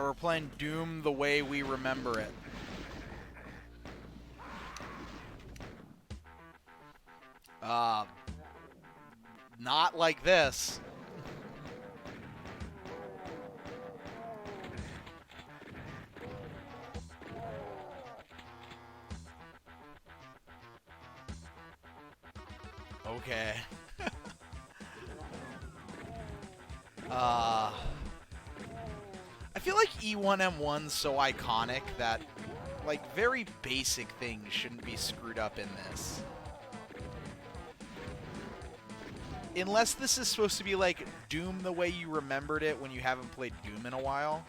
we're playing Doom the way we remember it. Not like this. Okay. I feel like E1M1's so iconic that, like, very basic things shouldn't be screwed up in this. Unless this is supposed to be, like, Doom the way you remembered it when you haven't played Doom in a while.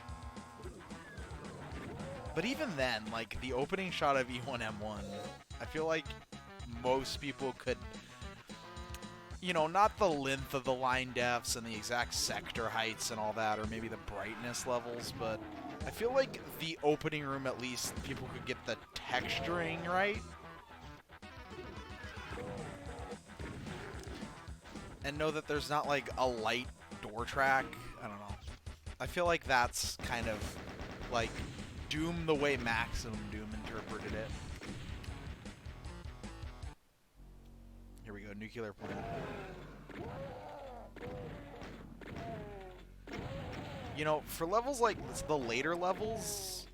But even then, like, the opening shot of E1M1, I feel like most people could... You know, not the length of the line depths and the exact sector heights and all that, or maybe the brightness levels, but I feel like the opening room, at least, people could get the texturing right. And know that there's not, like, a light door track. I don't know. I feel like that's kind of, like, Doom the way Maximum Doom interpreted it. Here we go, nuclear plant. You know, for levels like the later levels,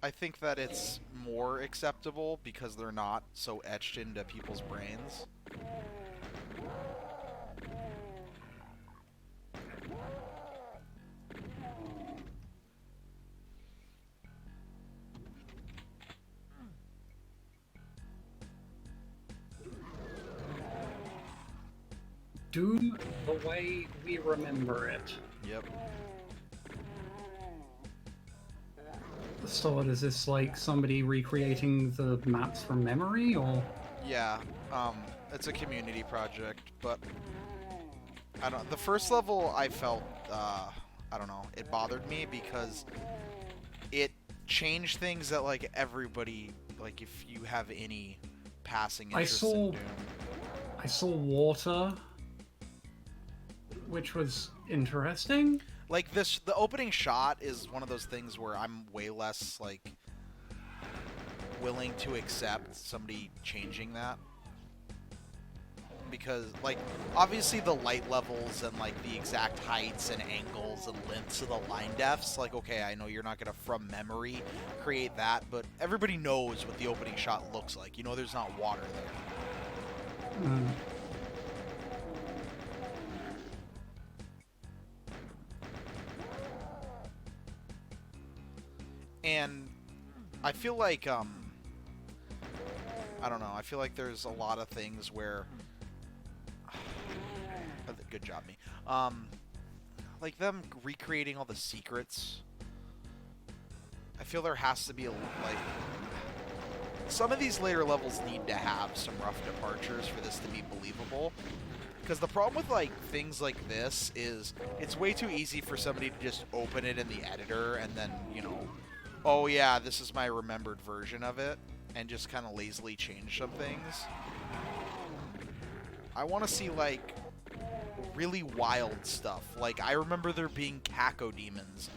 I think that it's more acceptable because they're not so etched into people's brains. Doom the way we remember it. Yep. So what is this, like somebody recreating the maps from memory, or? Yeah, it's a community project, but I don't. The first level I felt, I don't know, it bothered me because it changed things that like everybody, like if you have any passing interest in Doom. I saw water, which was interesting. Like this, the opening shot is one of those things where I'm way less like willing to accept somebody changing that. Because, like, obviously the light levels and, like, the exact heights and angles and lengths of the line depths, like, okay, I know you're not going to, from memory, create that, but everybody knows what the opening shot looks like. You know there's not water there. Mm. And I feel like, I don't know, I feel like there's a lot of things where... Good job, me. Like them recreating all the secrets. I feel there has to be a, like... Some of these later levels need to have some rough departures for this to be believable. Because the problem with, like, things like this is it's way too easy for somebody to just open it in the editor and then, you know, oh yeah, this is my remembered version of it, and just kind of lazily change some things. I want to see, like, really wild stuff. Like, I remember there being cacodemons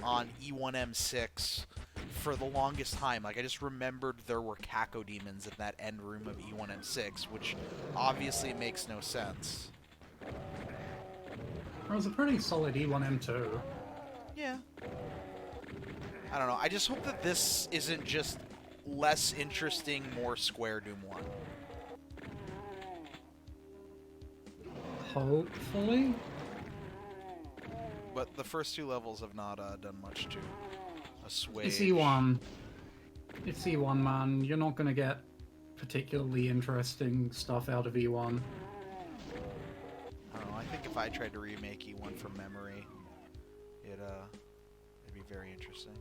on E1M6 for the longest time. Like, I just remembered there were cacodemons in that end room of E1M6, which obviously makes no sense. It was a pretty solid E1M2. Yeah. I don't know. I just hope that this isn't just less interesting, more square Doom 1. Hopefully. But the first two levels have not done much to assuage. It's E1. It's E1, man. You're not gonna get particularly interesting stuff out of E1. I don't know. I think if I tried to remake E1 from memory, it'd be very interesting.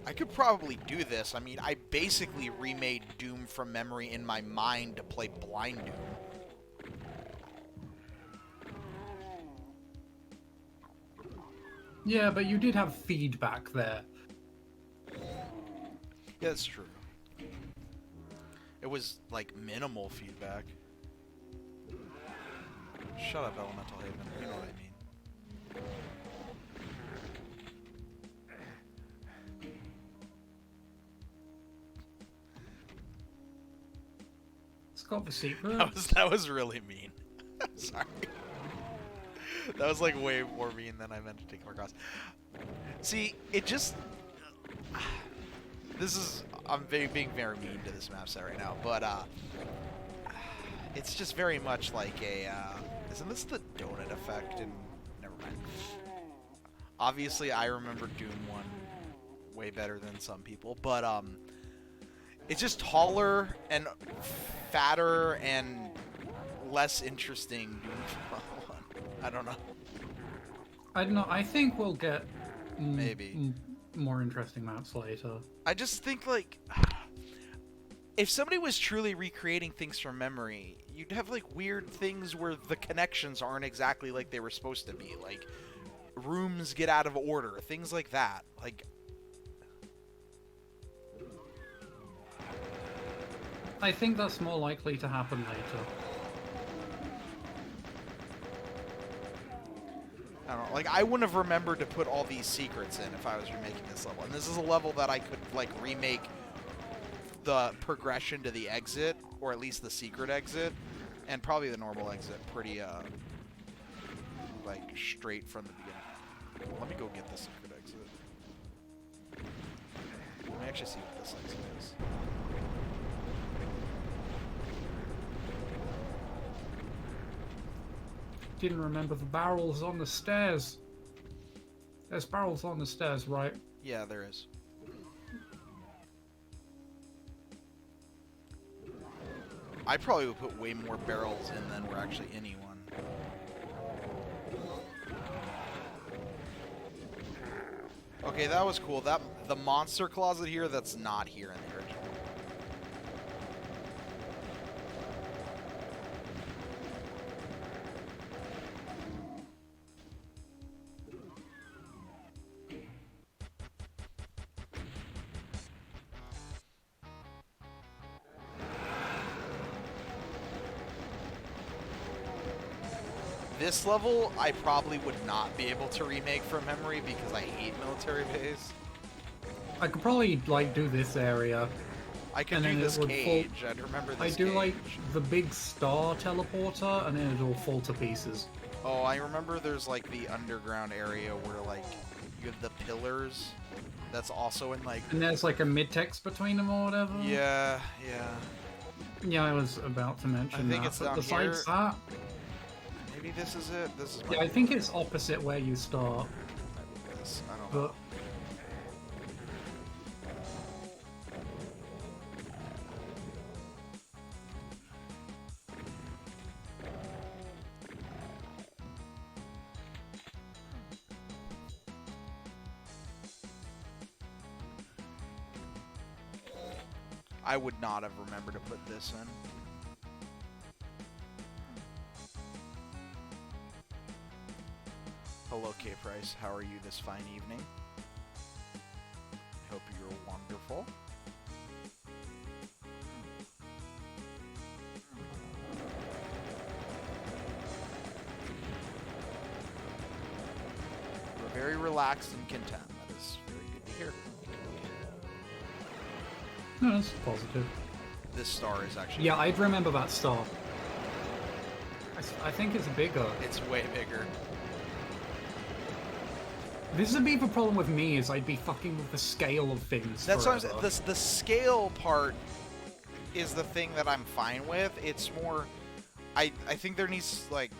I could probably do this. I mean, I basically remade Doom from memory in my mind to play Blind Doom. Yeah, but you did have feedback there. Yeah, that's true. It was, like, minimal feedback. Shut up, Elemental Haven. You know what I mean. It's got the secret. That was really mean. Sorry. That was like way more mean than I meant to take across. See, it just... I'm being very mean to this map set right now, but it's just very much like a... isn't this the donut effect? And never mind. Obviously, I remember Doom 1 way better than some people, but it's just taller and fatter and less interesting Doom 1. I don't know. I don't know. I think we'll get Maybe more interesting maps later. I just think, like, if somebody was truly recreating things from memory, you'd have, like, weird things where the connections aren't exactly like they were supposed to be. Like, rooms get out of order, things like that. Like, I think that's more likely to happen later. I don't know. Like, I wouldn't have remembered to put all these secrets in if I was remaking this level. And this is a level that I could, like, remake the progression to the exit, or at least the secret exit, and probably the normal exit pretty, like, straight from the beginning. Let me go get the secret exit. Let me actually see what this exit is. Didn't remember the barrels on the stairs. There's barrels on the stairs, right? Yeah, there is. I probably would put way more barrels in than were actually in E1. Okay, that was cool. The monster closet here, that's not here in the original. This level, I probably would not be able to remake from memory because I hate military base. I could probably, like, do this area. I could do this cage. I'd remember this I do, cage. like, the big star teleporter, and then it'll fall to pieces. Oh, I remember there's, like, the underground area where, like, you have the pillars. That's also in, like... And there's, like, a mid-text between them or whatever. Yeah, yeah. Yeah, I was about to mention that. I think it's down besides here. that... Maybe this is it? This is Yeah, I think it's opposite where you start. Maybe this. I don't know. But... I would not have remembered to put this in. Hello, K-Price. How are you this fine evening? Hope you're wonderful. We're very relaxed and content. That is very good to hear. No, that's positive. This star is actually... Yeah, I'd remember that star. I think it's bigger. It's way bigger. This would be the problem with me, is I'd be fucking with the scale of things. That's forever. what I'm saying. The scale part is the thing that I'm fine with. It's more... I think there needs, like...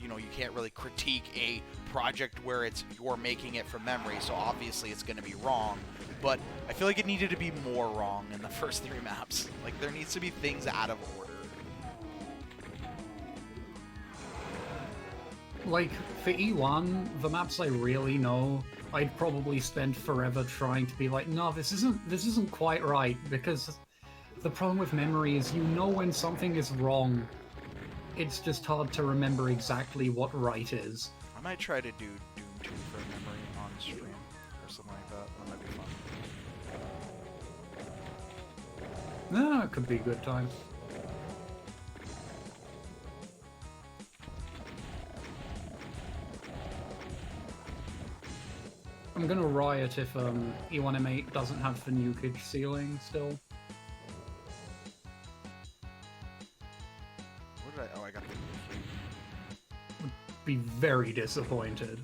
You know, you can't really critique a project where you're making it from memory, so obviously it's going to be wrong. But I feel like it needed to be more wrong in the first 3 maps. Like, there needs to be things out of order. Like, for E1, the maps I really know, I'd probably spend forever trying to be like, no, this isn't quite right, because the problem with memory is you know when something is wrong. It's just hard to remember exactly what right is. I might try to do Doom 2 for memory on stream, or something like that. That might be fun. No, it could be a good time. I'm gonna riot if E1M8 doesn't have the nukage ceiling still. What did I... Oh, I got the... Be very disappointed.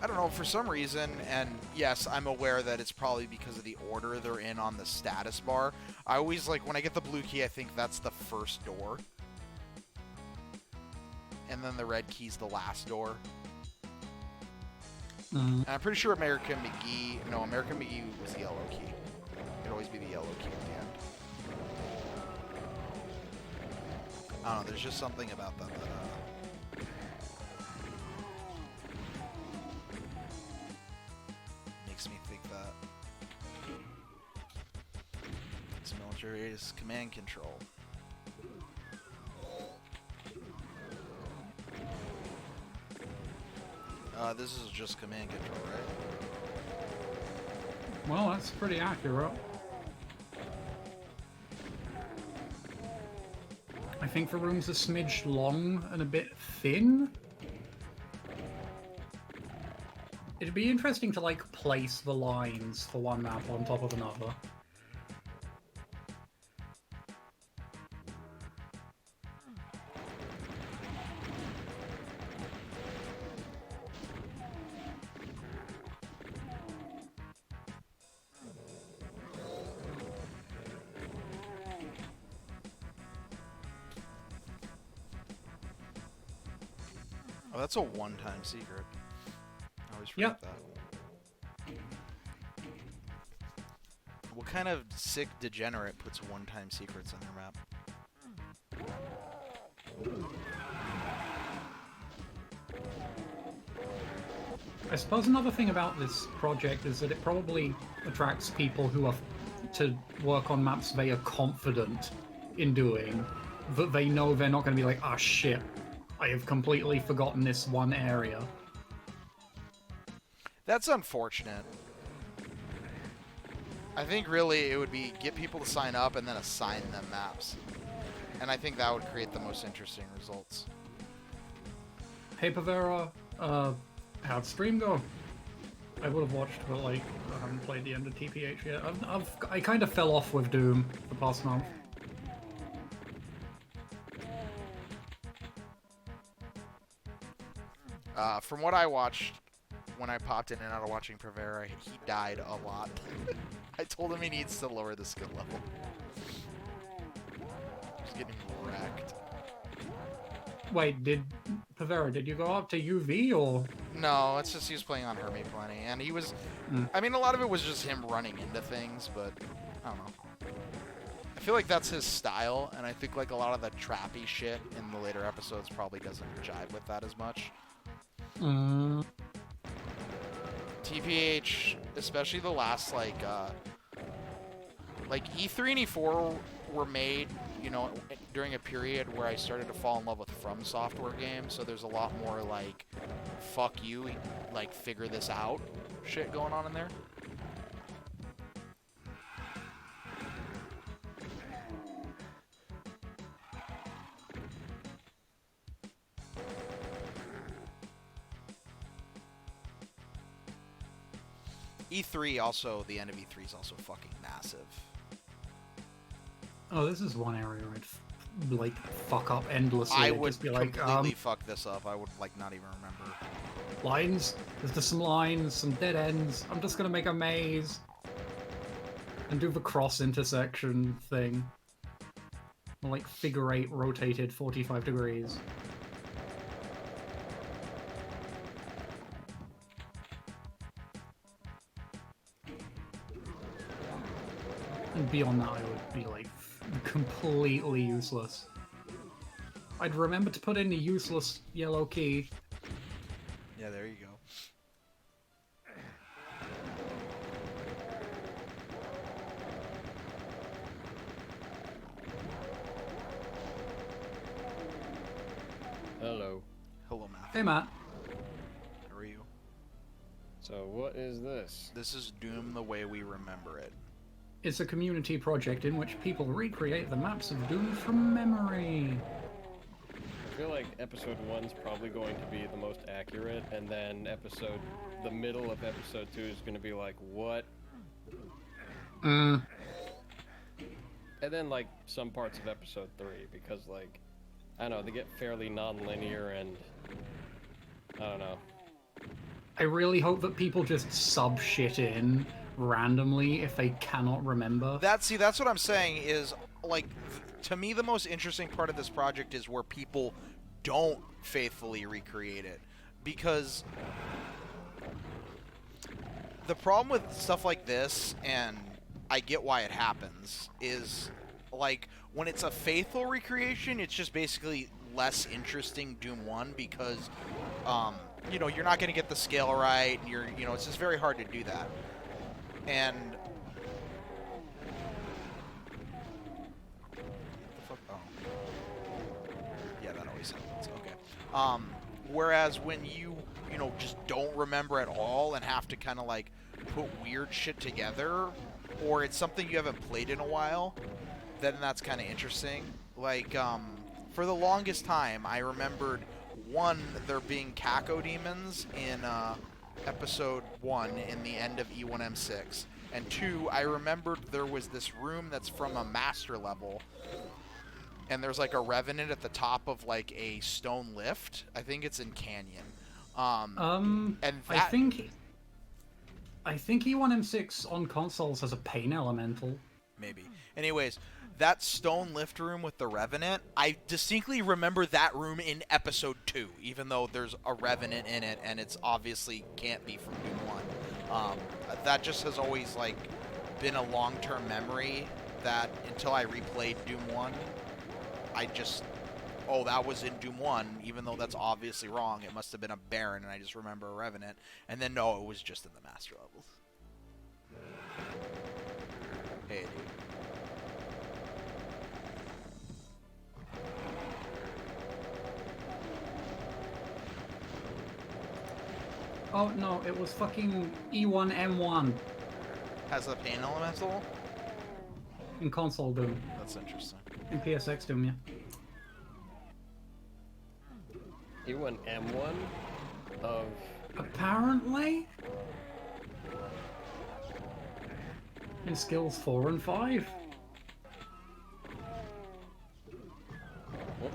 I don't know, for some reason, and yes, I'm aware that it's probably because of the order they're in on the status bar. I always, like, when I get the blue key, I think that's the first door. And then the red key's the last door. And I'm pretty sure American McGee... No, American McGee was the yellow key. It'd always be the yellow key at the end. I don't know, there's just something about that that, makes me think that this military is command control. This is just command control, right? Well, that's pretty accurate. I think the room's a smidge long and a bit thin. It'd be interesting to, like, place the lines for one map on top of another. Oh, that's a one-time secret. I always forget that. What kind of sick degenerate puts one-time secrets in their map? I suppose another thing about this project is that it probably attracts people who are to work on maps they are confident in doing, that they know they're not going to be like, ah, shit, I have completely forgotten this one area. That's unfortunate. I think really it would be get people to sign up and then assign them maps. And I think that would create the most interesting results. Hey, Pavera, how'd stream go? I would have watched, but, like, I haven't played the end of TPH yet. I kind of fell off with Doom the past month. From what I watched, when I popped in and out of watching Prevera, he died a lot. I told him he needs to lower the skill level. He's getting wrecked. Wait, Pavera, did you go up to UV, or...? No, it's just he was playing on Hermie plenty, and he was... I mean, a lot of it was just him running into things, but I don't know. I feel like that's his style, and I think like a lot of the trappy shit in the later episodes probably doesn't jive with that as much. TPH, especially the last, like E3 and E4 were made, you know, during a period where I started to fall in love with From Software games, so there's a lot more, like, fuck you, like, figure this out shit going on in there. E3 also, the end of E3 is also fucking massive. Oh, this is one area where I'd, like, fuck up endlessly. I would just be like, completely fuck this up. I would, like, not even remember. Lines? There's just some lines, some dead ends. I'm just gonna make a maze. And do the cross intersection thing. Like, figure 8 rotated 45 degrees. And beyond that, I would be, like, completely useless. I'd remember to put in the useless yellow key. Yeah, there you go. Hello. Hello, Matt. Hey, Matt. How are you? So what is this? This is Doom the way we remember it. It's a community project in which people recreate the maps of Doom from memory. feel like episode 1's probably going to be the most accurate, and then the middle of episode 2 is going to be like, what? Mm. And then, like, some parts of episode 3, because, like, I don't know, they get fairly non-linear, and I don't know. I really hope that people just sub shit in randomly if they cannot remember. That's what I'm saying is, like, to me, the most interesting part of this project is where people don't faithfully recreate it. Because the problem with stuff like this, and I get why it happens, is, like, when it's a faithful recreation, it's just basically less interesting Doom 1 because, you know, you're not going to get the scale right, and you know, it's just very hard to do that. And yeah, that always happens. Okay. Whereas when you know, just don't remember at all and have to kind of like put weird shit together, or it's something you haven't played in a while, then that's kind of interesting. Like, for the longest time, I remembered, one, there being Kako demons in episode 1 in the end of E1M6, and 2, I remembered there was this room that's from a master level, and there's like a revenant at the top of like a stone lift. I think it's in Canyon. And that, I think E1M6 on consoles has a pain elemental. maybe. Anyways, that stone lift room with the revenant, I distinctly remember that room in episode 2, even though there's a revenant in it and it's obviously can't be from Doom 1. That just has always like been a long-term memory that until I replayed Doom 1, I just, oh, that was in Doom 1, even though that's obviously wrong. It must have been a Baron, and I just remember a Revenant. And then, no, it was just in the Master levels. Hey, dude. Oh, no, it was fucking E1M1 Has a pain elemental? in console Doom. That's interesting. In PSX Doom, yeah. You went M1 of... Apparently? In skills 4 and 5.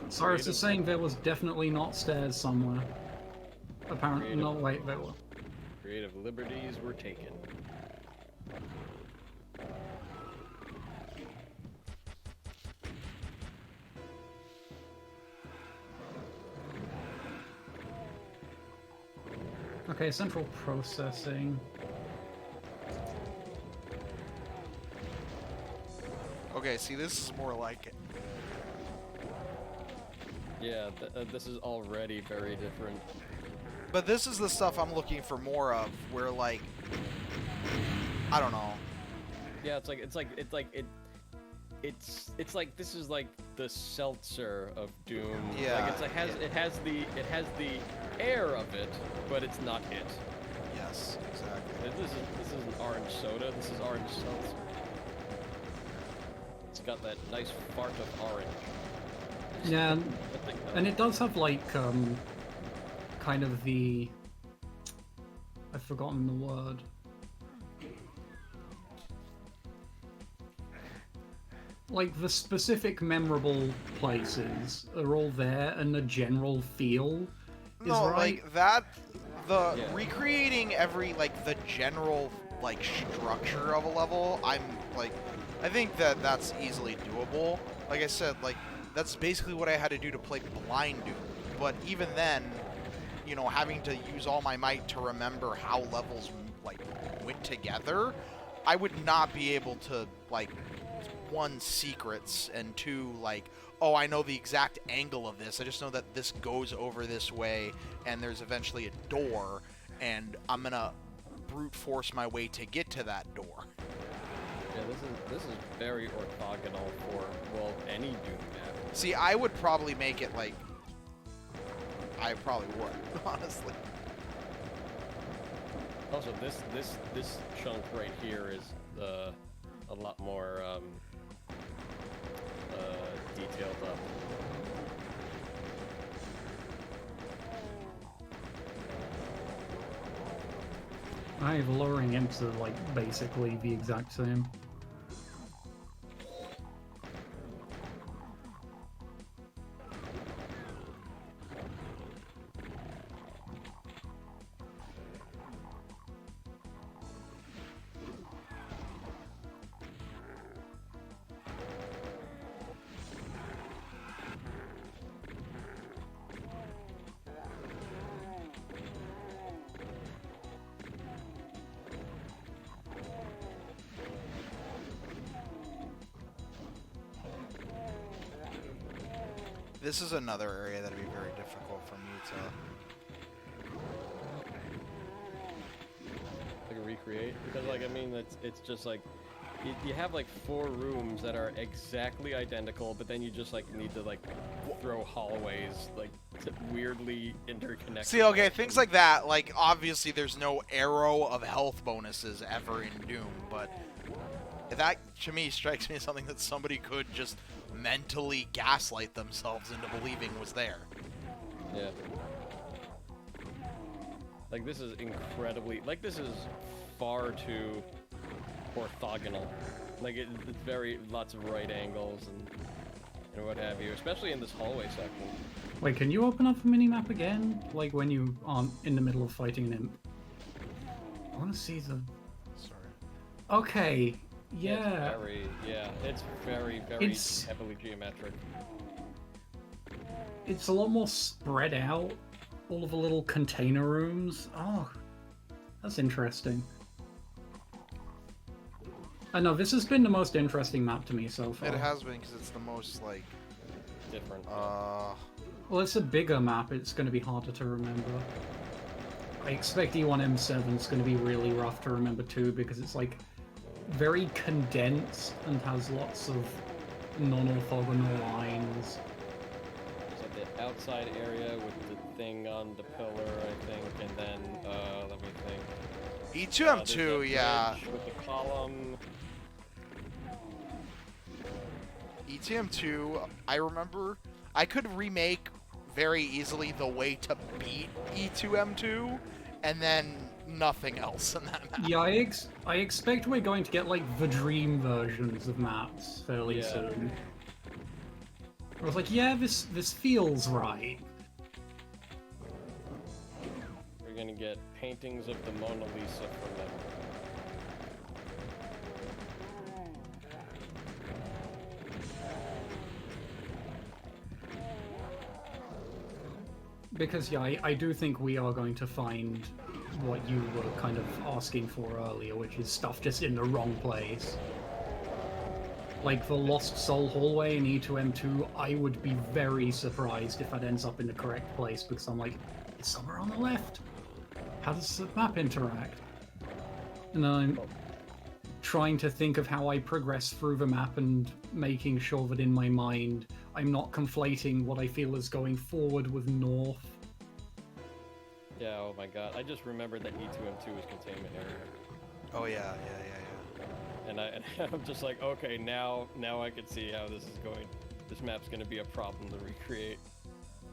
Cyrus is saying there was definitely not stairs somewhere. Apparently, no, wait, there were. Creative liberties were taken. Okay, central processing. Okay, see, this is more like it. Yeah, this is already very different. But this is the stuff I'm looking for more of, where, like, I don't know. Yeah, it's like this is like the seltzer of Doom. Yeah. Like it has the air of it, but it's not it. Yes, exactly. This is an orange soda. This is orange seltzer. It's got that nice fart of orange. Yeah, and it does have like kind of the, I've forgotten the word. Like the specific memorable places are all there, and the general feel is No, right. like that, recreating every, like, the general, like, structure of a level, I think that's easily doable. Like I said, like, that's basically what I had to do to play Blind Doom. But even then, you know, having to use all my might to remember how levels, like, went together, I would not be able to, like, one, secrets, and two, like, oh, I know the exact angle of this. I just know that this goes over this way, and there's eventually a door, and I'm gonna brute force my way to get to that door. Yeah, this is very orthogonal for, well, any Doom map. See, I would probably make it like, I probably would, honestly. Also, this chunk right here is a lot more detailed up. I have lowering imps are like basically the exact same. This is another area that'd be very difficult for me to Like recreate, because like I mean it's just like you have like 4 rooms that are exactly identical, but then you just like need to like throw hallways like to weirdly interconnect. see. Okay, things like that. Like obviously, there's no arrow of health bonuses ever in Doom, but that to me strikes me as something that somebody could just mentally gaslight themselves into believing was there. Yeah. Like this is incredibly, like this is far too orthogonal. Like it's very, lots of right angles and what have you, especially in this hallway section. Wait, can you open up the minimap again? Like when you aren't in the middle of fighting an imp? I want to see the... Sorry. Okay, yeah. It's very It's- heavily geometric. It's a lot more spread out. All of the little container rooms. Oh, that's interesting. I know, this has been the most interesting map to me so far. It has been because it's the most like Different. Well, it's a bigger map, it's going to be harder to remember. I expect E1M7 is going to be really rough to remember too, because it's like very condensed and has lots of non-orthogonal lines. So the outside area with the thing on the pillar, I think, and then let me think. E2M2, There's that yeah. bridge with the column. ETM2, I remember I could remake very easily the way to beat E2M2, and then nothing else in that map. Yeah, I expect we're going to get like the dream versions of maps fairly Yeah. soon. I was like, yeah, this feels right. We're gonna get paintings of the Mona Lisa from them. Because yeah, I do think we are going to find what you were kind of asking for earlier, which is stuff just in the wrong place. Like the Lost Soul hallway in E2M2, I would be very surprised if that ends up in the correct place, because I'm like, it's somewhere on the left. How does the map interact? And then I'm trying to think of how I progress through the map and making sure that in my mind I'm not conflating what I feel is going forward with north. Yeah, oh my god. I just remembered that E2M2 is containment area. Oh yeah. And I'm just like, okay, now I can see how this is going. This map's gonna be a problem to recreate.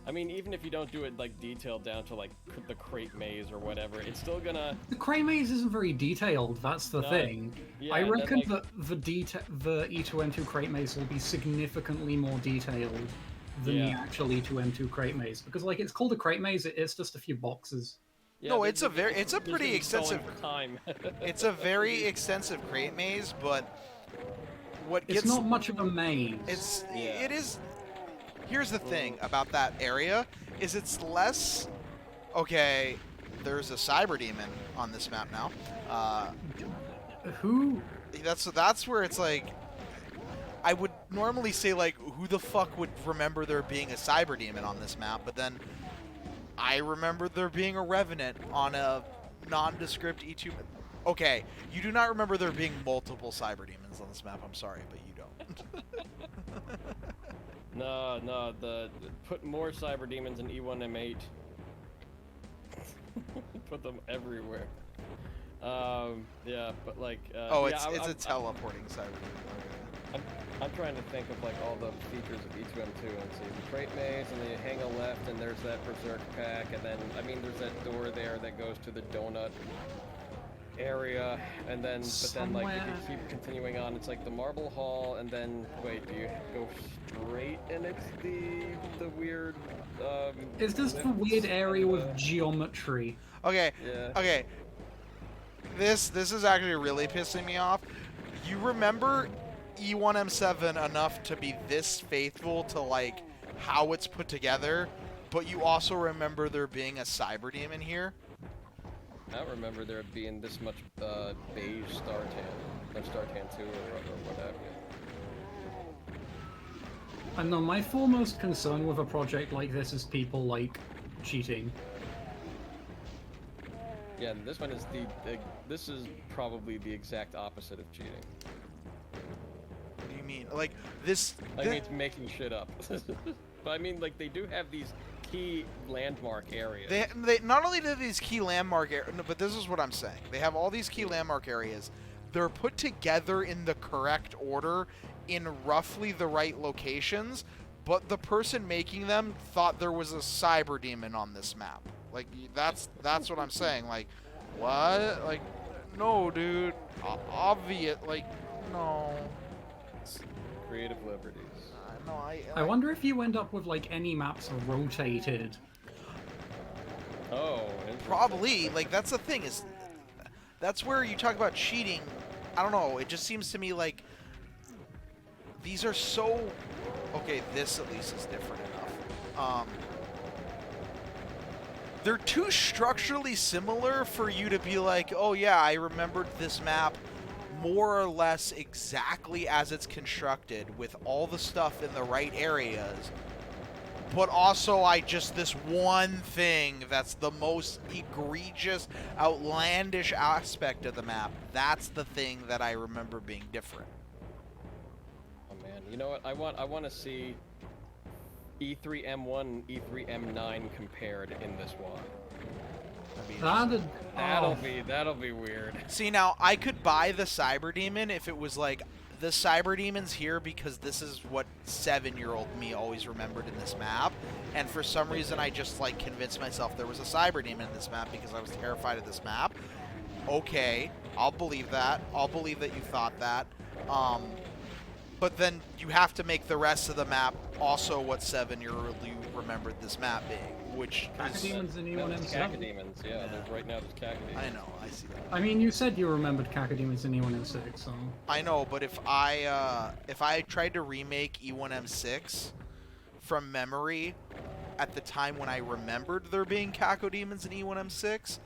I mean, even if you don't do it like detailed down to like the crate maze or whatever, it's still gonna. The Cray Maze isn't very detailed, that's the No, thing. yeah, I and then, reckon like- that the E2M2 Crate Maze will be significantly more detailed than the Yeah. actual E2M2 Crate Maze. Because, like, it's called a Crate Maze, it's just a few boxes. Yeah, No, they- it's a very- it's a they're pretty just installing extensive- for time. It's a very extensive crate maze, but what It's gets not much of a maze. Yeah. it is. Here's the thing about that area is it's less. Okay, there's a cyber demon on this map now. Who? That's where it's like. I would normally say like, who the fuck would remember there being a cyber demon on this map? But then I remember there being a revenant on a nondescript E2. Okay, you do not remember there being multiple cyber demons on this map. I'm sorry, but you don't. No, put more cyber demons in E1M8. Put them everywhere. Yeah, but like. Oh, yeah, it's I'm- a teleporting cyber demon. I'm trying to think of like all the features of E2M2 and see the crate maze, and then you hang a left, and there's that berserk pack, and then I mean there's that door there that goes to the donut. area, and then but then like if you Somewhere- keep continuing on, it's like the Marble Hall, and then wait, do you go straight and it's the weird Is this the lifts weird area and with geometry? Okay. yeah. Okay. This is actually really pissing me off. You remember E1M7 enough to be this faithful to like how it's put together, but you also remember there being a cyber demon here? I don't remember there being this much beige Startan, or Startan 2 or what have you. I know my foremost concern with a project like this is people like cheating. Yeah, and this one is this is probably the exact opposite of cheating. What do you mean? Like this? I mean, it's making shit up. But I mean, like, they do have these key landmark areas. They not only do these key landmark areas, no, but this is what I'm saying. They have all these key landmark areas. They're put together in the correct order, in roughly the right locations, but the person making them thought there was a cyber demon on this map. Like, that's what I'm saying. Like, what? Like, no, dude. Obvious. Like, no. Creative liberties. No, I wonder if you end up with like any maps rotated. Oh, interesting. Probably. Like, that's the thing, is that's where you talk about cheating. I don't know. It just seems to me like these are so... Okay, this at least is different enough. They're too structurally similar for you to be like, oh yeah, I remembered this map more or less exactly as it's constructed, with all the stuff in the right areas, but also this one thing that's the most egregious, outlandish aspect of the map, that's the thing that I remember being different. Oh man, you know what? I want to see E3M1 and E3M9 compared in this one. That'll be weird. See, now, I could buy the Cyber Demon if it was like, the Cyber Demon's here because this is what 7-year-old me always remembered in this map, and for some reason I just, like, convinced myself there was a Cyber Demon in this map because I was terrified of this map. Okay, I'll believe that. I'll believe that you thought that. But then you have to make the rest of the map also what 7-year-old you remembered this map being, which is... Cacodemons and E1M7? Cacodemons, yeah. Right now there's Cacodemons. I know, I see that. I mean, you said you remembered Cacodemons and E1M6, so... I know, but if I tried to remake E1M6 from memory at the time when I remembered there being Cacodemons in E1M6,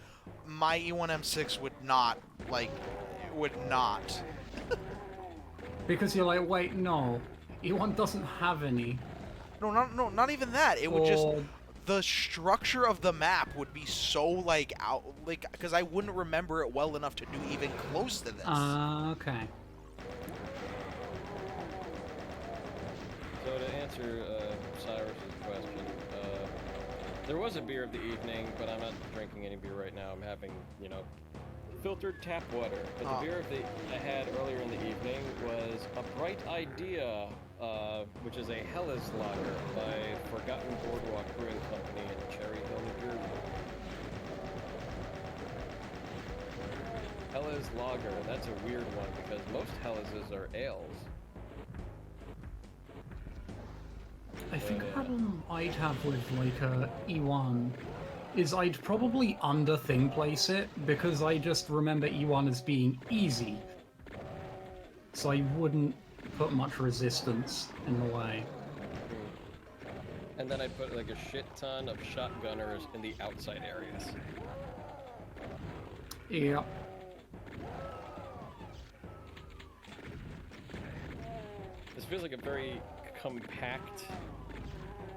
my E1M6 would not, like, it would not. Because you're like, wait, no, E1 doesn't have any. No, not even that. It would just... Or- The structure of the map would be so, like, out... Like, because I wouldn't remember it well enough to do even close to this. Okay. So to answer Cyrus's question, there was a beer of the evening, but I'm not drinking any beer right now. I'm having, you know, filtered tap water. But the beer I had earlier in the evening was A Bright Idea, which is a Hellas lager by Forgotten Boardwalk Brewing Company in Cherry Hill, New Jersey. Hellas lager, that's a weird one because most Hellases are ales. I think a problem I'd have with, like, E1 is I'd probably under-thing place it, because I just remember E1 as being easy. So I wouldn't put much resistance in the way. And then I'd put like a shit ton of shotgunners in the outside areas. Yep. This feels like a very compact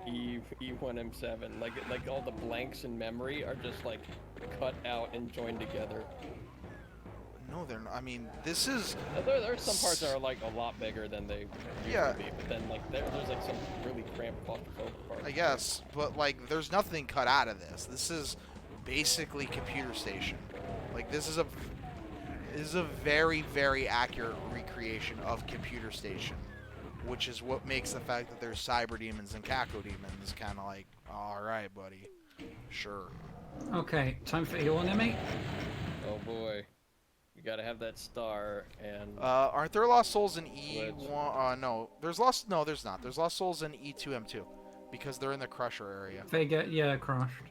E1M7. Like all the blanks in memory are just like cut out and joined together. No, they're not. I mean, this is... There are some parts that are like a lot bigger than they usually be, but then like there's like some really cramped claustrophobic parts. I guess, but, like, there's nothing cut out of this. This is basically Computer Station. Like, this is a very, very accurate recreation of Computer Station, which is what makes the fact that there's Cyber Demons and Cacodemons kind of like, alright, buddy. Sure. Okay, time for E1M8. Oh boy. gotta have that star and Aren't there lost souls in Glitch. E1? No, there's lost. No, there's not. There's lost souls in E2M2 because they're in the Crusher area. They get, yeah, crushed.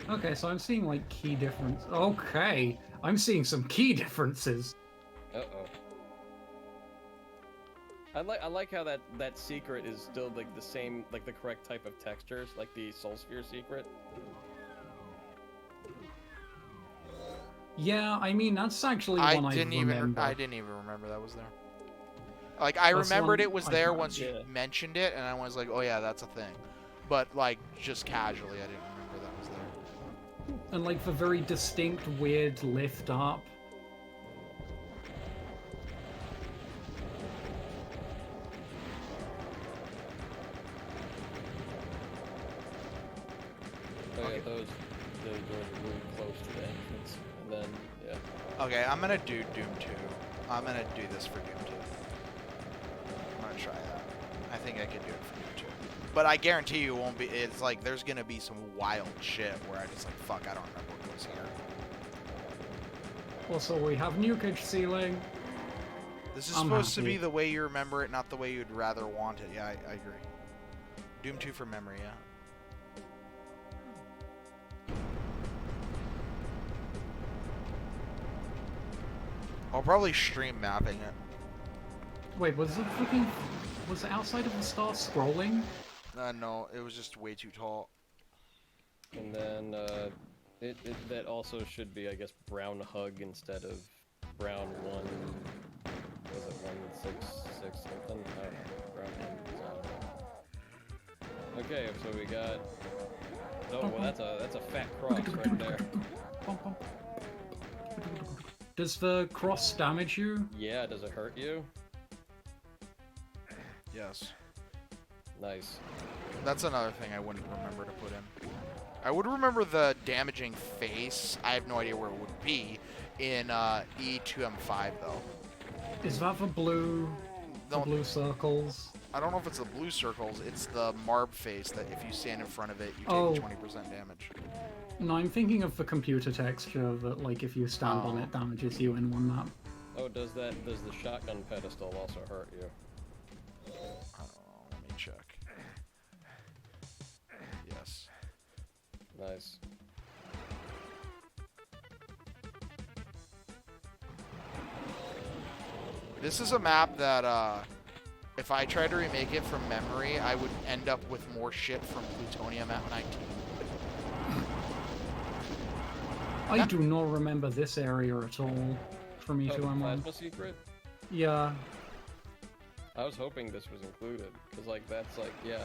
Yeah. Okay, so I'm seeing, like, key difference. Okay, I'm seeing some key differences. uh-oh. I like how that secret is still like the same, like the correct type of textures, like the Soul Sphere secret. Yeah, I mean, that's actually one I remember. I didn't even remember that was there. Like, I That's remembered one it was I there found, once you mentioned it, and I was like, oh yeah, that's a thing. But, like, just casually, I didn't remember that was there. And, like, the very distinct, weird lift up. Oh yeah, those are really close to the entrance, and then yeah. Okay, I'm gonna do Doom 2. I'm gonna do this for Doom 2. I'm gonna try that. I think I can do it for Doom 2. But I guarantee you it won't be. It's like there's gonna be some wild shit where I just like, fuck, I don't remember what was here. Also, we have nukage ceiling. This is I'm supposed to happy. be the way you remember it, not the way you'd rather want it. Yeah, I agree. Doom 2 for memory, yeah. I'll probably stream mapping it. Wait, was the outside of the star scrolling? No, it was just way too tall. And then that also should be, I guess, brown hug instead of brown 1. Was it 166 something? I don't know. Brown hug. Okay, so we got. Oh, well, that's a fat cross right there. Does the cross damage you? Yeah, does it hurt you? Yes. Nice. That's another thing I wouldn't remember to put in. I would remember the damaging face. I have no idea where it would be in E2M5 though. Is that the blue circles? I don't know if it's the blue circles. It's the Marb face that if you stand in front of it, you take 20% damage. No, I'm thinking of the computer texture that, like, if you stand on it, damages you in one map. Oh, does the shotgun pedestal also hurt you? I don't know. Let me check. Yes. Nice. This is a map that, if I tried to remake it from memory, I would end up with more shit from Plutonium at 19. I do not remember this area at all from E2M1. Plasma secret? Yeah. I was hoping this was included, because, like, that's, like, yeah,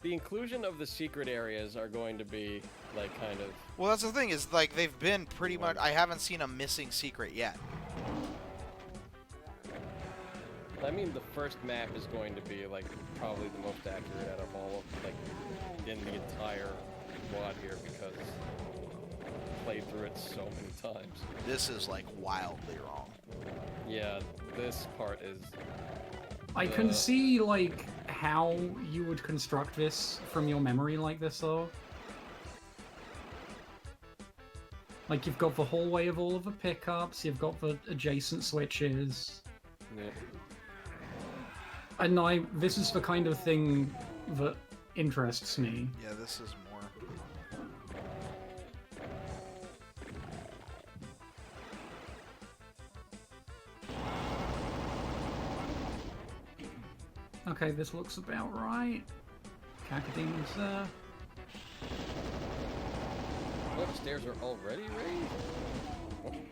the inclusion of the secret areas are going to be, like, kind of... Well, that's the thing, is, like, they've been pretty much... I haven't seen a missing secret yet. I mean, the first map is going to be, like, probably the most accurate out of all of, like, in the entire quad here, because I played through it so many times. This is, like, wildly wrong. Yeah, this part is... I can see, like, how you would construct this from your memory like this, though. Like, you've got the hallway of all of the pickups, you've got the adjacent switches. Yeah. And this is the kind of thing that interests me. Yeah, this is more... Okay, this looks about right. Cacodemons there. Oh, the stairs are already raised?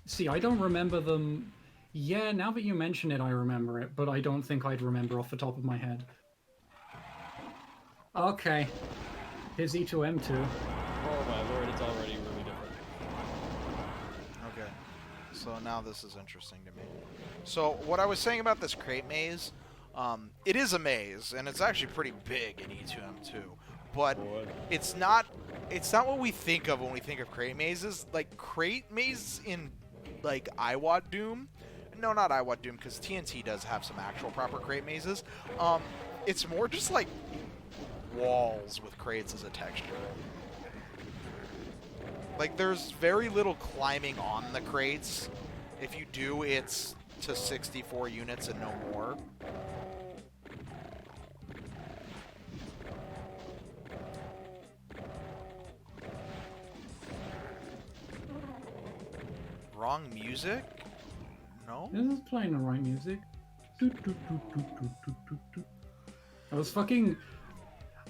See, I don't remember them... Yeah, now that you mention it, I remember it, but I don't think I'd remember off the top of my head. Okay. Here's E2M2. Oh my lord, it's already really different. Okay. So now this is interesting to me. So, what I was saying about this crate maze... it is a maze, and it's actually pretty big in E2M2, but it's not what we think of when we think of crate mazes. Like, crate mazes in, like, IWAD Doom, no, not IWAD Doom, because TNT does have some actual proper crate mazes, it's more just, like, walls with crates as a texture. Like, there's very little climbing on the crates. If you do, it's to 64 units and no more. Wrong music? No? This is playing the right music. I was fucking...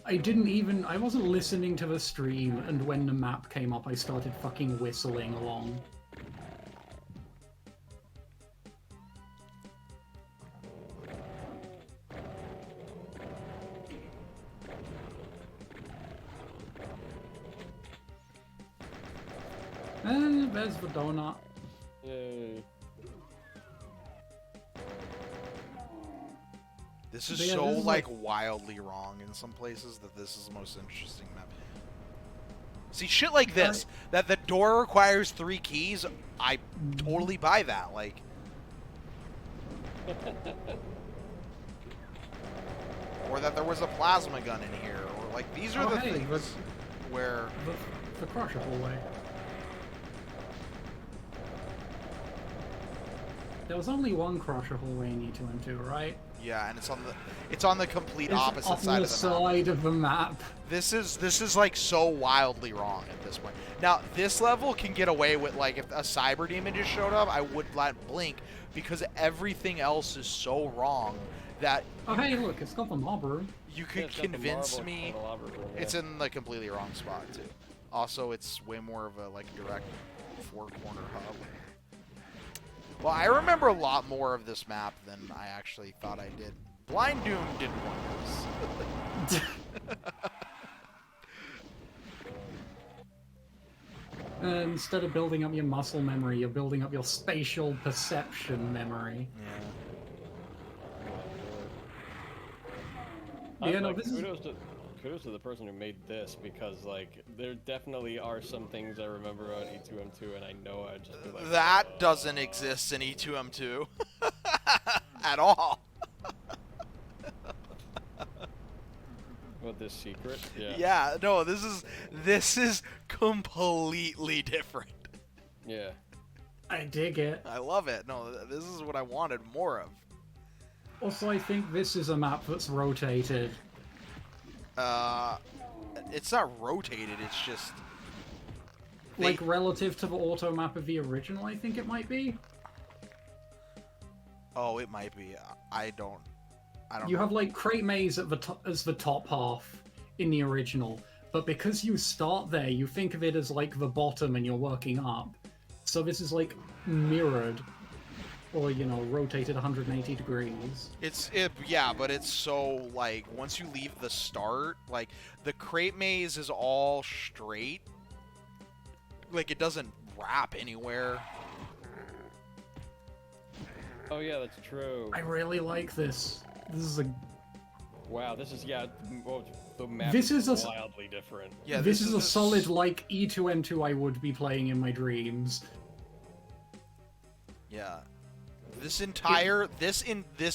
I wasn't listening to the stream, and when the map came up, I started fucking whistling along. There's the donut. Yay. This is But yeah, so, this is like, wildly wrong in some places that this is the most interesting map. See, shit like this, that the door requires 3 keys, I totally buy that, like... Or that there was a plasma gun in here, or, like, these are the things where... The crusher hallway. There was only one crusher hallway in E2M2, right? Yeah, and it's on the complete opposite side of the map. On the side of the map. This is like so wildly wrong at this point. Now, this level can get away with, like, if a cyber demon just showed up, I would let blink, because everything else is so wrong that... Oh, hey, look, it's got the mob room. You could convince me it's in the completely wrong spot, too. Also, it's way more of a, like, direct four-corner hub. Well, I remember a lot more of this map than I actually thought I did. Blind Doom did wonders. Instead of building up your muscle memory, you're building up your spatial perception memory. Yeah. No, this Kudos to the person who made this, because, like, there definitely are some things I remember on E2M2, and I know I'd just be like... That doesn't exist in E2M2. At all. What, this secret? Yeah. Yeah, no, this is completely different. Yeah. I dig it. I love it. No, this is what I wanted more of. Also, I think this is a map that's rotated. It's not rotated, it's just... Like, relative to the auto map of the original, I think it might be. Oh, it might be. I don't You know. have, like, Crate Maze at as the top half in the original, but because you start there, you think of it as, like, the bottom and you're working up. So this is, like, mirrored. Or, you know, rotated 180 degrees. Yeah, but it's so, like, once you leave the start, like, the crate maze is all straight. Like, it doesn't wrap anywhere. Oh, yeah, that's true. I really like this. This is a... Wow, this is, yeah, well, the map This is is a- wildly different. Yeah, this is a solid, like, E2M2 I would be playing in my dreams. Yeah. This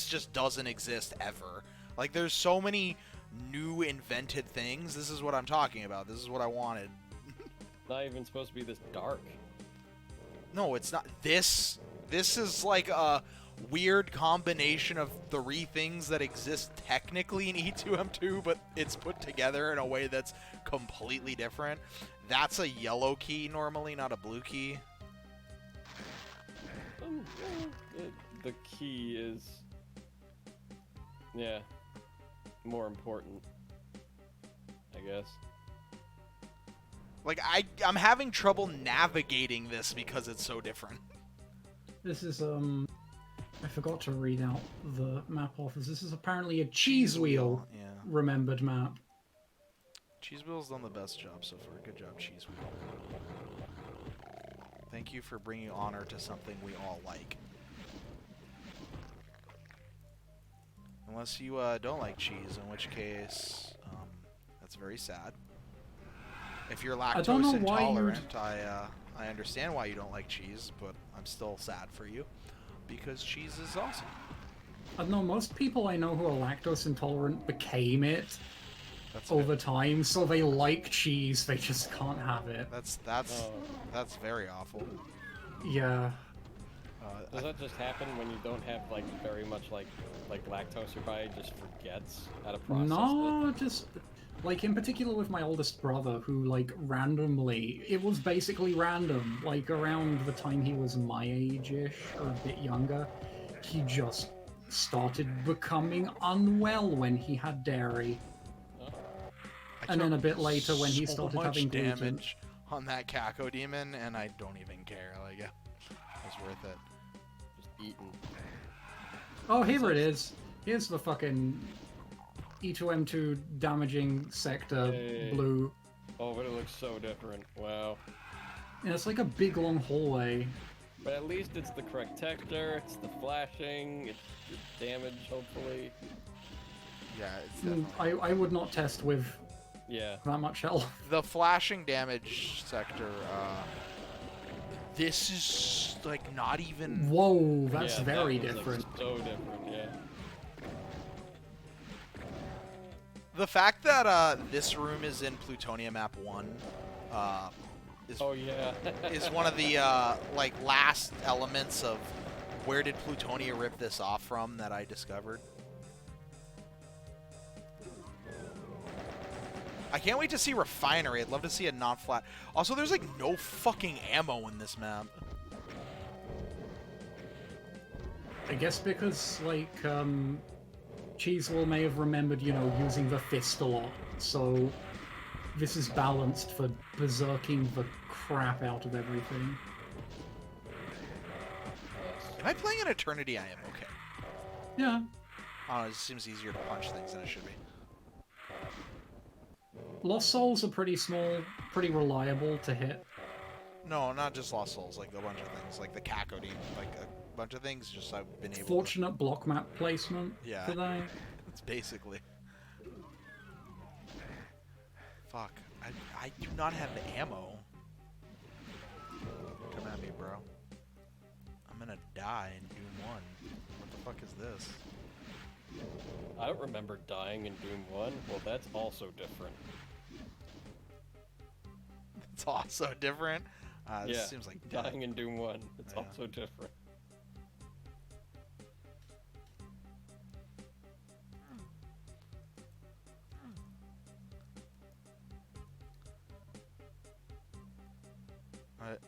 just doesn't exist ever. Like, there's so many new invented things. This is what I'm talking about. This is what I wanted. Not even supposed to be this dark. No, it's not. This is like a weird combination of 3 things that exist technically in E2M2, but it's put together in a way that's completely different. That's a yellow key normally, not a blue key. The key is, yeah, more important, I guess. Like, I'm having trouble navigating this because it's so different. This is, I forgot to read out the map offers. This is apparently a cheese wheel Yeah. remembered map. Cheese Wheel's done the best job so far. Good job, Cheese Wheel. Thank you for bringing honor to something we all like. Unless you don't like cheese, in which case, that's very sad. If you're don't lactose know why intolerant, I understand why you don't like cheese, but I'm still sad for you because cheese is awesome. I don't know, most people I know who are lactose intolerant became it That's over time, so they like cheese, they just can't have it. That's very awful. Yeah. Does that just happen when you don't have like very much like lactose? Your body just forgets how to process No, just like in particular with my oldest brother, who like randomly, it was basically random. Like around the time he was my age-ish or a bit younger, he just started becoming unwell when he had dairy. And then a bit later when he started having gluten. Damage on that Kako demon, and I don't even care. Like, it was worth it. Just eating. Oh, here it is. Here's the fucking E2M2 damaging sector blue. Oh, but it looks so different. Wow. Yeah, it's like a big long hallway. But at least it's the correct texture, it's the flashing, it's the damage, hopefully. Yeah, it's definitely... I would not test with that much health. The flashing damage sector, this is, like, not even... Whoa, that's very different. Like, so different, yeah. The fact that, this room is in Plutonia Map 1, is... Oh, yeah. is one of the, like, last elements of where did Plutonia rip this off from that I discovered. I can't wait to see Refinery. I'd love to see a non-flat. Also, there's, like, no fucking ammo in this map. I guess because, like, Cheesewell may have remembered, you know, using the fist a lot, so this is balanced for berserking the crap out of everything. Am I playing an Eternity? I am, okay. Yeah. I don't know, it just seems easier to punch things than it should be. Lost Souls are pretty small, pretty reliable to hit. No, not just Lost Souls, like a bunch of things, like the Kako demon, like a bunch of things. Just I've been able. Fortunate block map placement. Yeah. Today. It's basically. Fuck! I do not have the ammo. Come at me, bro. I'm gonna die in Doom 1. What the fuck is this? I don't remember dying in Doom 1. Well, that's also different. It's also different. This seems like dying in Doom 1. It's also different.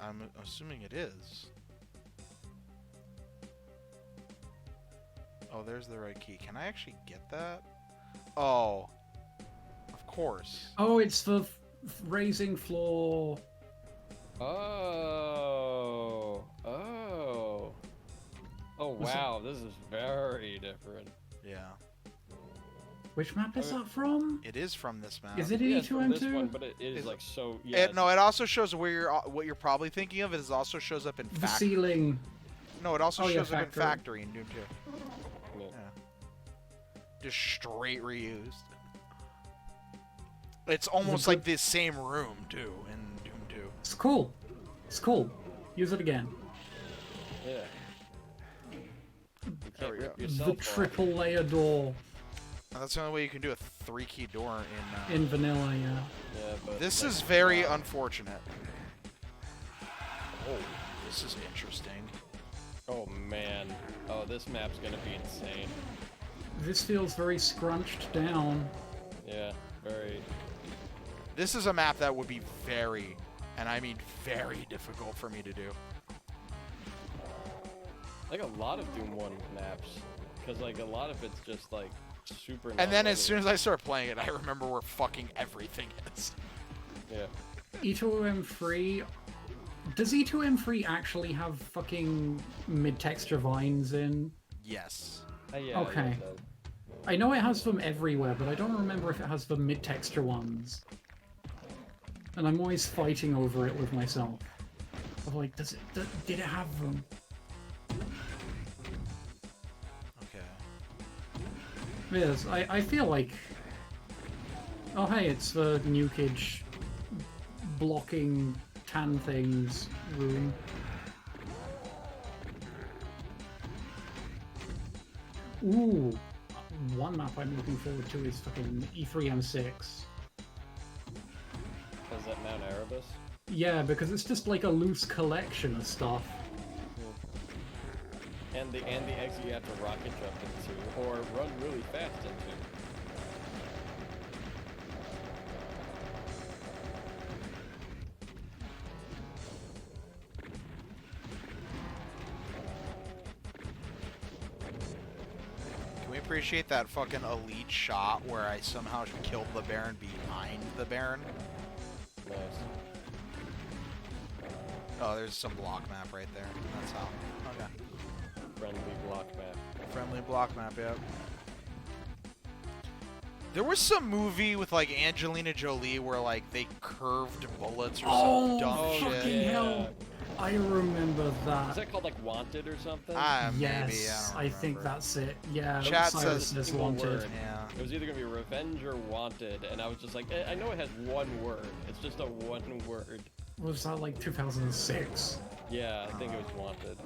I'm assuming it is. Oh, there's the right key. Can I actually get that? Oh, of course. Oh, it's the raising floor. Oh. Oh, wow. This is very different. Yeah. Which map is that from? It is from this map. Is it It's from E2M2? this one, but it is like so. No, it also shows where what you're probably thinking of. It also shows up in The ceiling. No, it also shows up in Factory. Factory in Doom 2. Yeah. Just straight reused. It's almost like the same room too in Doom 2. It's cool. It's cool. Use it again. Yeah. You can't rip The yourself off. triple layer door. That's the only way you can do a 3-key door in. In vanilla, yeah. Yeah, but This like, is very unfortunate. Oh, this is interesting. Oh man. Oh, this map's gonna be insane. This feels very scrunched down. Yeah, very. This is a map that would be very, and I mean very difficult for me to do. Like a lot of Doom 1 maps. Because like a lot of it's just like super. And then as soon as I start playing it, I remember where fucking everything is. Yeah. E2M3. Does E2M3 actually have fucking mid-texture vines in? Yes. Yeah, Okay. yeah, it does. I know it has them everywhere, but I don't remember if it has the mid-texture ones. And I'm always fighting over it with myself. Of like, did it have them? Okay. Yes, I feel like... Oh hey, it's the Nukage blocking tan things room. Ooh. one map I'm looking forward to is fucking E3M6. Is that Mount Erebus? Yeah, because it's just like a loose collection of stuff. And the exit you have to rocket jump into, or run really fast into. Can we appreciate that fucking elite shot where I somehow killed the Baron behind the Baron? Nice. Oh, there's some block map right there. That's how. Okay. Friendly block map. Friendly block map, yep. There was some movie with like Angelina Jolie where like they curved bullets or some dumb shit. Fucking hell! I remember that. Is that called like Wanted or something? Yes, Maybe, I don't remember. I think that's it. Yeah, Chat Cyrus says is single wanted. word. Yeah. It was either gonna be Revenge or Wanted, and I was just like, I know it has one word. It's just a one word. Was that like 2006? Yeah, I think it was Wanted.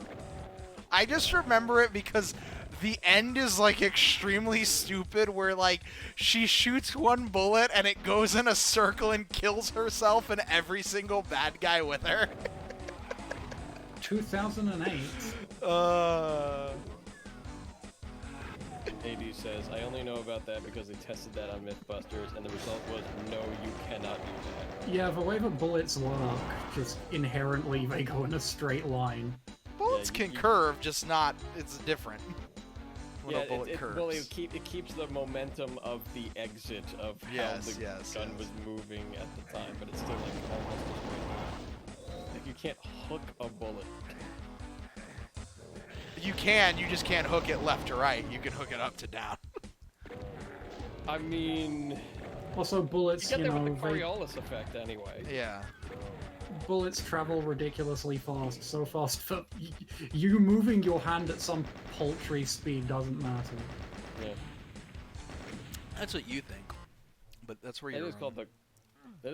I just remember it because the end is like extremely stupid where like she shoots one bullet and it goes in a circle and kills herself and every single bad guy with her. 2008. AD says, I only know about that because they tested that on Mythbusters, and the result was, no, you cannot do that. Yeah, the way the bullets work, just inherently they go in a straight line. Bullets Yeah, can curve, just not. It's different. When Yeah, a bullet curves. well, it keeps the momentum of the exit of how the gun was moving at the time, but it's still like almost a straight line. Like you can't hook a bullet. You can, you just can't hook it left to right. You can hook it up to down. I mean, Also, bullets, you get you there know, with the Coriolis effect anyway. Yeah. bullets travel ridiculously fast, so fast that you moving your hand at some paltry speed doesn't matter. Yeah. That's what you think. But that's where That you're is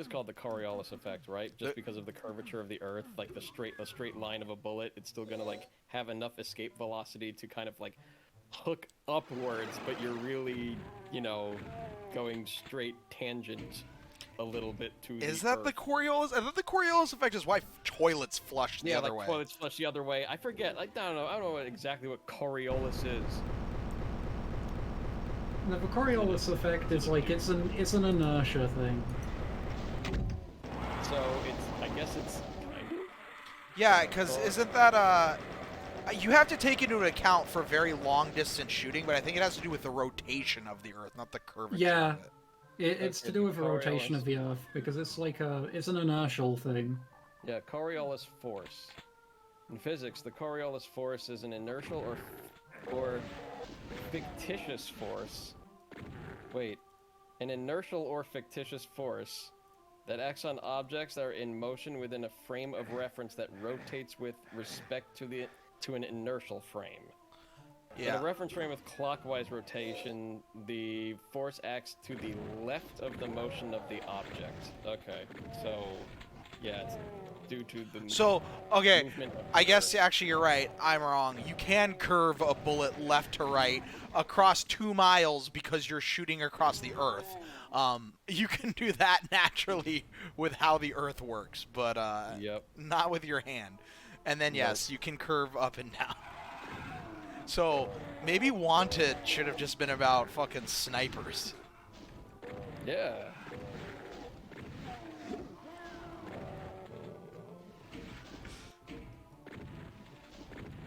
called the Coriolis effect, right? Just because of the curvature of the Earth, like a straight line of a bullet, it's still gonna like have enough escape velocity to kind of like hook upwards, but you're really, you know, going straight tangent a little bit to Is the that Earth. the Coriolis? I thought the Coriolis effect is why toilets flush the other like way. toilets flush the other way. I forget. Like, I don't know exactly what Coriolis is. The Coriolis effect is like it's an inertia thing. So I guess it's kind of. Yeah, because isn't that you have to take into account for very long distance shooting, but I think it has to do with the rotation of the Earth, not the curvature Yeah. of it. It's to do with the rotation of the Earth, because it's like it's an inertial thing. Yeah, Coriolis force. In physics, the Coriolis force is an inertial or fictitious force. Wait, an inertial or fictitious force that acts on objects that are in motion within a frame of reference that rotates with respect to an inertial frame. Yeah. In a reference frame with clockwise rotation, the force acts to the left of the motion of the object. Okay, so yeah, it's due to the So, okay, movement of I the guess Earth. actually you're right. I'm wrong. You can curve a bullet left to right across 2 miles because you're shooting across the Earth. You can do that naturally with how the Earth works, but Yep. not with your hand. And then yes, you can curve up and down. So maybe Wanted should have just been about fucking snipers. Yeah.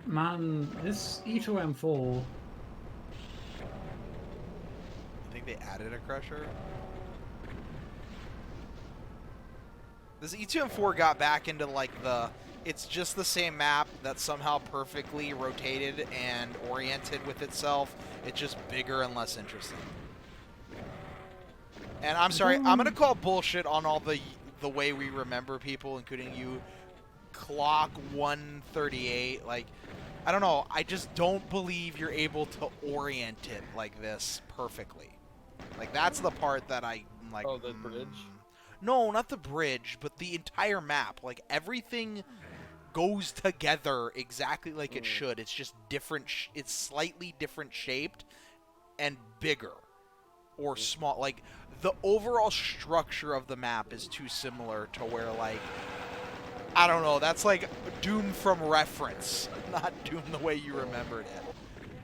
Man, this E2M4, I think they added a crusher. This E2M4 got back into like it's just the same map that's somehow perfectly rotated and oriented with itself. It's just bigger and less interesting. And I'm sorry, I'm gonna call bullshit on all the way we remember people, including you. Clock 138, like, I don't know. I just don't believe you're able to orient it like this perfectly. Like that's the part that I'm like. Oh, the bridge? No, not the bridge, but the entire map. Like everything goes together exactly like it should. It's just different. It's slightly different shaped, and bigger or small. Like, the overall structure of the map is too similar to where, like, I don't know, that's like Doom from reference, not Doom the way you remembered it.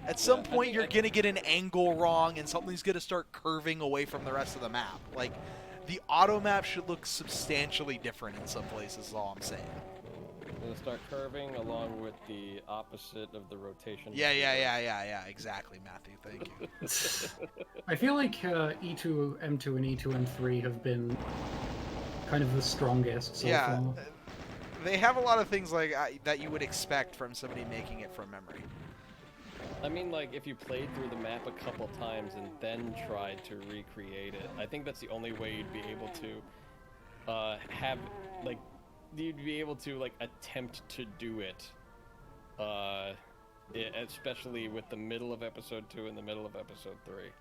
At some point, you're going to get an angle wrong, and something's going to start curving away from the rest of the map. Like, the auto map should look substantially different in some places, is all I'm saying. It'll start curving along with the opposite of the rotation. Yeah, exactly, Matthew, thank you. I feel like E2, M2, and E2, M3 have been kind of the strongest so far. They have a lot of things like that you would expect from somebody making it from memory. I mean, like, if you played through the map a couple times and then tried to recreate it, I think that's the only way you'd be able to have, like, you'd be able to, like, attempt to do it. Especially with the middle of episode 2 and the middle of episode 3.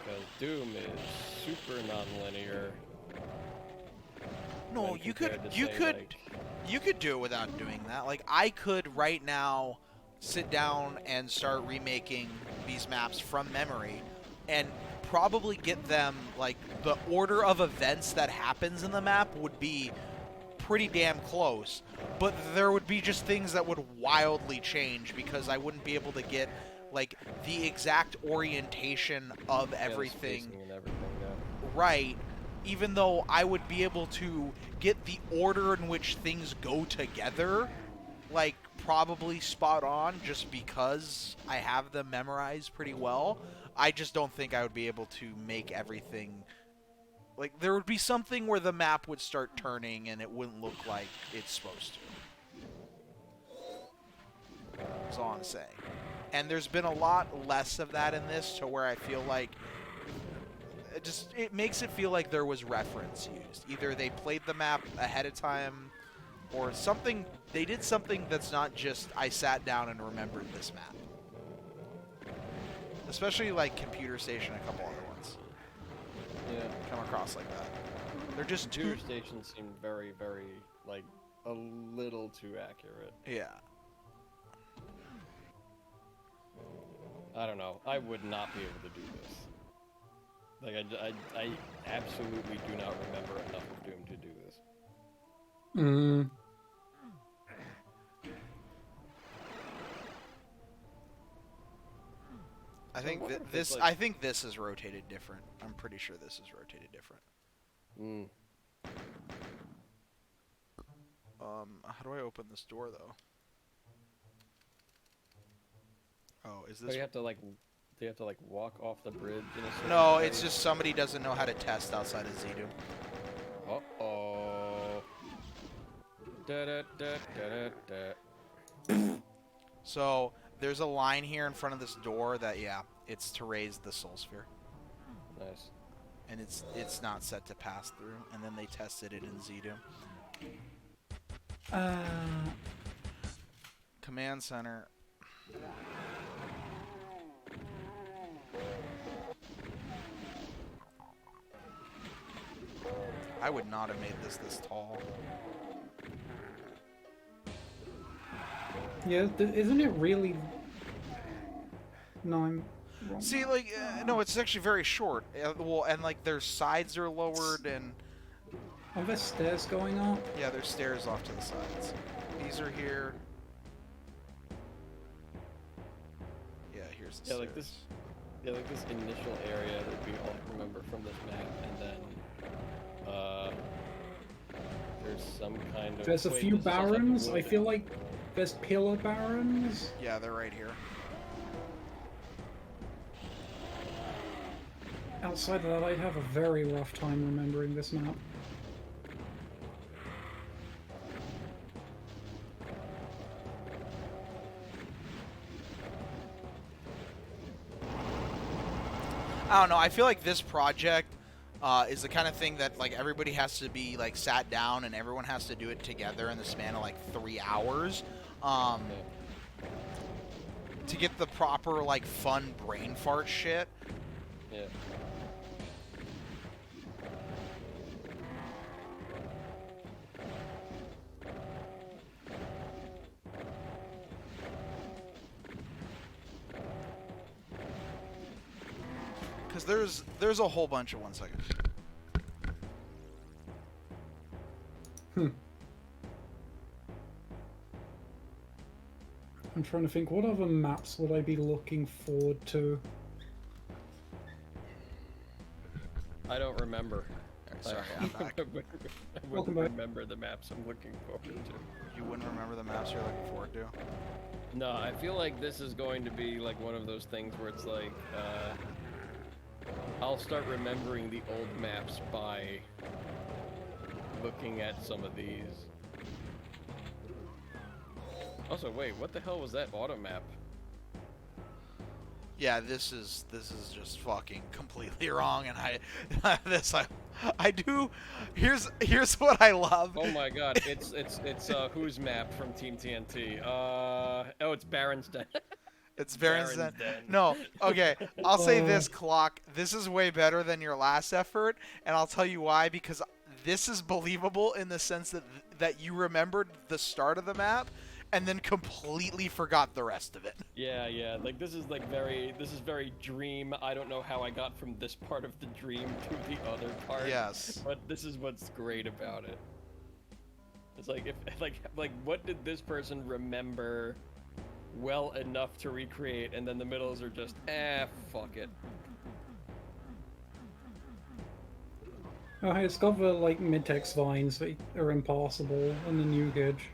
Because Doom is super non-linear. No, you could do it without doing that. Like, I could right now sit down and start remaking these maps from memory and probably get them, like, the order of events that happens in the map would be pretty damn close, but there would be just things that would wildly change because I wouldn't be able to get, like, the exact orientation of everything right, even though I would be able to get the order in which things go together, like, probably spot on just because I have them memorized pretty well. I just don't think I would be able to make everything... Like, there would be something where the map would start turning and it wouldn't look like it's supposed to. That's all I'm saying. And there's been a lot less of that in this, to where I feel like it makes it feel like there was reference used. Either they played the map ahead of time, or something. They did something that's not just I sat down and remembered this map. Especially like Computer Station, a couple other ones. Yeah. Come across like that. They're just too. Computer Station seemed very, very, like, a little too accurate. Yeah. I don't know. I would not be able to do this. Like, I absolutely do not remember enough of Doom to do this. I think I think this is rotated different. I'm pretty sure this is rotated different. How do I open this door though? Oh, is this? Do you have to like walk off the bridge? In a certain No, way? it's just somebody doesn't know how to test outside of Zedu. Uh-oh. Da-da-da-da-da-da. So there's a line here in front of this door that, yeah, it's to raise the soul sphere. Nice. And it's not set to pass through, and then they tested it in Zedu. Command center. I would not have made this tall. Yeah, isn't it really... No, I'm wrong. See, like, no, it's actually very short. Well, and, like, their sides are lowered, and... Are there stairs going up? Yeah, there's stairs off to the sides. These are here. Yeah, here's the stairs. Like this initial area that we all remember from this map, and then there's some kind of... There's a few barons. I feel like there's pillar barons. Yeah, they're right here. Outside of that, I'd have a very rough time remembering this map. I don't know. I feel like this project is the kind of thing that, like, everybody has to be, like, sat down and everyone has to do it together in the span of, like, 3 hours to get the proper, like, fun brain fart shit. Yeah. Because there's a whole bunch of 1 second. I'm trying to think, what other maps would I be looking forward to? I don't remember. Sorry, I'm back. I Welcome wouldn't back. remember the maps I'm looking forward to. You wouldn't remember the maps you're looking forward to? No, I feel like this is going to be like one of those things where it's like, I'll start remembering the old maps by looking at some of these. Also, wait, what the hell was that auto map? Yeah, this is just fucking completely wrong, and I do. Here's what I love. Oh my god, it's whose map from Team TNT? Oh, it's Baron's Den. It's Baron's Den. Den. No, okay. I'll say this, Clock. This is way better than your last effort, and I'll tell you why. Because this is believable in the sense that you remembered the start of the map, and then completely forgot the rest of it. Yeah. Like this is very dream. I don't know how I got from this part of the dream to the other part. Yes. But this is what's great about it. It's like like what did this person remember well enough to recreate, and then the middles are just fuck it. Oh, hey, it's got the like mid-text vines that are impossible and the new gauge.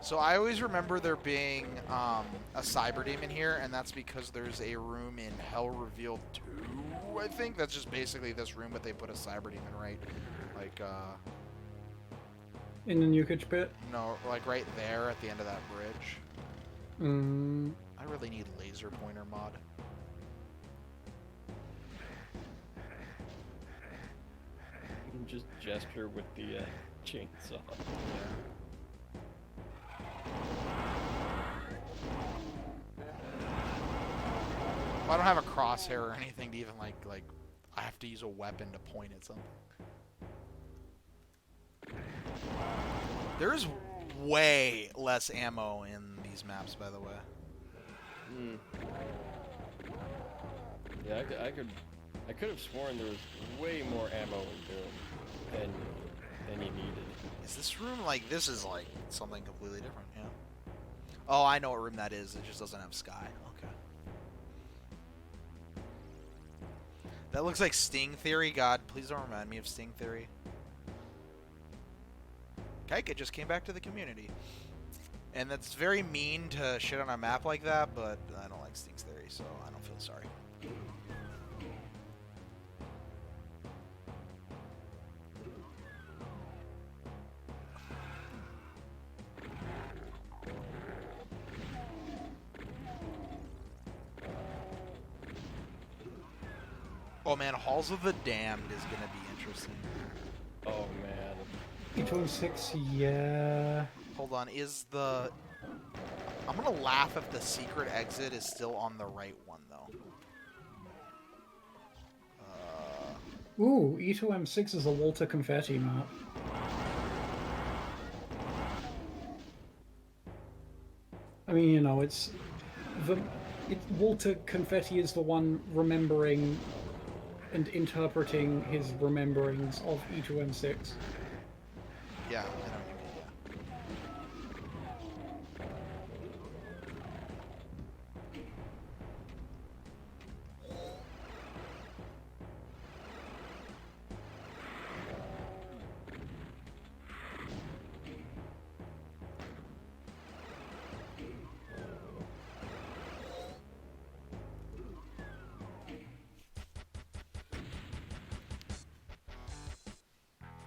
So I always remember there being a cyber demon here, and that's because there's a room in Hell Revealed 2, I think. That's just basically this room, but they put a cyber demon right, like, In the new gauge bit? no, like right there at the end of that bridge. I really need laser pointer mod. You can just gesture with the chainsaw. Well, I don't have a crosshair or anything to even like I have to use a weapon to point at something. There's way less ammo in these maps, by the way. Yeah, I could have sworn there was way more ammo in Doom than you needed. Is this room like this is like something completely different? Yeah. Oh, I know what room that is. It just doesn't have sky. Okay. That looks like Sting Theory. God, please don't remind me of Sting Theory. Kaika just came back to the community. And that's very mean to shit on a map like that, but I don't like Sting's Theory, so I don't feel sorry. Oh man, Halls of the Damned is gonna be interesting. Oh man. E26, yeah. Hold on, is the... I'm gonna laugh if the secret exit is still on the right one, though. Ooh, E2M6 is a Walter Confetti map. I mean, you know, Walter Confetti is the one remembering and interpreting his rememberings of E2M6. Yeah, I know what you mean,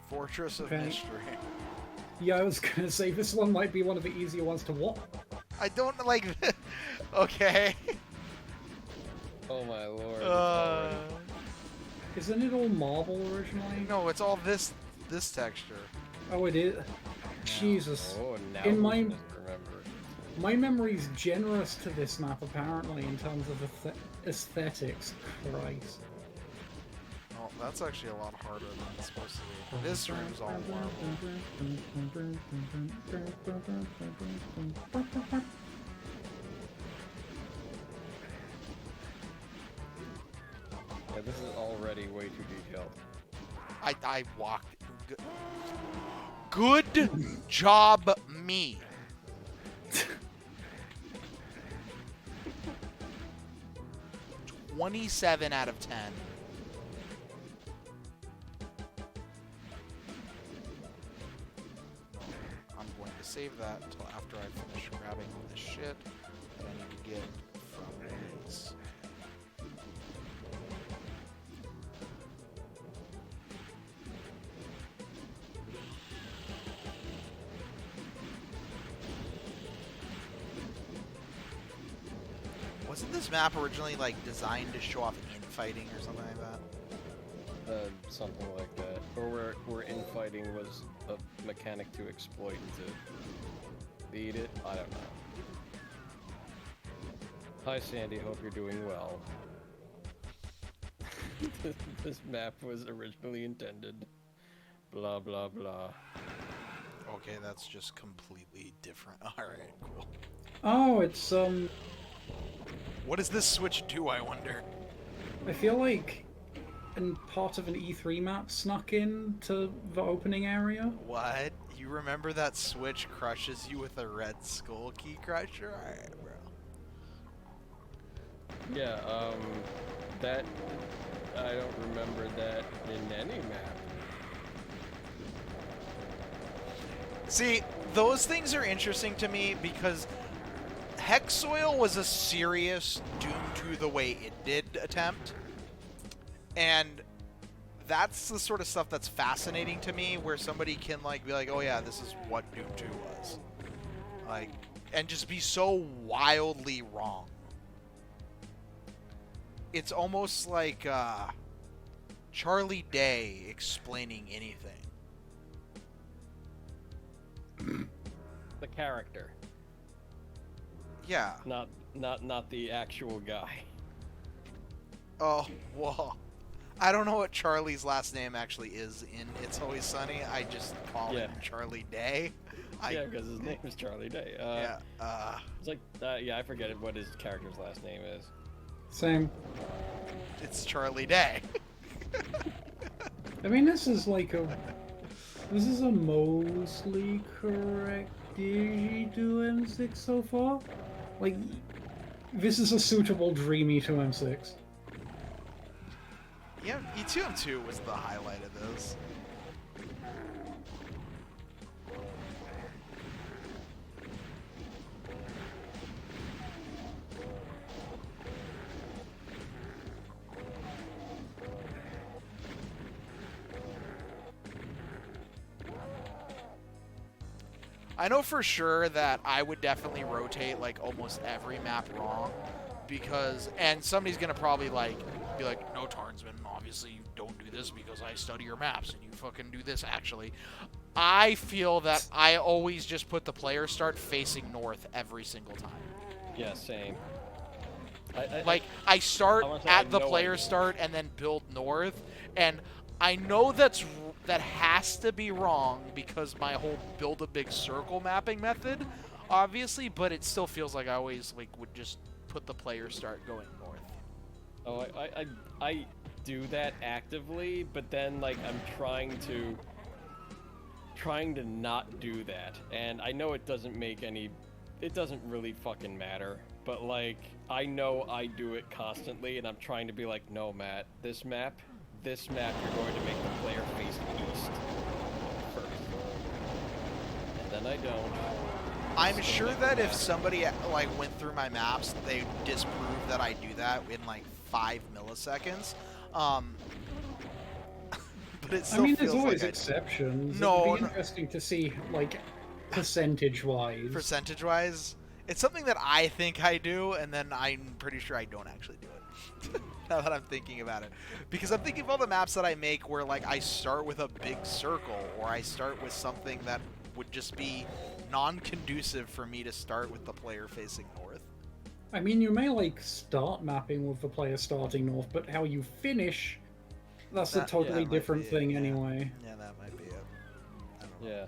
Fortress of Okay. Mystery. Yeah, I was gonna say, this one might be one of the easier ones to watch. I don't like... Okay. Oh my lord. Isn't it all marble originally? No, it's all this texture. Oh, it is? Jesus. Oh, now In who my- doesn't remember? My memory's generous to this map, apparently, in terms of aesthetics. Christ. Oh, that's actually a lot harder than it's supposed to be. This room's all marble. stealth. I walked. Good job, me. $27 out of 10. I'm going to save that until after I finish grabbing all this shit that I need to get from these. Wasn't this map originally like designed to show off infighting or something like that? Something like that. Or where infighting was a mechanic to exploit to beat it. I don't know. Hi Sandy, hope you're doing well. This map was originally intended. Blah blah blah. Okay, that's just completely different. Alright, cool. Oh, it's What does this switch do, I wonder? I feel like part of an E3 map snuck in to the opening area. What? You remember that switch crushes you with a red skull key crusher? Alright, bro. Yeah, that I don't remember that in any map. See, those things are interesting to me because Hexoil was a serious Doom to the way it did attempt. And that's the sort of stuff that's fascinating to me, where somebody can like be like, oh yeah, this is what Doom 2 was. Like, and just be so wildly wrong. It's almost like Charlie Day explaining anything. The character, Yeah. not the actual guy. Oh, well, I don't know what Charlie's last name actually is in It's Always Sunny. I just call him Charlie Day. Yeah, because his name is Charlie Day. It's like, yeah, I forget what his character's last name is. Same. It's Charlie Day. I mean, this is a mostly correct Digi 2M6 so far. Like, this is a suitable dreamy 2M6. Yeah, E2M2 was the highlight of those. I know for sure that I would definitely rotate like almost every map wrong, because, and somebody's gonna probably like be like, no, Tarnsman, obviously you don't do this because I study your maps and you fucking do this. Actually, I feel that I always just put the player start facing north every single time. Yeah, same. I start at the player start and then build north, and I know that has to be wrong because my whole build a big circle mapping method, obviously, but it still feels like I always would just put the player start going north. Oh, I do that actively, but then I'm trying to not do that, and I know it doesn't really fucking matter, but I know I do it constantly, and I'm trying to be like, no, Matt, this map, you're going to make the player face east first. And then I don't. I'm sure that if somebody went through my maps, they disprove that I do that in 5 milliseconds. But it still there's feels always like exceptions. No, It'd be interesting to see, percentage-wise. Percentage-wise, it's something that I think I do, and then I'm pretty sure I don't actually do it. Now that I'm thinking about it, because I'm thinking of all the maps that I make where I start with a big circle, or I start with something that would just be non-conducive for me to start with the player facing north. I mean, you may start mapping with the player starting north, but how you finish, that's a totally different thing anyway. Yeah, that might be it. I don't know. Yeah.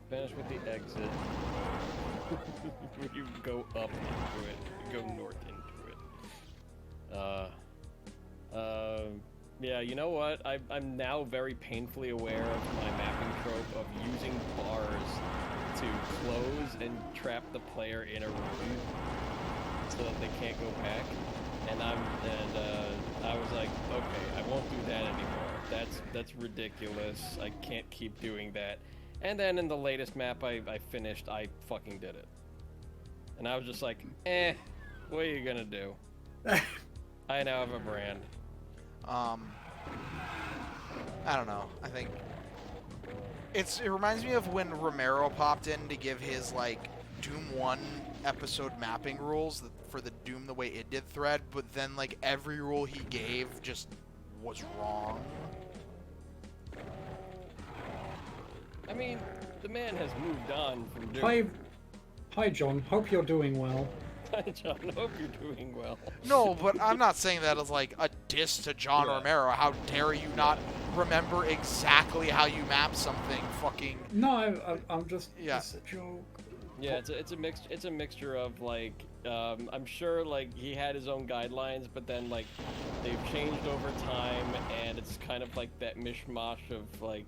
Finish with the exit. You go up into it. You go north into it. Yeah, you know what? I'm now very painfully aware of my mapping trope of using bars to close and trap the player in a room so that they can't go back. And I was like, okay, I won't do that anymore. That's ridiculous. I can't keep doing that. And then in the latest map I finished, I fucking did it. And I was just like, what are you gonna do? I now have a brand. I don't know. I think it reminds me of when Romero popped in to give his like Doom 1 episode mapping rules for the Doom the way it did thread, but then like every rule he gave just was wrong. I mean, the man has moved on from Doom. Hi, John. Hope you're doing well. Hi, John. Hope you're doing well. No, but I'm not saying that as like a diss to John Romero. How dare you not remember exactly how you map something? Fucking. No, I'm just. Yeah. It's a joke. Yeah, it's a mixture of like I'm sure like he had his own guidelines, but then like they've changed over time, and it's kind of like that mishmash of like.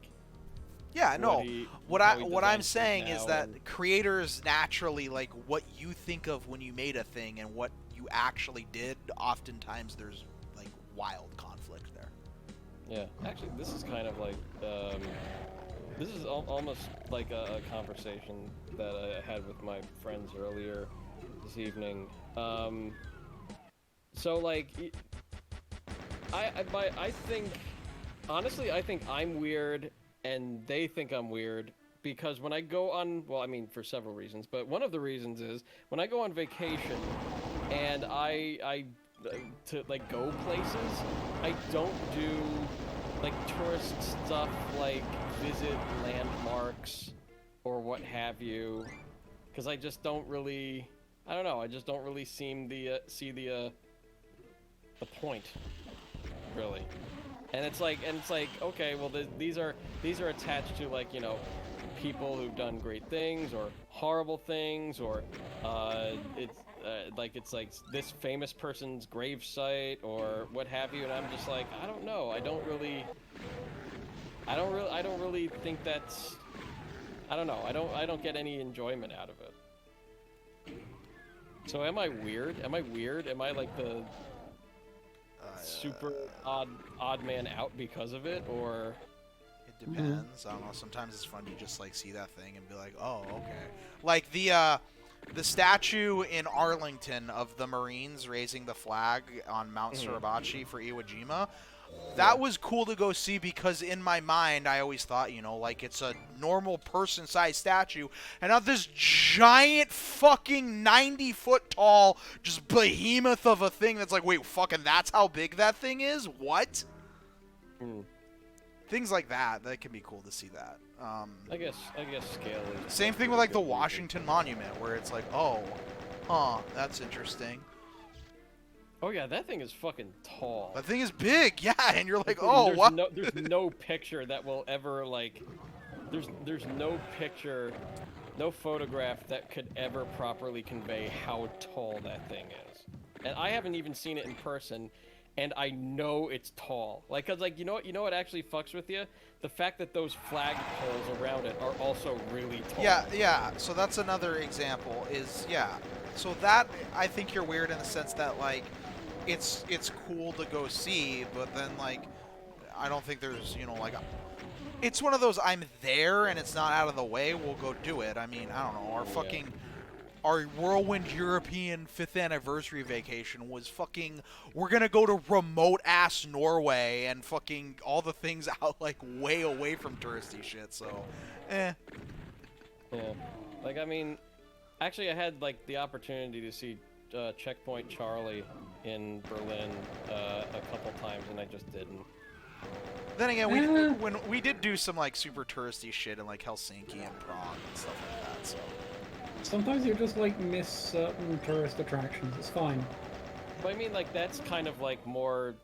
Yeah, no. What I'm saying is that and... creators naturally like what you think of when you made a thing and what you actually did. Oftentimes, there's like wild conflict there. Yeah, actually, this is kind of like this is almost like a conversation that I had with my friends earlier this evening. So like, I think honestly, I think I'm weird. And they think I'm weird because when I go on, well, I mean, for several reasons, but one of the reasons is when I go on vacation and I to like go places, I don't do like tourist stuff like visit landmarks or what have you, because I just don't really, I don't know, I just don't really see the point, really. And it's like, okay, well, these are attached to like, you know, people who've done great things or horrible things, or it's like this famous person's grave site or what have you. And I'm just like, I don't know. I don't really think that's. I don't know. I don't get any enjoyment out of it. So am I weird? Am I like the super odd man out because of it, or it depends. I don't know. Sometimes it's fun to just like see that thing and be like, oh, okay. Like the statue in Arlington of the Marines raising the flag on Mount Suribachi for Iwo Jima. That was cool to go see because in my mind I always thought, you know, like it's a normal person-sized statue, and not this giant fucking 90-foot tall just behemoth of a thing that's like, wait, fucking that's how big that thing is? What? Things like that can be cool to see that. I guess scale is... Same thing with like the Washington Monument, where it's like, oh, that's interesting. Oh yeah, that thing is fucking tall. That thing is big, yeah, and you're like, oh, what? There's no picture that will ever, like... There's no picture, no photograph that could ever properly convey how tall that thing is. And I haven't even seen it in person, and I know it's tall. Like, cause like, you know what actually fucks with you? The fact that those flagpoles around it are also really tall. Yeah, so that's another example, so that, I think you're weird in the sense that, like, it's cool to go see, but then, like, I don't think there's, you know, like, it's one of those, I'm there and it's not out of the way, we'll go do it. I mean, I don't know, our whirlwind European 5th anniversary vacation was fucking, we're gonna go to remote-ass Norway and fucking all the things out, like, way away from touristy shit, so, Yeah. Like, I mean, actually I had, like, the opportunity to see Checkpoint Charlie in Berlin a couple times, and I just didn't. Then again, we did do some like super touristy shit in like Helsinki and Prague and stuff like that. So sometimes you just like miss certain tourist attractions. It's fine. But I mean, like that's kind of like more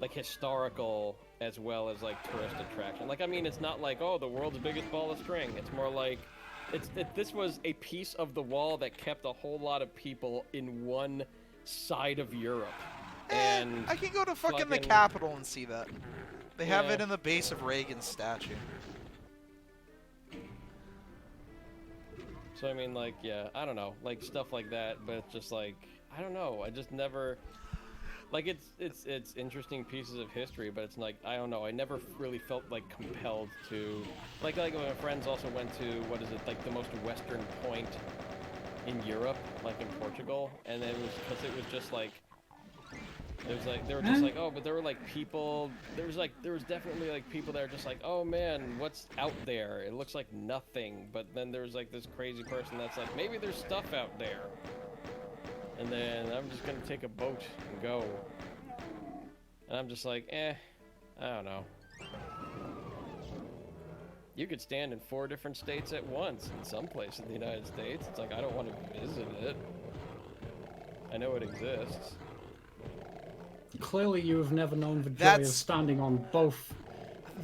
like historical as well as like tourist attraction. Like I mean, it's not like the world's biggest ball of string. It's more like this was a piece of the wall that kept a whole lot of people in one side of Europe. And I can go to fucking the fucking- Capitol and see that. They have Yeah. it in the base of Reagan's statue. So I mean, like, yeah, I don't know, like stuff like that, but it's just like, I don't know, I just never, like, it's interesting pieces of history, but it's like, I don't know, I never really felt like compelled to, like my friends also went to, what is it, like the most western point in Europe, like in Portugal, and it was because it was just like. It was like, they were just like, oh, but there were like people, there was definitely like people that are just like, oh man, what's out there? It looks like nothing. But then there's like this crazy person that's like, maybe there's stuff out there. And then I'm just gonna take a boat and go. And I'm just like, I don't know. You could stand in 4 different states at once in some place in the United States. It's like, I don't want to visit it. I know it exists. Clearly, you have never known the joy of That's- standing on both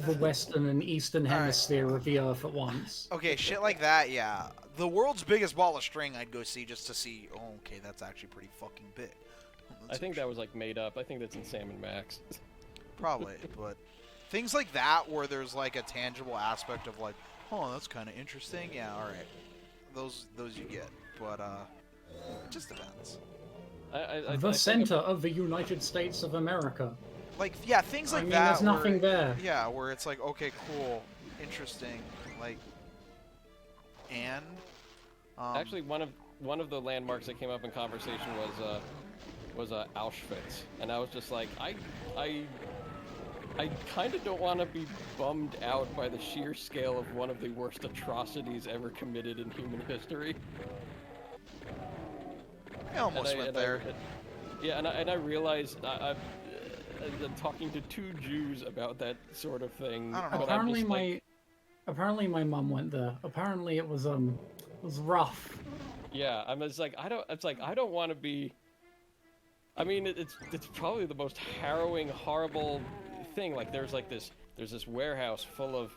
the western and eastern All right. hemisphere of the Earth at once. Okay, shit like that, yeah. The world's biggest ball of string, I'd go see just to see. Oh, okay, that's actually pretty fucking big. I think that was like made up. I think that's in Sam and Max. Probably, but things like that where there's like a tangible aspect of like, oh, that's kind of interesting. Yeah, all right, those you get, but it just depends. I The think center of the United States of America. Like, yeah, things like I mean, that. there's nothing where, there. Yeah, where it's like, okay, cool, interesting, like, and Actually, one of the landmarks that came up in conversation was Auschwitz, and I was just like, I kind of don't want to be bummed out by the sheer scale of one of the worst atrocities ever committed in human history. I almost went there. And I realized I've been talking to 2 Jews about that sort of thing. I don't know. but I'm just like, Apparently my mum went there. Apparently it was rough. yeah, I'm just like, I don't want to be. I mean, it's probably the most harrowing, horrible thing. Like, there's this warehouse full of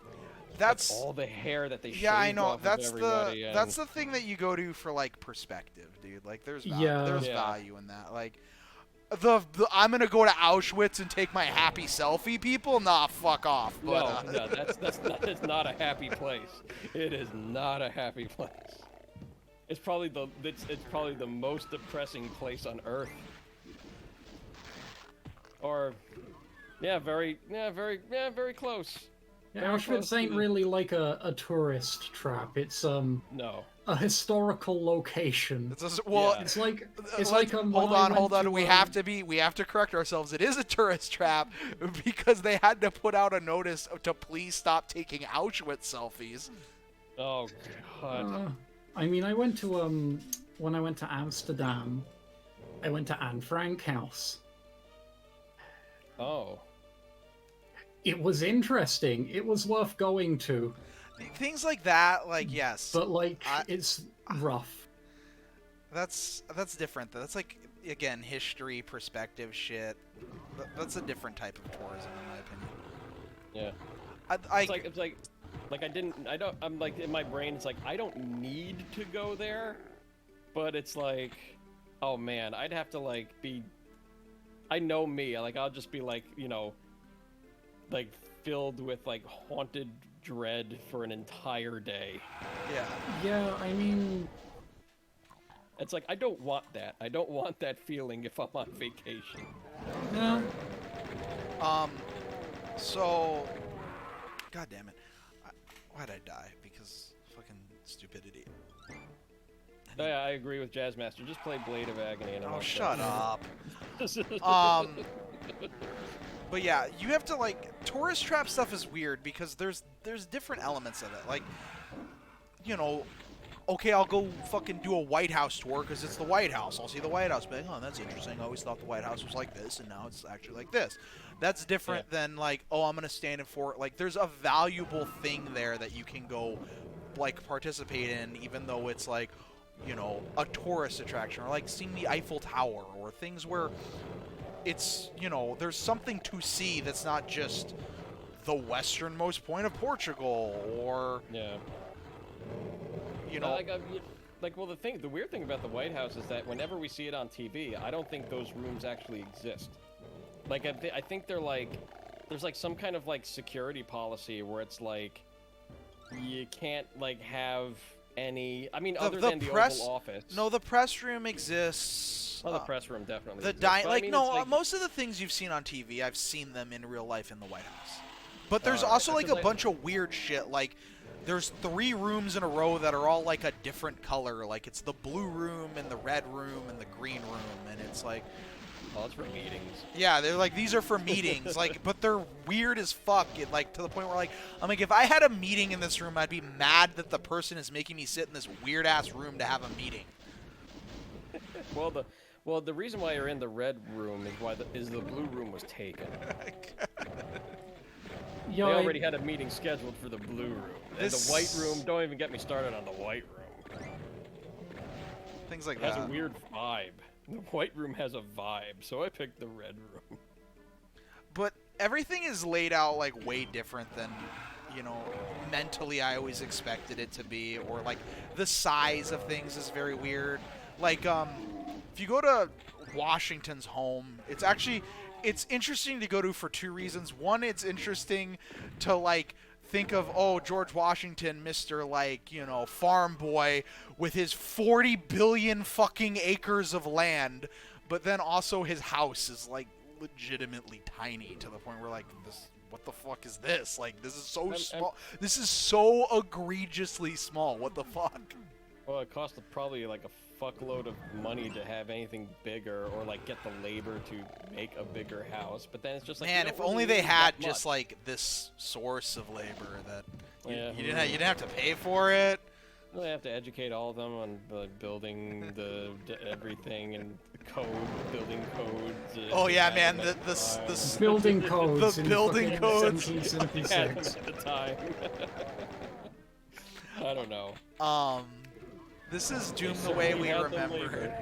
That's all the hair that they shaved yeah, I know. off That's of everybody. that's the thing that you go to for like perspective, dude. Like, there's Yeah. there's Yeah. value in that. Like, the I'm gonna go to Auschwitz and take my happy selfie, people. Nah, fuck off. But, no, that's not a happy place. It is not a happy place. It's probably the most depressing place on Earth. Or, very close. Yeah, Very close Auschwitz to ain't the- really like a tourist trap. It's No. a historical location. it's just, well, Yeah. It's like hold on. We have to correct ourselves. It is a tourist trap because they had to put out a notice to please stop taking Auschwitz selfies. Oh God. I mean, I went to when I went to Amsterdam, I went to Anne Frank House. Oh. It was interesting. It was worth going to, Things like that, like, yes, but like I- it's rough. that's different. That's like, again, history, perspective shit. That's a different type of tourism, in my opinion. Yeah. I'm like, in my brain, it's like, I don't need to go there, but it's like, oh man, I'd have to like I know me, like, I'll just be like, like filled with like haunted dread for an entire day. Yeah. Yeah, I mean, It's like, I don't want that. I don't want that feeling if I'm on vacation. no. So, god damn it, why'd I die? Because fucking stupidity. Oh, yeah, I agree with Jazzmaster. Just play Blade of Agony and Oh, I'm shut up. up. But yeah, you have to, like, tourist trap stuff is weird because there's different elements of it. Like, okay, I'll go fucking do a White House tour because it's the White House. I'll see the White House, being, oh, that's interesting. I always thought the White House was like this, and now it's actually like this. That's different than, like, oh, I'm going to stand in for it. Like, there's a valuable thing there that you can go, like, participate in, even though it's, like, a tourist attraction, or, like, seeing the Eiffel Tower, or things where it's, there's something to see that's not just the westernmost point of Portugal, or, Yeah. Well, the weird thing about the White House is that whenever we see it on TV, I don't think those rooms actually exist. Like I think they're like, there's like some kind of like security policy where it's like, you can't like have any. I mean, other than the press, Oval Office. No, the press room exists. Well, the press room definitely. The exists, but I like mean, no, it's like, most of the things you've seen on TV, I've seen them in real life in the White House. But there's Alright, also like a because bunch of weird shit. Like there's 3 rooms in a row that are all like a different color. Like it's the blue room and the red room and the green room, and it's like, oh, it's for meetings. yeah, they're like, these are for meetings. Like, but they're weird as fuck. Like to the point where like, I'm like, if I had a meeting in this room, I'd be mad that the person is making me sit in this weird ass room to have a meeting. Well, the reason why you're in the red room is the blue room was taken. Yo, They already had a meeting scheduled for the blue room. And the white room, don't even get me started on the white room. Things like It has that. a weird vibe. The white room has a vibe, so I picked the red room. But everything is laid out like way different than, you know, mentally I always expected it to be, or like the size of things is very weird. Like if you go to Washington's home, it's interesting to go to for 2 reasons. One, it's interesting to like think of, oh, George Washington, Mr. like, you know, farm boy with his 40 billion fucking acres of land, but then also his house is like legitimately tiny to the point where like, this, what the fuck is this? Like, this is so small. This is so egregiously small. What the fuck? Well, it cost probably like a fuckload of money to have anything bigger, or like get the labor to make a bigger house. But then it's just like, man, you if don't only really they need had that just much. like this source of labor that you Yeah. didn't have to pay for it. Well, they have to educate all of them on building everything and building codes. Oh yeah, man, the building codes. The in building fucking codes. 1776. at the time. I don't know. This is Doom the certainly way we had them remember labor.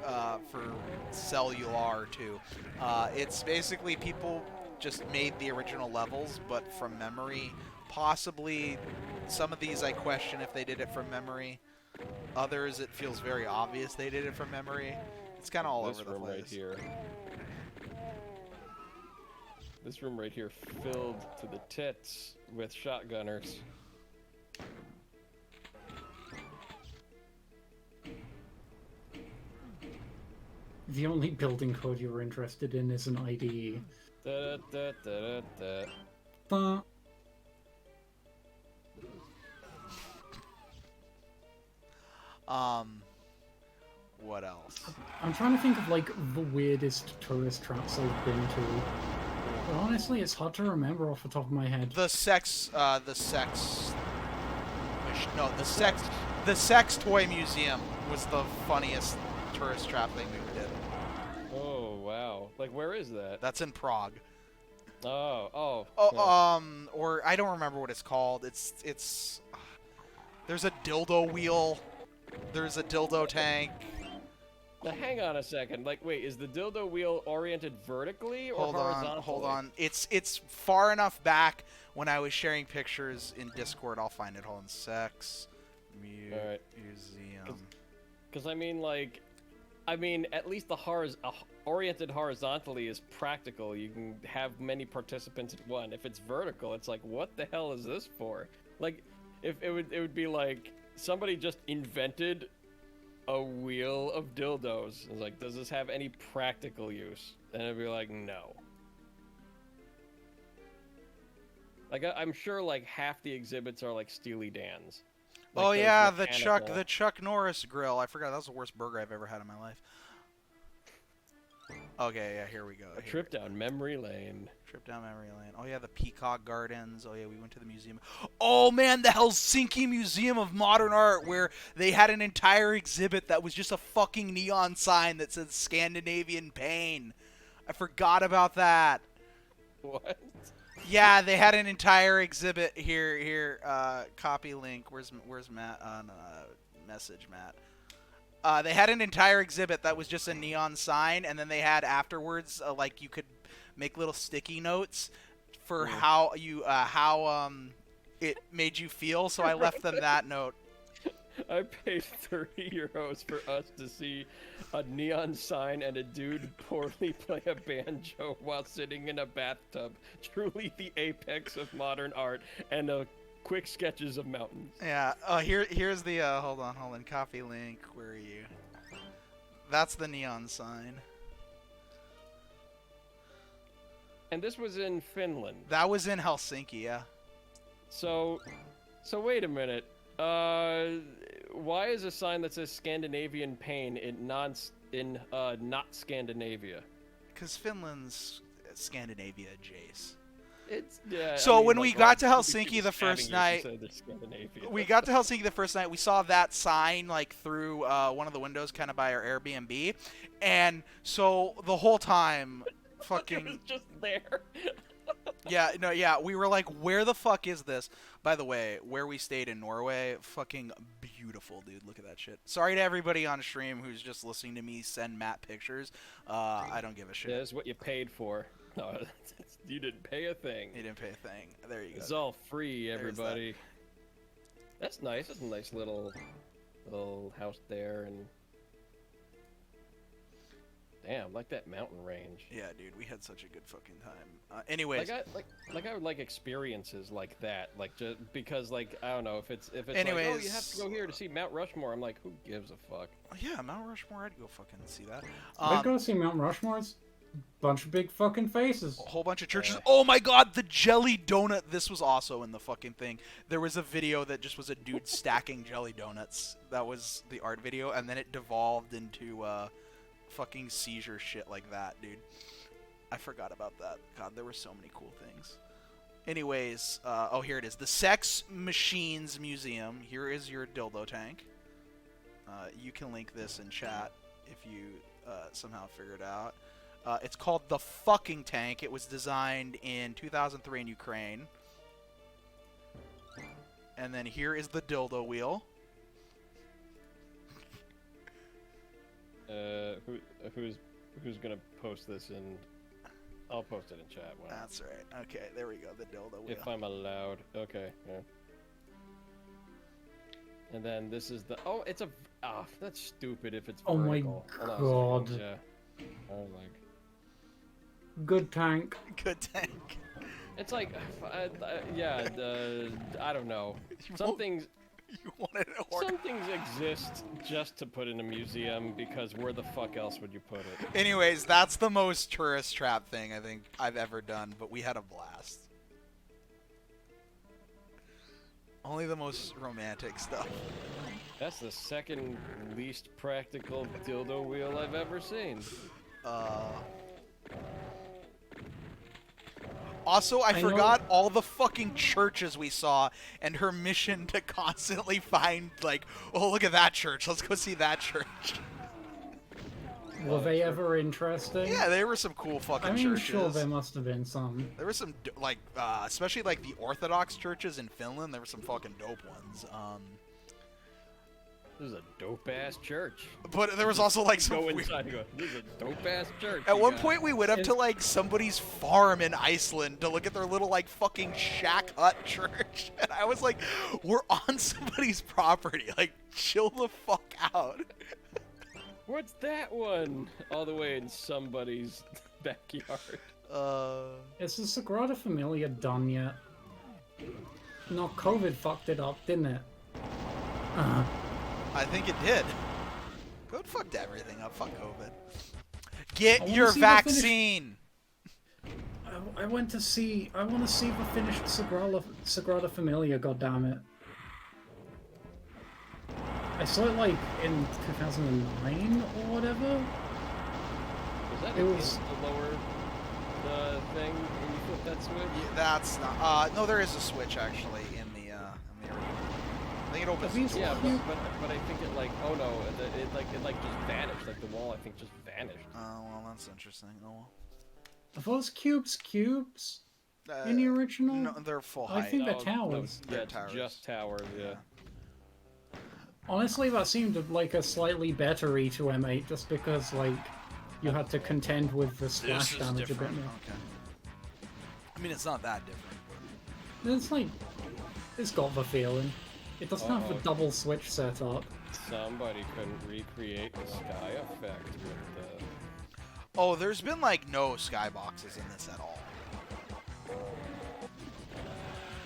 it. For cellular too. It's basically people just made the original levels, but from memory. Possibly some of these I question if they did it from memory. Others it feels very obvious they did it from memory. It's kind of all This over the room place. right here. This room right here filled to the tits with shotgunners. The only building code you were interested in is an IDE. Da, da, da, da, da. But What else? I'm trying to think of like the weirdest tourist traps I've been to. But honestly, it's hard to remember off the top of my head. The sex toy museum was the funniest tourist trap thing we did. Oh wow! Like where is that? That's in Prague. Oh. Or I don't remember what it's called. It's there's a dildo wheel. There's a dildo tank. Now hang on a second. Like, wait, is the dildo wheel oriented vertically or horizontally? Hold on. It's far enough back when I was sharing pictures in Discord. I'll find it. Hold on. Sex Alright. museum. Because I mean, at least the oriented horizontally is practical. You can have many participants at one. If it's vertical, it's like, what the hell is this for? Like, if it would be like somebody just invented a wheel of dildos. It's like, does this have any practical use? And it'd be like, no. Like, I'm sure like half the exhibits are like Steely Dan's. Like Oh those yeah, mechanical- the Chuck Norris grill. I forgot that was the worst burger I've ever had in my life. Okay, yeah, here we go. A trip down memory lane. Trip down memory lane. Oh yeah, the Peacock Gardens. Oh yeah, we went to the museum. Oh man, the Helsinki Museum of Modern Art, where they had an entire exhibit that was just a fucking neon sign that said Scandinavian Pain. I forgot about that. What? Yeah, they had an entire exhibit here. Copy link. Where's Matt on message, Matt? They had an entire exhibit that was just a neon sign, and then they had afterwards, like you could make little sticky notes for how it made you feel. So I left them that note. I paid 30 euros for us to see a neon sign, and a dude poorly play a banjo while sitting in a bathtub. Truly the apex of modern art, and quick sketches of mountains. Yeah. Here's the hold on. Copy link. Where are you? That's the neon sign. And this was in Finland. That was in Helsinki, yeah. So wait a minute. Why is a sign that says Scandinavian pain not Scandinavia? Because Finland's Scandinavia, Jace. It's yeah. So I mean, when like, we got to people Helsinki the stabbing first you night, if you said they're Scandinavia. we got to Helsinki the first night. We saw that sign like through one of the windows, kind of by our Airbnb, and so the whole time, fucking It was just there. yeah, we were like, where the fuck is this? By the way, where we stayed in Norway, fucking beautiful, dude. Look at that shit. Sorry to everybody on stream who's just listening to me send Matt pictures. I don't give a shit. Yeah, that's what you paid for. No, you didn't pay a thing. You didn't pay a thing. There you go. It's all free, There's everybody. That's nice. That's a nice little house there, and damn, like that mountain range. Yeah, dude, we had such a good fucking time. Anyways, I would like experiences like that, like just because, like, I don't know if it's like, oh, Anyways. you have to go here to see Mount Rushmore. I'm like, who gives a fuck? yeah, Mount Rushmore, I'd go fucking see that. I'd go see Mount Rushmore. It's a bunch of big fucking faces. A whole bunch of churches. Oh my god, the jelly donut. This was also in the fucking thing. There was a video that just was a dude stacking jelly donuts. That was the art video, and then it devolved into fucking seizure shit like that, dude. I forgot about that. God, there were so many cool things. Anyways, oh, here it is. The Sex Machines Museum. Here is your dildo tank. You can link this in chat if you somehow figure it out. It's called the fucking tank. It was designed in 2003 in Ukraine. And then here is the dildo wheel. Who's gonna post this in? I'll post it in chat. Why not? That's right. Okay, there we go. The dildo wheel. If I'm allowed. Okay. Yeah. And then this is the. Oh, it's a. Ah, that's stupid. If it's Oh my vertical. Hold on a second, God. Yeah. I was like. Good tank. Good tank. It's like, yeah. I don't know. Some things. You wanted it or Some things exist just to put in a museum because where the fuck else would you put it? Anyways, that's the most tourist trap thing I think I've ever done, but we had a blast. Only the most romantic stuff. That's the second least practical dildo wheel I've ever seen. Also, I know- forgot all the fucking churches we saw and her mission to constantly find, like, oh, look at that church. Let's go see that church. Were they ever interesting? Yeah, there were some cool fucking I mean, churches. sure, there must have been some. There were some, like, especially, like, the Orthodox churches in Finland. There were some fucking dope ones. This is a dope ass church. But there was also, like, some Go weird... inside and go, this is a dope ass church. At you one got." point, we went up to, like, somebody's farm in Iceland to look at their little, like, fucking shack hut church. And I was like, we're on somebody's property. Like, chill the fuck out. What's that one? All the way in somebody's backyard. Is the Sagrada Familia done yet? No, COVID fucked it up, didn't it? I think it did. COVID fucked everything up. Fuck COVID. Get wanna your see the vaccine. I want to see the finished Sagrada Familia, goddammit. I saw it like in 2009 or whatever. Was that It was- the lower thing when you flip that switch? Yeah, that's not. No, there is a switch actually in the original. I think it opens. Have you- the Yeah, door. but I think it like it just vanished. Like the wall I think just vanished. Oh well, that's interesting. Oh Are those cubes well. in the original? No, they're full I height. think they're No, towers. No, yeah, They're it's towers. just towers. Yeah. Honestly, that seemed like a slightly better E2M8 just because, like, you had to contend with the This splash is damage a bit different. more. Okay. I mean, it's not that different. But... It's like, it's got the feeling. It doesn't have the Oh. double switch setup. Somebody couldn't recreate the sky effect with the... Oh, there's been like no skyboxes in this at all.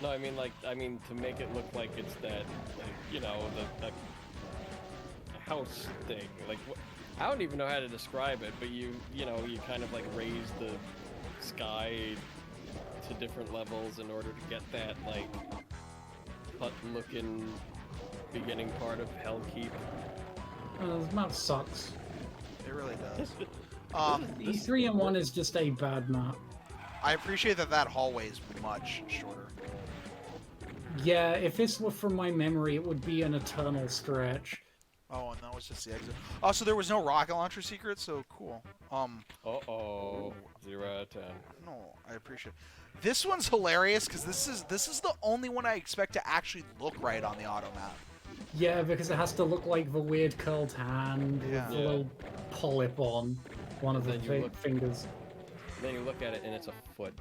No, I mean to make it look like it's that, like, you know, the house thing. Like, I don't even know how to describe it, but you know, you kind of like raise the sky to different levels in order to get that like hut-looking beginning part of Hellkeep. This map sucks. It really does. E3-1 is just a bad map. I appreciate that hallway is much shorter. Yeah, if this were from my memory, it would be an eternal stretch. Oh, and that was just the exit. Oh, so there was no rocket launcher secret, so cool. Uh-oh. 0 out of 10. No, I appreciate it. This one's hilarious because this is the only one I expect to actually look right on the auto map. Yeah, because it has to look like the weird curled hand Yeah. with the little polyp on one of the Then you look- fingers. Then you look at it and it's a foot.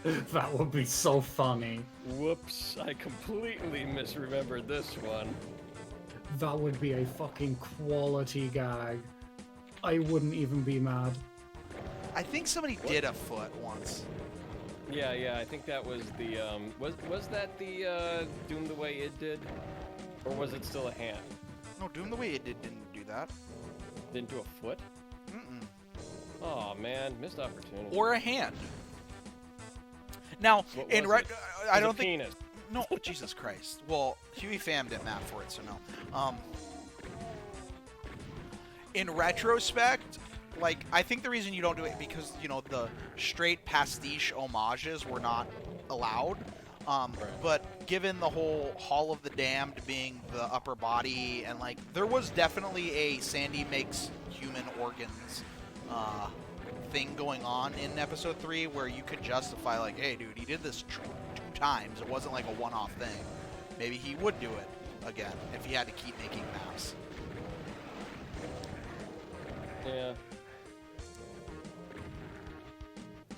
That would be so funny. Whoops, I completely misremembered this one. That would be a fucking quality gag. I wouldn't even be mad. I think somebody did a foot once. Yeah, I think that was the, was that the, Doom the Way It did? Or was it still a hand? No, Doom the Way It didn't do that. Didn't do a foot? Mm-mm. Oh man, missed opportunity. Or a hand. Now, What in was it? I It was don't a think. penis. No, Jesus Christ. Well, Huey Pham didn't map for it, so no. In retrospect, like, I think the reason you don't do it because, you know, the straight pastiche homages were not allowed. But given the whole Hall of the Damned being the upper body, and, like, there was definitely a Sandy makes human organs thing going on in episode 3 where you could justify, like, hey, dude, he did this 2 times. It wasn't like a one-off thing. Maybe he would do it again if he had to keep making maps. Yeah.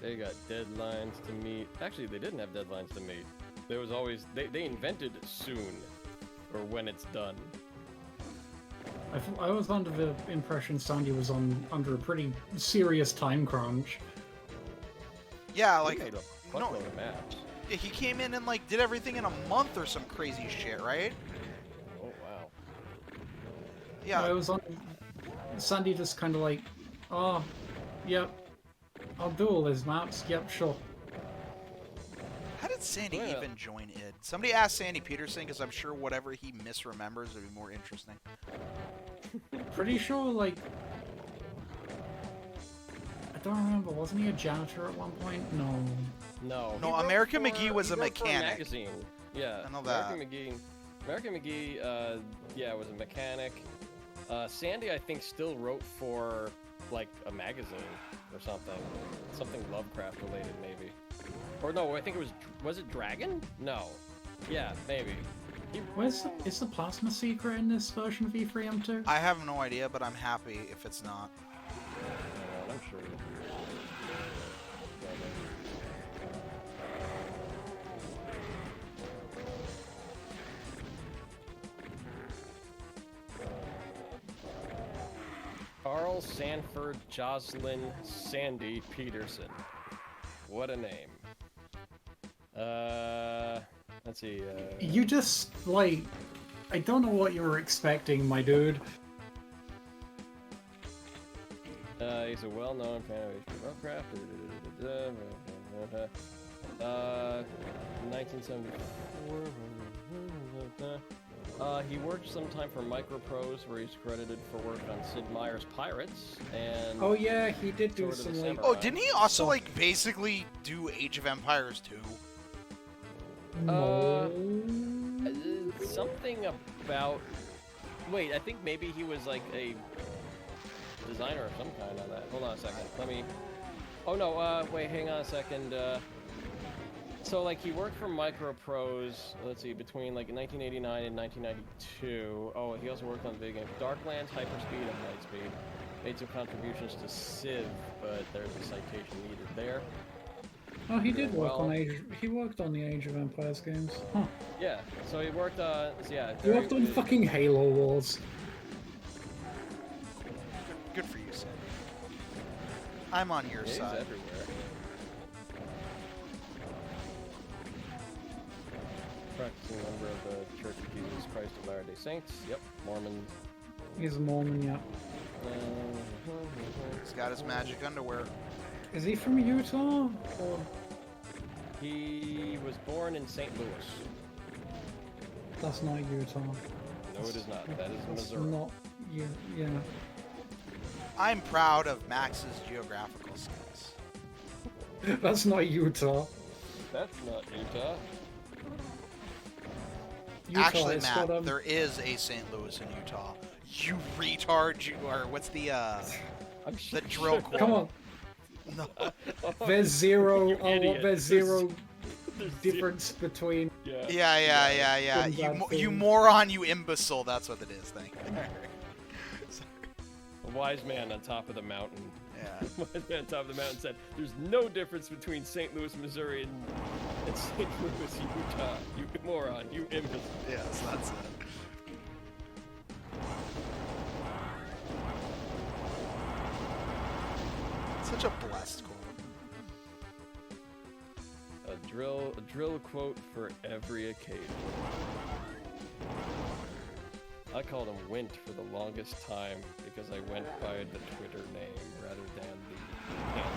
They got deadlines to meet. Actually, they didn't have deadlines to meet. There was always... They invented soon. Or when it's done. I was under the impression Sandy was under a pretty serious time crunch. Yeah, They like, made a no, fuckload of maps. yeah, he came in and, like, did everything in a month or some crazy shit, right? Oh, wow. Yeah. I was on. Sandy just kind of like, oh, yep, I'll do all these maps. Yep, sure. How did Sandy Yeah. even join id? Somebody asked Sandy Peterson, because I'm sure whatever he misremembers would be more interesting. Pretty sure, like, I don't remember. Wasn't he a janitor at one point? No. No. No, he wrote American for- McGee was he a wrote for mechanic. magazine. Yeah. I know that. American McGee, yeah, was a mechanic. Sandy, I think, still wrote for, like, a magazine or something. Something Lovecraft related, maybe. Or no, I think it was it Dragon? No. Yeah, maybe. Is the plasma secret in this version of E3M2? I have no idea, but I'm happy if it's not. Hang on, I'm sure. Carl Sanford Jocelyn Sandy Peterson. What a name. Let's see. You just, like, I don't know what you were expecting, my dude. He's a well-known fan of H.P. Lovecraft. 1974. He worked sometime for Microprose, where he's credited for work on Sid Meier's Pirates, and... Oh yeah, he did do Sword of the some, like, Samurai. Oh, didn't he also, like, basically do Age of Empires 2? no. Something about... Wait, I think maybe he was, like, a designer of some kind on that. Hold on a second. Let me... Oh, no, wait, hang on a second. So, like, he worked for Microprose, let's see, between, like, 1989 and 1992. Oh, he also worked on big games. Darklands, Hyperspeed, and Lightspeed. Made some contributions to Civ, but there's a citation needed there. Oh, he did work well. on Age. He worked on the Age of Empires games. Huh. Yeah, so he worked on. Yeah, He worked on fucking Halo Wars. Good for you, Sam. I'm on your He's side. everywhere. Practicing member of the Church of Jesus Christ of Latter-day Saints. Yep, Mormon. He's a Mormon, yeah. He's got his magic underwear. Is he from Utah? Or... He was born in St. Louis. That's not Utah. No, it is not. That is That's Missouri. not you. Yeah. I'm proud of Max's geographical skills. That's not Utah. That's not Utah. Utah Actually, is Matt, got, there is a St. Louis in Utah. You retard! Or what's the I'm the drill quote? Come on. No. There's zero. You idiot. There's zero There's difference between. Yeah. Yeah. Good bad You thing. moron, you imbecile. That's what it is. Thank you. A wise man on top of the mountain. Yeah. Wise man on top of the mountain said, "There's no difference between St. Louis, Missouri, and St. Louis, Utah. You moron. You imbecile." Yes, that's it. Such a blessed quote. A drill quote for every occasion. I called him Wint for the longest time because I went by the Twitter name rather than the handle.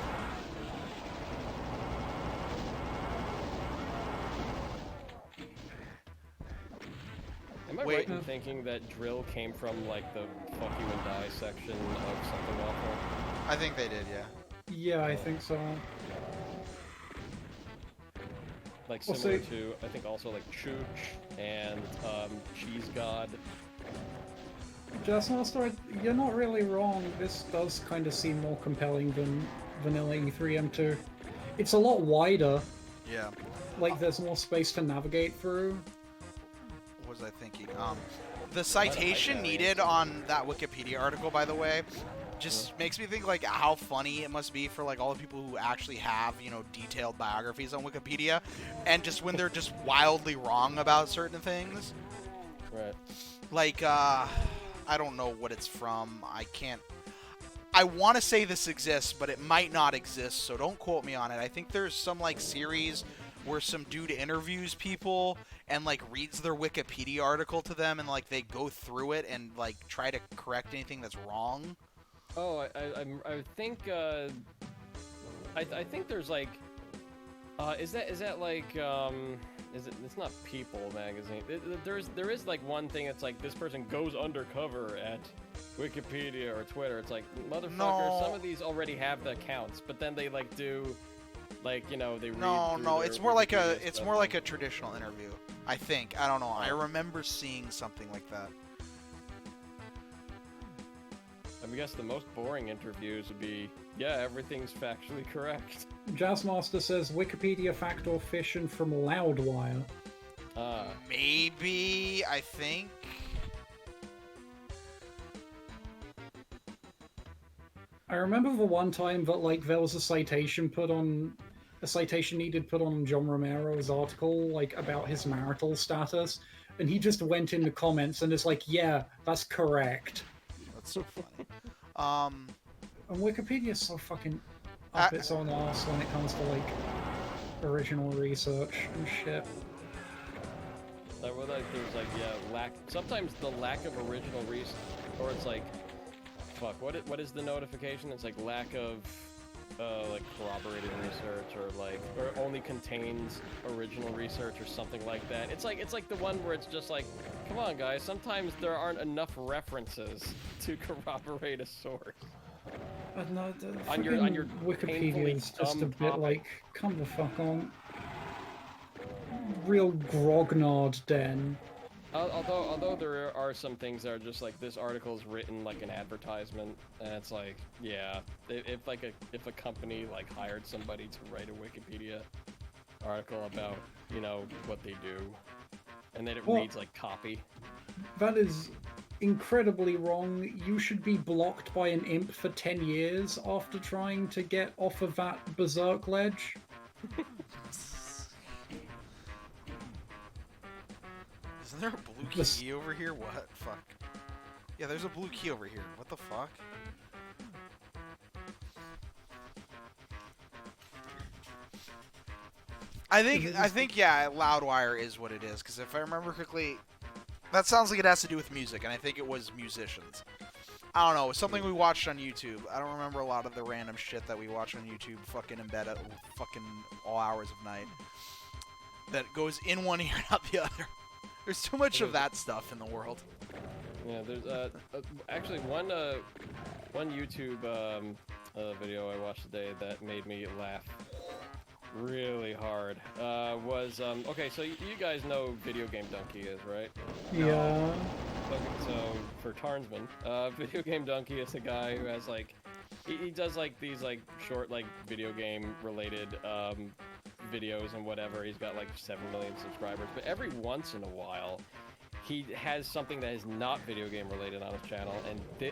Am I Wait. right in thinking that drill came from like the fuck you and die section of Something Awful? I think they did, yeah. Yeah, I think so. Like Well, similar see- to, I think also like Chooch and Cheese God. Just Master, you're not really wrong. This does kind of seem more compelling than Vanilla E3M2. It's a lot wider. Yeah. Like, there's more space to navigate through. What was I thinking? The citation that needed on that Wikipedia article, by the way, just makes me think like how funny it must be for like all the people who actually have, you know, detailed biographies on Wikipedia, and just when they're just wildly wrong about certain things. Right. Like, I don't know what it's from. I want to say this exists, but it might not exist, so don't quote me on it. I think there's some, like, series where some dude interviews people and, like, reads their Wikipedia article to them, and, like, they go through it and, like, try to correct anything that's wrong. Oh, I think I think there's like is that like it's not People magazine. There is like one thing that's like this person goes undercover at Wikipedia or Twitter. It's like, motherfucker, No. some of these already have the accounts, but then they like do like, you know, they read No, through their it's more like Wikipedia it's stuff more like and- a traditional interview. I think. I don't know. I remember seeing something like that. I guess the most boring interviews would be, yeah, everything's factually correct. Jazzmaster says Wikipedia fact or fiction from Loudwire. Maybe, I think. I remember the one time that like there was a citation needed put on John Romero's article like about his marital status, and he just went in the comments and is like, "Yeah, that's correct." That's so funny. And Wikipedia's so fucking up its own arse when it comes to like original research and shit. Like, well, like, there's like, yeah, sometimes the lack of original research, or it's like, fuck, what is the notification? It's like lack of like corroborated research, or only contains original research or something like that. It's like the one where it's just like, come on guys, sometimes there aren't enough references to corroborate a source. I don't know, On your Wikipedia painfully is just a dumb bit topic. like, come the fuck on. Real grognard den. Although there are some things that are just like, this article is written like an advertisement, and it's like, yeah, if a company like hired somebody to write a Wikipedia article about, you know, what they do, and then it Well- reads like copy. That is incredibly wrong. You should be blocked by an imp for 10 years after trying to get off of that berserk ledge. Isn't there a blue This- key over here? What? Fuck. Yeah, there's a blue key over here. What the fuck? I think yeah, Loudwire is what it is, because if I remember correctly, that sounds like it has to do with music, and I think it was musicians. I don't know, something we watched on YouTube. I don't remember a lot of the random shit that we watch on YouTube, fucking in bed at fucking all hours of night. That goes in one ear and out the other. There's too much of that stuff in the world. Yeah, there's actually one YouTube video I watched today that made me laugh really hard. Was okay, so you guys know Video Game Donkey is, right? Yeah. Okay, so for Tarnsman, Video Game Donkey is a guy who has like he does like these like short like video game related videos and whatever. He's got like 7 million subscribers, but every once in a while he has something that is not video game related on his channel,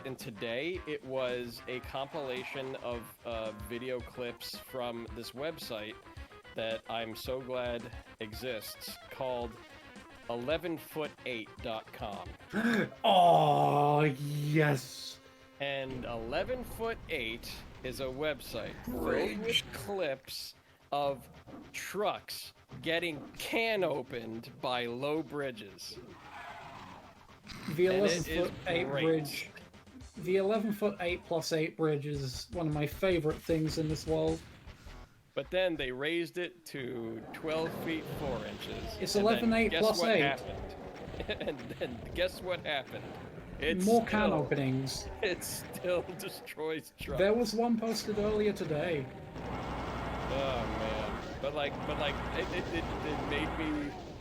and today it was a compilation of video clips from this website that I'm so glad exists called 11foot8.com. Oh, yes. And 11foot8 is a website filled with clips of trucks getting can opened by low bridges. The And it 11-foot is 8 great. bridge. The 11-foot 8 plus 8 bridge is one of my favorite things in this world. But then they raised it to 12 feet 4 inches. It's and 11 then 8 guess plus what 8. Happened? And then guess what happened? It's More can still- openings. It still destroys trucks. There was one posted earlier today. Oh man. But like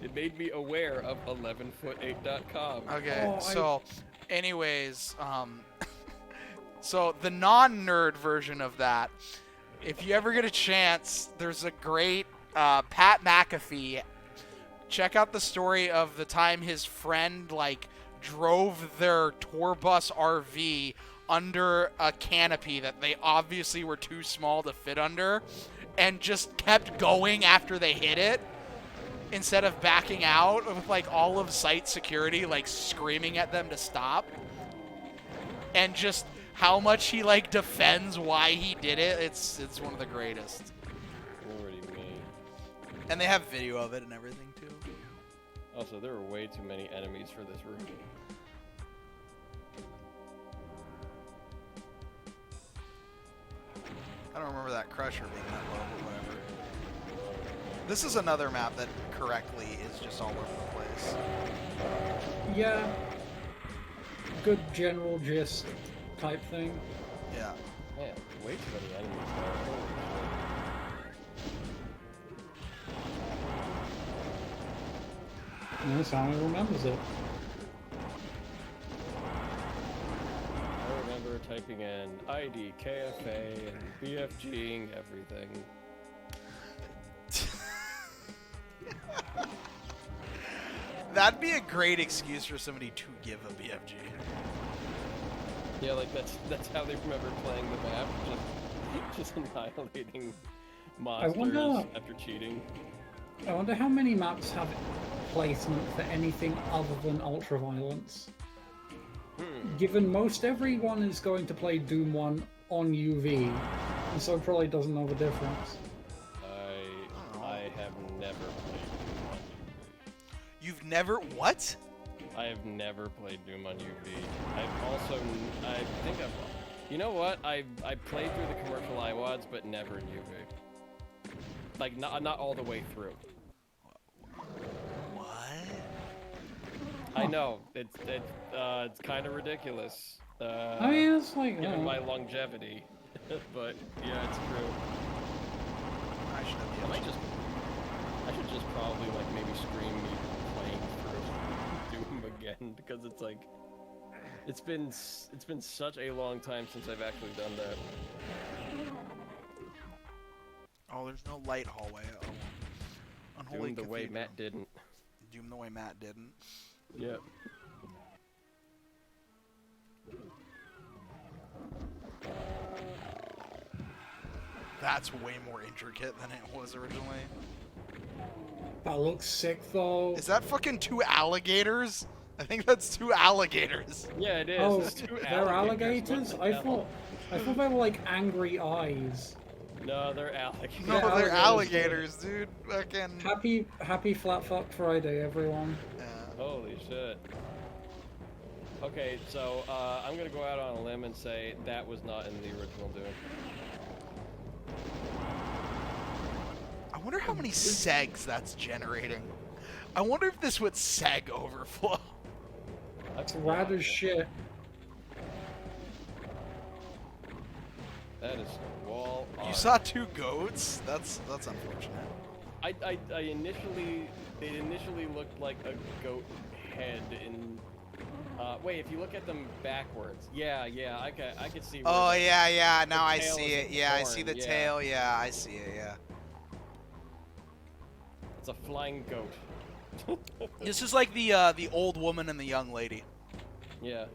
it made me aware of 11foot8.com. Okay, Oh, so, anyways, so the non-nerd version of that, if you ever get a chance, there's a great Pat McAfee. Check out the story of the time his friend like drove their tour bus RV under a canopy that they obviously were too small to fit under, and just kept going after they hit it instead of backing out, with like all of site security like screaming at them to stop. And just how much he like defends why he did it. It's one of the greatest. What do you mean? And they have video of it and everything too. Also, there are way too many enemies for this room. I don't remember that Crusher being that low, but whatever. This is another map that correctly is just all over the place. Yeah. Good general gist type thing. Yeah. Man, way too many enemies there. Holy shit. That's how he remembers it. I remember typing in ID, KFA, and BFGing everything. That'd be a great excuse for somebody to give a BFG. Yeah, like that's how they remember playing the map, just annihilating monsters wonder- after cheating. I wonder how many maps have placement for anything other than ultraviolence. Given most everyone is going to play Doom 1 on UV, and so probably doesn't know the difference. I have never played Doom on You've never what? UV. I have never played Doom on UV. I think I've. You know what? I played through the commercial IWADs, but never in UV. Like not all the way through. What? I know it's kind of ridiculous. I mean, it's like, Given my longevity, but yeah, it's true. I should have I should just probably like maybe stream me playing through Doom again, because it's like it's been such a long time since I've actually done that. Oh, there's no light hallway. Oh. Unholy Doom the way Cathedral. Matt didn't. Doom the way Matt didn't. Yep. That's way more intricate than it was originally. That looks sick, though. Is that fucking 2 alligators? I think that's 2 alligators. Yeah, it is. Oh, It's two they're alligators. alligators? What the hell? I thought they were like angry eyes. No, they're alligators. No, Yeah, they're alligators, alligators, dude. Fucking. Happy Flat Fuck Friday, everyone. Holy shit. Okay, so I'm gonna go out on a limb and say that was not in the original Doom. I wonder how many segs that's generating. I wonder if this would seg overflow. It's rad as shit. That is wall art. You saw 2 goats? That's unfortunate. I initially, it initially looked like a goat head in. Wait, if you look at them backwards, yeah, I could see. Where Oh the- yeah, the now I tail see is it. Yeah, I see torn, the yeah. tail. Yeah, I see it. Yeah. It's a flying goat. This is like the old woman and the young lady. Yeah.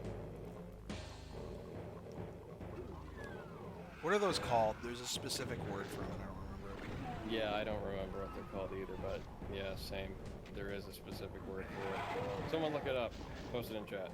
What are those called? There's a specific word for them. I don't remember. Yeah, I don't remember what they're called either, but yeah, same. There is a specific word for it. Someone look it up. Post it in chat.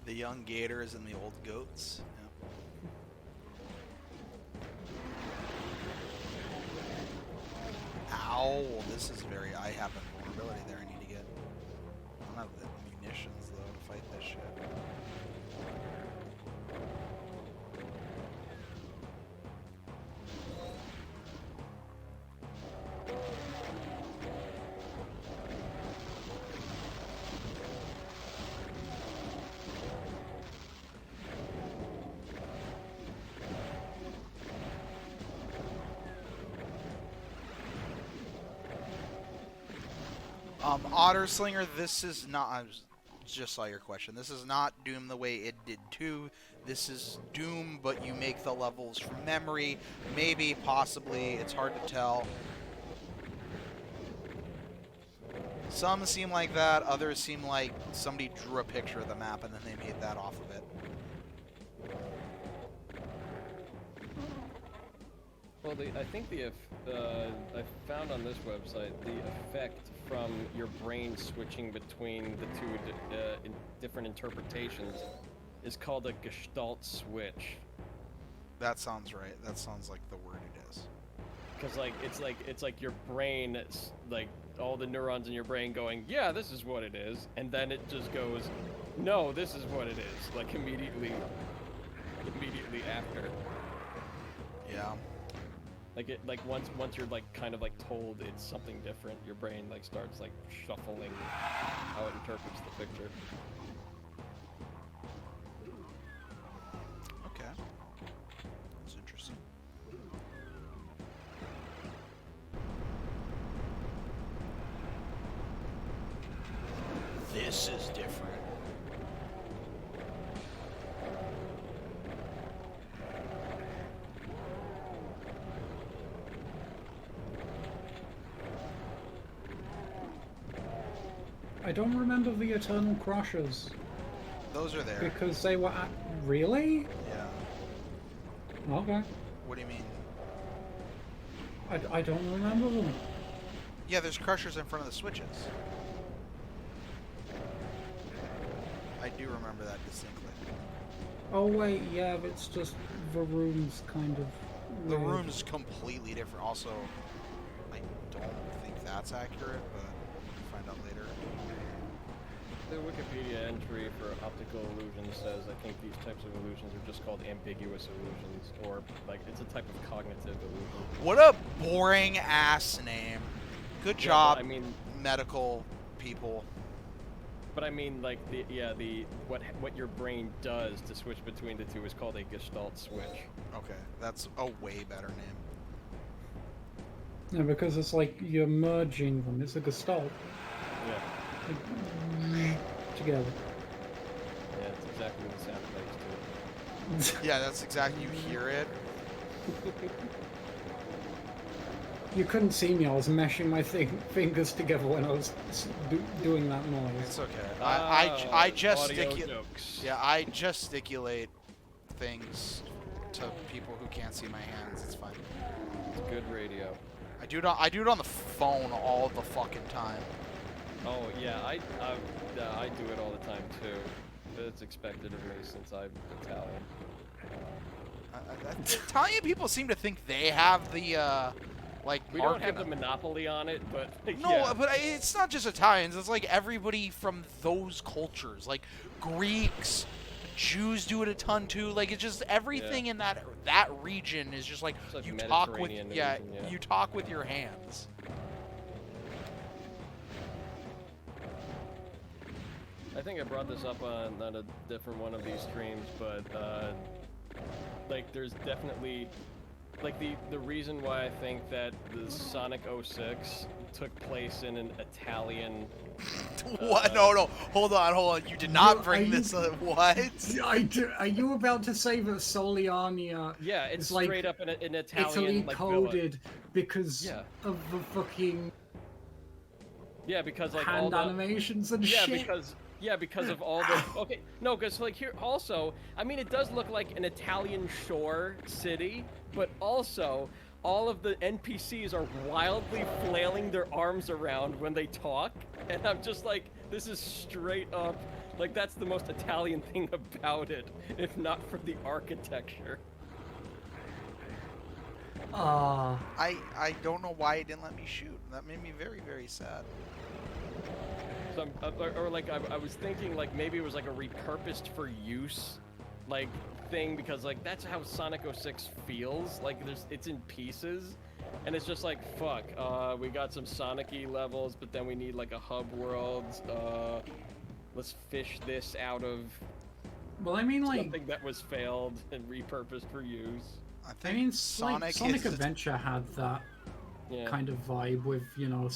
The young gators and the old goats. Yeah. Ow! This is very. I have a vulnerability there. I need to get. I don't have the munitions though to fight this shit. Otter Slinger, this is not. I just saw your question. This is not Doom the way it did 2. This is Doom, but you make the levels from memory. Maybe, possibly. It's hard to tell. Some seem like that. Others seem like somebody drew a picture of the map and then they made that off of it. Well, I think I found on this website the effect from your brain switching between the two different interpretations is called a Gestalt switch. That sounds right. That sounds like the word it is. Because it's like your brain, like all the neurons in your brain going, yeah, this is what it is, and then it just goes, no, this is what it is, like immediately after. Yeah. Like once you're like kind of like told it's something different, your brain like starts like shuffling how it interprets the picture. Okay. That's interesting. This is different. I don't remember the Eternal Crushers Those are there. because they were really? Yeah. Okay. What do you mean? I don't remember them. Yeah, there's crushers in front of the switches. I do remember that distinctly. Oh wait, yeah, but it's just the room's kind of The weird. room's completely different. Also, I don't think that's accurate, but we'll find out later. The Wikipedia entry for optical illusions says, I think these types of illusions are just called ambiguous illusions, or like it's a type of cognitive illusion. What a boring ass name. Good Yeah, job, but I mean, medical people. but I mean, like the what your brain does to switch between the two is called a Gestalt switch. Okay, that's a way better name. Yeah, because it's like you're merging them. It's a gestalt. Yeah, Like, together. yeah, it's exactly the sound effects too. Yeah, that's exactly. You hear it. You couldn't see me. I was meshing my fingers together when I was doing that noise. It's okay. Ah, I audio gesticulate. jokes. Yeah, I gesticulate things to people who can't see my hands. It's fine. It's good radio. I do it on the phone all the fucking time. Oh yeah, I do it all the time too. It's expected of me since I'm Italian. Italian people seem to think they have the like. We don't have the monopoly on it, but no, yeah. but it's not just Italians. It's like everybody from those cultures, like Greeks, Jews do it a ton too. Like it's just everything in that region is just like you talk with Mediterranean region, you talk with your hands. I think I brought this up on a different one of these streams, but like there's definitely like the reason why I think that the Sonic 06 took place in an Italian. What? No. Hold on. You did not bring this up. What? Are you about to say that Soliania? Yeah, it's like straight up an Italian Italy like coded because Yeah. of the fucking because like hand all the animations and shit. because of all the because like here also, I mean, it does look like an Italian shore city, but also all of the NPCs are wildly flailing their arms around when they talk, and I'm just like, this is straight up like that's the most Italian thing about it, if not for the architecture. I don't know why it didn't let me shoot. That made me very, very sad. So, or like I was thinking like maybe it was like a repurposed for use like thing, because like that's how Sonic 06 feels. Like it's in pieces, and it's just like fuck. We got some Sonic-y levels, but then we need like a hub world. Let's fish this out of. Well, I mean, like something that was failed and repurposed for use. I mean, Sonic Adventure had that kind of vibe with, you know, the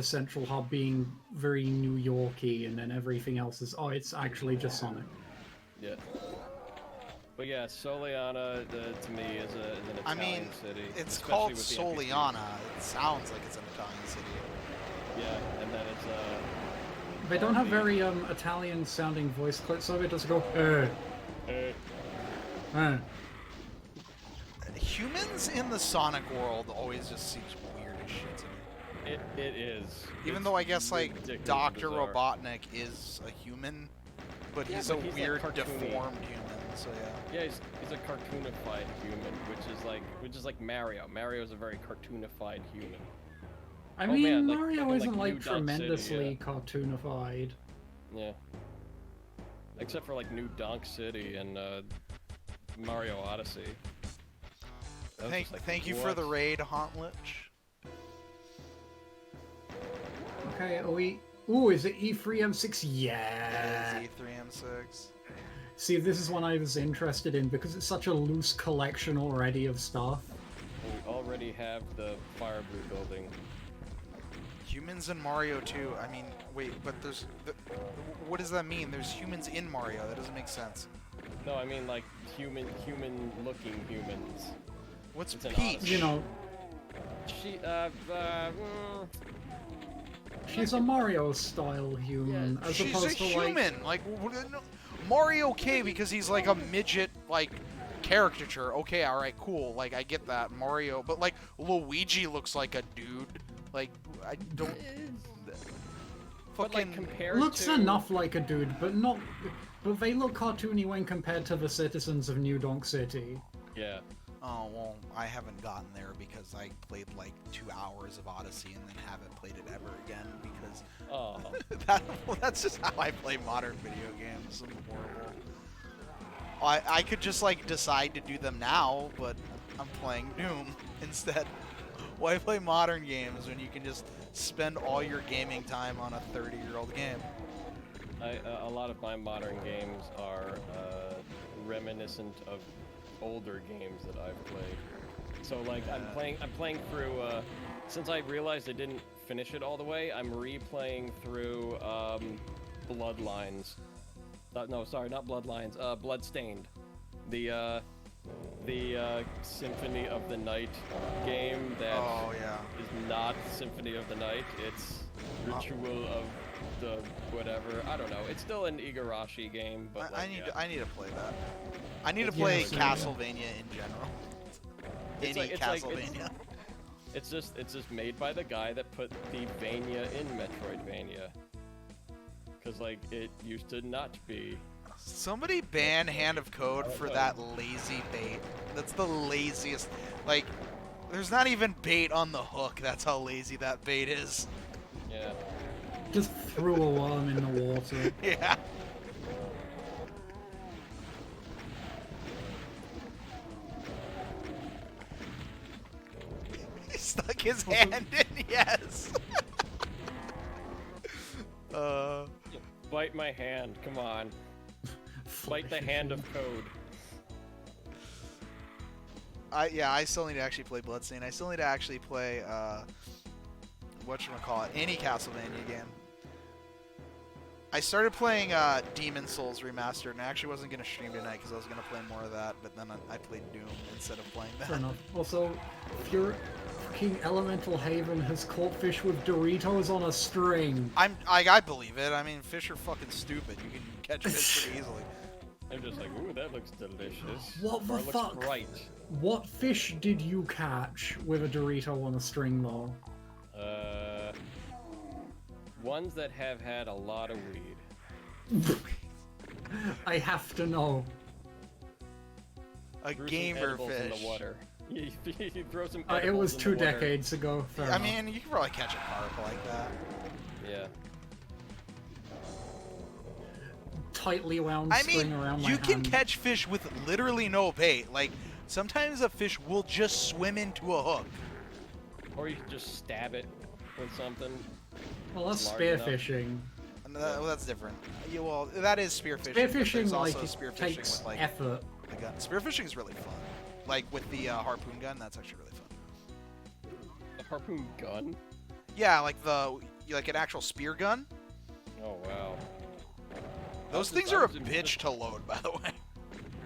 central hub being very New Yorky, and then everything else is, it's actually just Sonic. Yeah. But yeah, Soliana to me is an Italian city. It's especially called with the Soliana. It sounds like it's an Italian city. Yeah, and then it's They don't have very Italian-sounding voice clips, so it doesn't go, Humans in the Sonic world always just seems weird as shit to me. It is. Even though I guess like ridiculously Dr. bizarre. Robotnik is a human, but he's but a he's, like, weird, cartoony. deformed human. So yeah. Yeah, he's a cartoonified human, which is like Mario. Mario's a very cartoonified human. I mean, man, like, Mario fucking, isn't like, like New Dot City, tremendously cartoonified. Yeah. Except for like New Donk City and Mario Odyssey. That was just like, Thank you for what? the raid, Hauntlich. Okay, are we... Ooh, is it E3M6? Yeah! It is E3M6. See, this is one I was interested in because it's such a loose collection already of stuff. We already have the Fire Blue building. Humans in Mario 2. I mean, wait, but there's... what does that mean? There's humans in Mario. That doesn't make sense. No, I mean like human-looking humans. What's It's an Peach? odyssey. You know, She, she's a Mario-style human, as She's opposed a to like... human. Like, Mario okay because he's like a midget, like, caricature. Okay, alright, cool. Like, I get that. Mario. But, like, Luigi looks like a dude. Like, I don't... but like Fucking... compared Looks to... enough like a dude, but not... But they look cartoony when compared to the citizens of New Donk City. Yeah. Oh, well, I haven't gotten there because I played, like, 2 hours of Odyssey and then haven't played it ever again because... Oh. that's just how I play modern video games. I'm horrible. I could just, like, decide to do them now, but I'm playing Doom instead. Why play modern games when you can just spend all your gaming time on a 30-year-old game? A lot of my modern games are reminiscent of older games that I've played. So like I'm playing through since I realized I didn't finish it all the way, I'm replaying through Bloodlines. No, sorry, not Bloodlines. Bloodstained. The the Symphony of the Night game that Oh yeah. is not Symphony of the Night. It's Ritual of the whatever. I don't know. It's still an Igarashi game, but I like, need yeah. I need to play that. I need to Yeah, play so- Castlevania in general. It's Any like- Castlevania. It's just made by the guy that put the Vania in Metroidvania. Cause like it used to not be. Somebody ban Hand of Code for that lazy bait. That's the laziest. Like, there's not even bait on the hook. That's how lazy that bait is. Yeah. Just threw a worm in the water. Yeah. He stuck his hand in. Yes. Bite my hand. Come on. Bite the hand of code. I still need to actually play Bloodstained. I still need to actually play whatchamacallit, any Castlevania game. I started playing Demon Souls Remastered, and I actually wasn't going to stream tonight because I was going to play more of that, but then I played Doom instead of playing Fair that. enough. Also, if your fucking Elemental Haven has caught fish with Doritos on a string. I believe it. I mean, fish are fucking stupid. You can catch fish pretty easily. I'm just like, ooh, that looks delicious. What the Or it looks fuck? Right. What fish did you catch with a Dorito on a string, though? Ones that have had a lot of weed. I have to know. A Threw some gamer edibles in fish. the water. You throw some It edibles was in 2 the water. decades ago. Fair I enough. mean, you can probably catch a carp like that. Yeah. Tightly wound I string mean, around my you can hand. catch fish with literally no bait. Like, sometimes a fish will just swim into a hook. Or you can just stab it with something. Well, that's large enough. spearfishing. And well, that's different. Yeah, well, that is spearfishing. but Spearfishing, there's like, also it spearfishing takes with like effort. the gun. Spearfishing is really fun. Like with the harpoon gun, that's actually really fun. A harpoon gun? Yeah, like an actual spear gun. Oh wow. Those things are a bitch to load, by the way.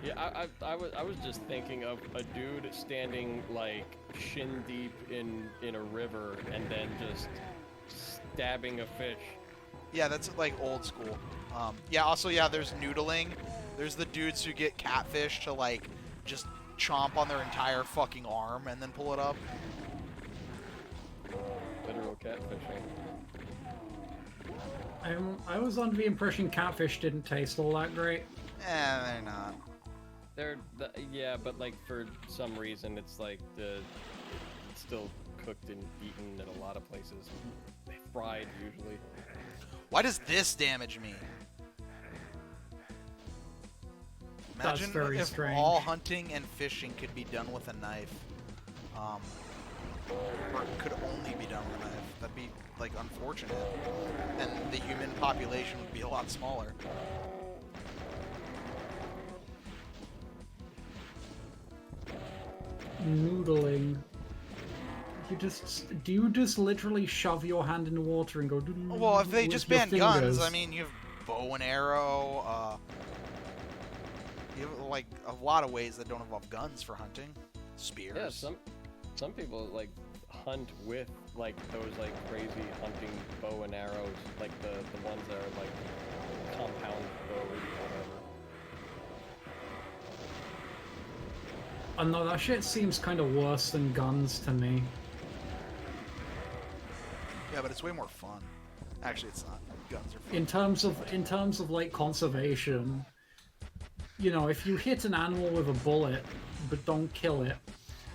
Yeah, I was just thinking of a dude standing like shin deep in a river and then just stabbing a fish. Yeah, that's like old school. Yeah, also, yeah, there's noodling. There's the dudes who get catfish to like just chomp on their entire fucking arm and then pull it up. Literal catfishing. I was under the impression catfish didn't taste all that great. They're not. Yeah, but like for some reason it's like it's still cooked and eaten in a lot of places. Fried usually. Why does this damage me? That's Imagine very if strange. all hunting and fishing could be done with a knife. Or could only be done with a knife. That'd be, like, unfortunate. And the human population would be a lot smaller. Noodling. Do you just literally shove your hand in the water and go? Well, if they with just your ban guns, fingers? I mean, you have bow and arrow, you have, like, a lot of ways that don't involve guns for hunting. Spears. Yeah, some people like hunt with like those like crazy hunting bow and arrows, like the ones that are like compound bows or whatever. Oh no, that shit seems kind of worse than guns to me. Yeah, but it's way more fun. Actually, it's not. Guns are fun. In terms of like conservation, you know, if you hit an animal with a bullet but don't kill it,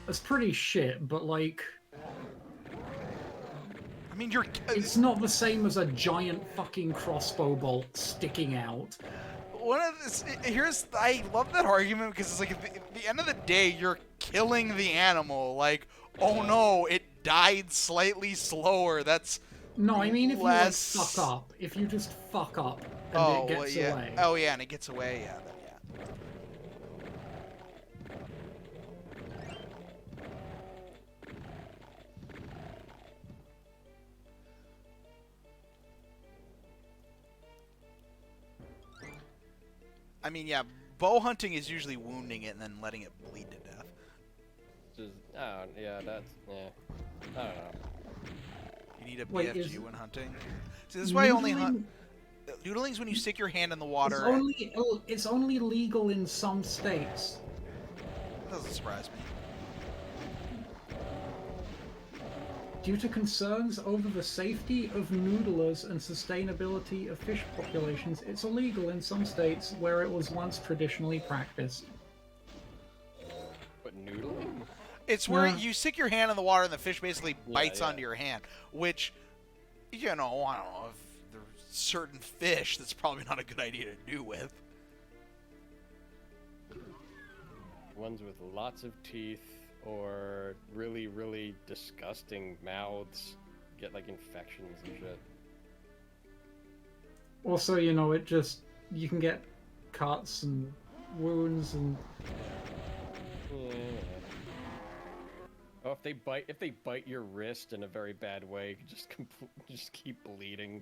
that's pretty shit. But like, I mean, you're... it's not the same as a giant fucking crossbow bolt sticking out. One of this, I love that argument because it's like at the end of the day, you're killing the animal. Like, oh no, it died slightly slower. That's No, I mean if less... you like fuck up. If you just fuck up and Oh, it gets well, yeah. away. Oh yeah, and it gets away. Yeah, then, yeah. I mean, yeah, bow hunting is usually wounding it and then letting it bleed to death. Just, oh, yeah, that's, yeah. I don't know. You need a Wait, BFG when hunting. See, this is why I only hunt. Noodling's when you stick your hand in the water. It's only legal in some states. Doesn't surprise me. Due to concerns over the safety of noodlers and sustainability of fish populations, it's illegal in some states where it was once traditionally practiced. But noodling? It's where Yeah. you stick your hand in the water and the fish basically bites yeah. onto your hand, which, you know, I don't know, if there's certain fish that's probably not a good idea to do with. Ones with lots of teeth or really, really disgusting mouths get like infections and shit. Also, you can get cuts and wounds and... Yeah. Oh, if they bite your wrist in a very bad way, you can just keep bleeding.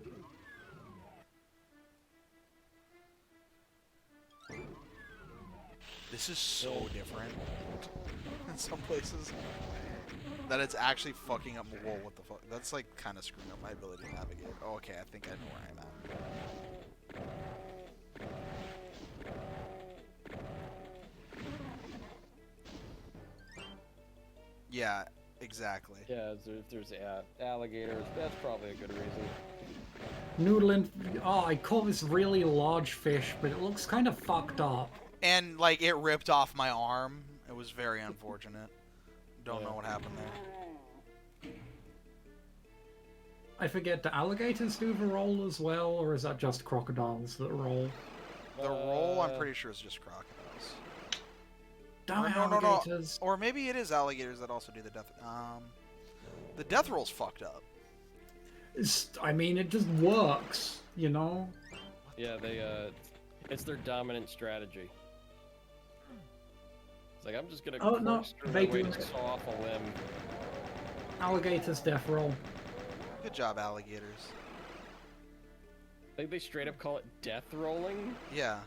This is so different in some places that it's actually fucking up. Whoa, what the fuck? That's like kind of screwing up my ability to navigate. Oh, okay, I think I know where I'm at. Yeah, exactly. Yeah, if there's alligators, that's probably a good reason. Noodling... Oh, I caught this really large fish, but it looks kind of fucked up. And like it ripped off my arm. It was very unfortunate. Don't know what happened there. I forget, do alligators do the roll as well, or is that just crocodiles that roll? The roll, I'm pretty sure, is just crocodiles. Damn Or it, no, alligators. Or maybe it is alligators that also do the death. The death roll's fucked up. I mean, it just works, you know? Yeah, it's their dominant strategy. It's like, I'm just gonna Oh, no, corkscrew they my way do to it. saw off a limb. Alligators death roll. Good job, alligators. They straight up call it death rolling? Yeah.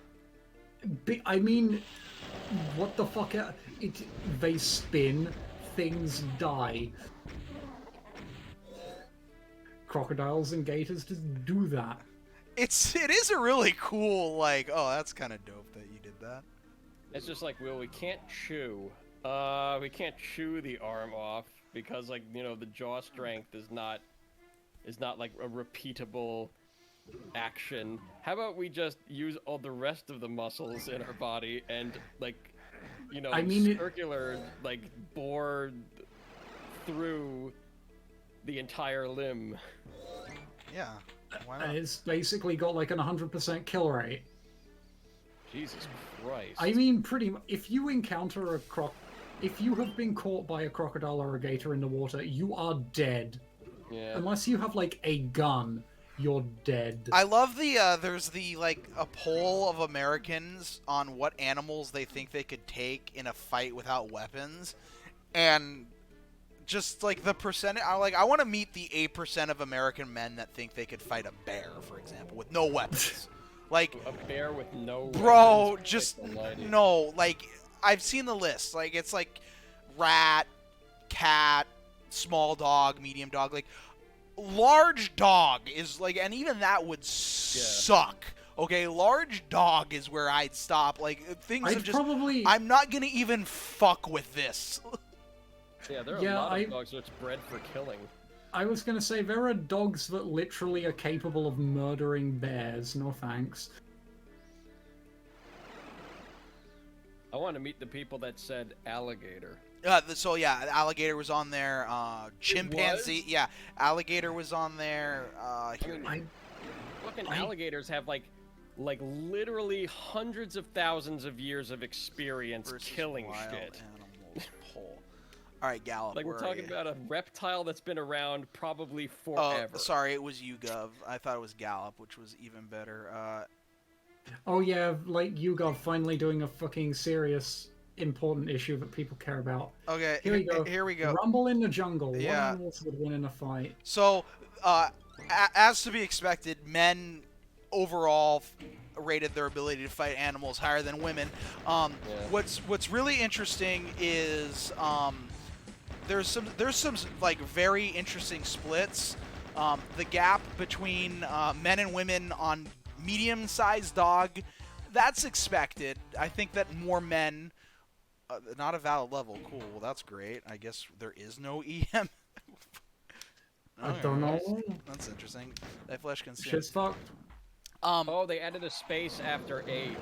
I mean, what the fuck? They spin, things die. Crocodiles and gators just do that. It is a really cool, like, oh, that's kind of dope that you did that. It's just like, well, we can't chew. We can't chew the arm off because, like, you know, the jaw strength is not like a repeatable action. How about we just use all the rest of the muscles in our body and, like, you know, circular, like, bore through the entire limb. Yeah. Why not? And it's basically got like an 100% kill rate. Jesus Christ. I mean, pretty much, if you encounter if you have been caught by a crocodile or a gator in the water, you are dead. Yeah. Unless you have, like, a gun, you're dead. I love the, there's the, like, a poll of Americans on what animals they think they could take in a fight without weapons. And just, like, the percentage, I want to meet the 8% of American men that think they could fight a bear, for example, with no weapons. Like, a bear with no bro, weapons, just, Christ no, like, I've seen the list. Like, it's like rat, cat, small dog, medium dog, like, large dog is like, and even that would suck. Okay, large dog is where I'd stop. Like, things have just, I'm not gonna even fuck with this. Yeah, there are a lot of dogs that's bred for killing. I was gonna say, there are dogs that literally are capable of murdering bears. No thanks. I want to meet the people that said alligator. So yeah, alligator was on there. Chimpanzee, yeah, alligator was on there. Fucking alligators have like literally hundreds of thousands of years of experience killing shit. All right, Gallop. Like, we're talking about a reptile that's been around probably forever. Oh, sorry, it was YouGov. I thought it was Gallop, which was even better. Oh yeah, like YouGov finally doing a fucking serious, important issue that people care about. Okay, here we go. Rumble in the jungle. Yeah. What animals would win in a fight? So, as to be expected, men overall rated their ability to fight animals higher than women. What's really interesting is there's some like very interesting splits. The gap between men and women on medium-sized dog, that's expected. I think that more men, not a valid level. Cool. Well, that's great. I guess there is no EM. I don't know. That's interesting. That flesh consumed. Shit's fucked. Oh, they added a space after 8.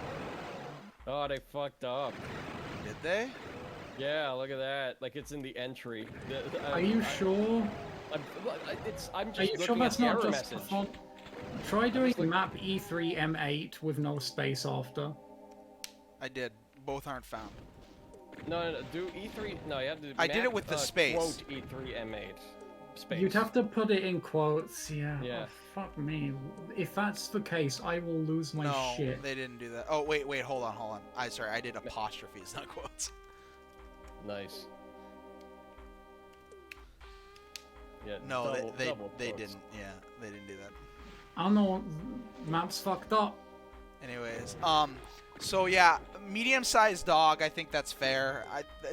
Oh, they fucked up. Did they? Yeah, look at that. Like, it's in the entry. Are you sure? I'm Are just you sure looking that's at the not error just the message. font? Try doing map E3M8 with no space after. I did. Both aren't found. No, do E3. No, you have to do I did it with the space. Quote E3M8. Space. You'd have to put it in quotes, yeah. Yeah. Oh, fuck me. If that's the case, I will lose my No, shit. they didn't do that. Oh, wait, hold on. Sorry, I did apostrophes, not quotes. Nice. Yeah, No, double they quotes. didn't. Yeah, they didn't do that. I don't know. Map's fucked up. Anyways, so yeah, medium-sized dog, I think that's fair.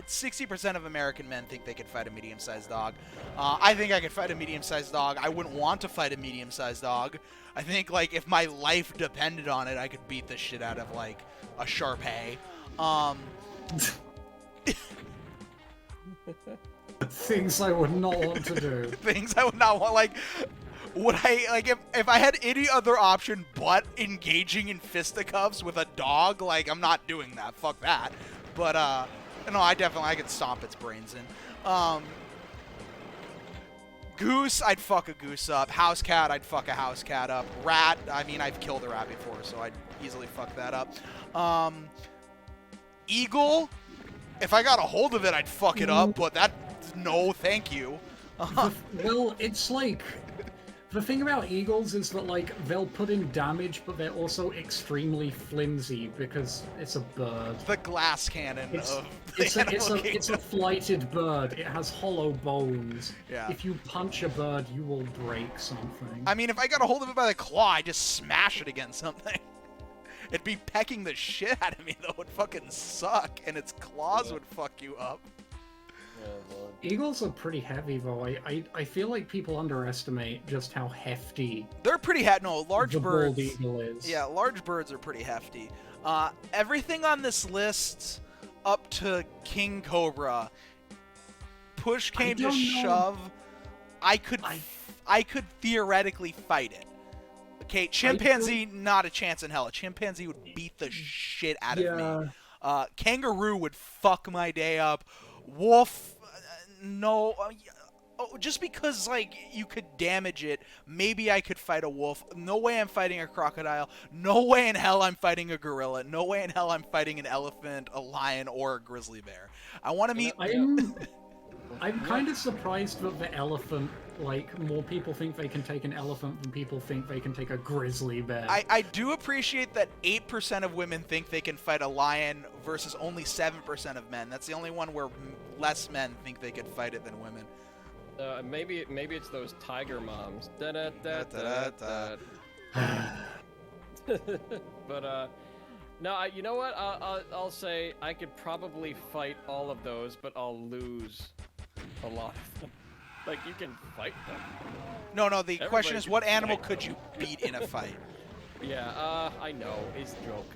60% of American men think they could fight a medium-sized dog. I think I could fight a medium-sized dog. I wouldn't want to fight a medium-sized dog. I think, like, if my life depended on it, I could beat the shit out of, like, a Shar-Pei. Things I would not want to do. Things I would not want, like... Would I, like, if I had any other option but engaging in fisticuffs with a dog, like, I'm not doing that. Fuck that. But, no, I could stomp its brains in. Goose, I'd fuck a goose up. House cat, I'd fuck a house cat up. Rat, I mean, I've killed a rat before, so I'd easily fuck that up. Eagle, if I got a hold of it, I'd fuck it up, but that, no, thank you. Well, it's like... The thing about eagles is that, like, they'll put in damage, but they're also extremely flimsy because it's a bird. The glass cannon It's, of it's, the a, it's, Animal a, it's a Kingdom. flighted bird. It has hollow bones. Yeah. If you punch a bird, you will break something. I mean, if I got a hold of it by the claw, I'd just smash it against something. It'd be pecking the shit out of me, though. It'd fucking suck, and its claws would fuck you up. Yeah, Lord. Eagles are pretty heavy, though. I feel like people underestimate just how hefty They're pretty hefty. No, large the birds. bald eagle is. Yeah, large birds are pretty hefty. Everything on this list up to King Cobra, push came to don't know. shove, I could theoretically fight it. Okay, chimpanzee, not a chance in hell. A chimpanzee would beat the shit out of me. Kangaroo would fuck my day up. Wolf, no. Just because, like, you could damage it, maybe I could fight a wolf. No way I'm fighting a crocodile. No way in hell I'm fighting a gorilla. No way in hell I'm fighting an elephant, a lion, or a grizzly bear. I want to meet... I'm kind of surprised that the elephant, like, more people think they can take an elephant than people think they can take a grizzly bear. I do appreciate that 8% of women think they can fight a lion versus only 7% of men. That's the only one where less men think they could fight it than women. Maybe it's those tiger moms. Da da da Da, da da, da. But no, you know what? I'll say I could probably fight all of those, but I'll lose a lot of them. Like, you can fight them. No, the question Everybody is, what can animal fight could you beat in a fight? Yeah, I know. It's a joke.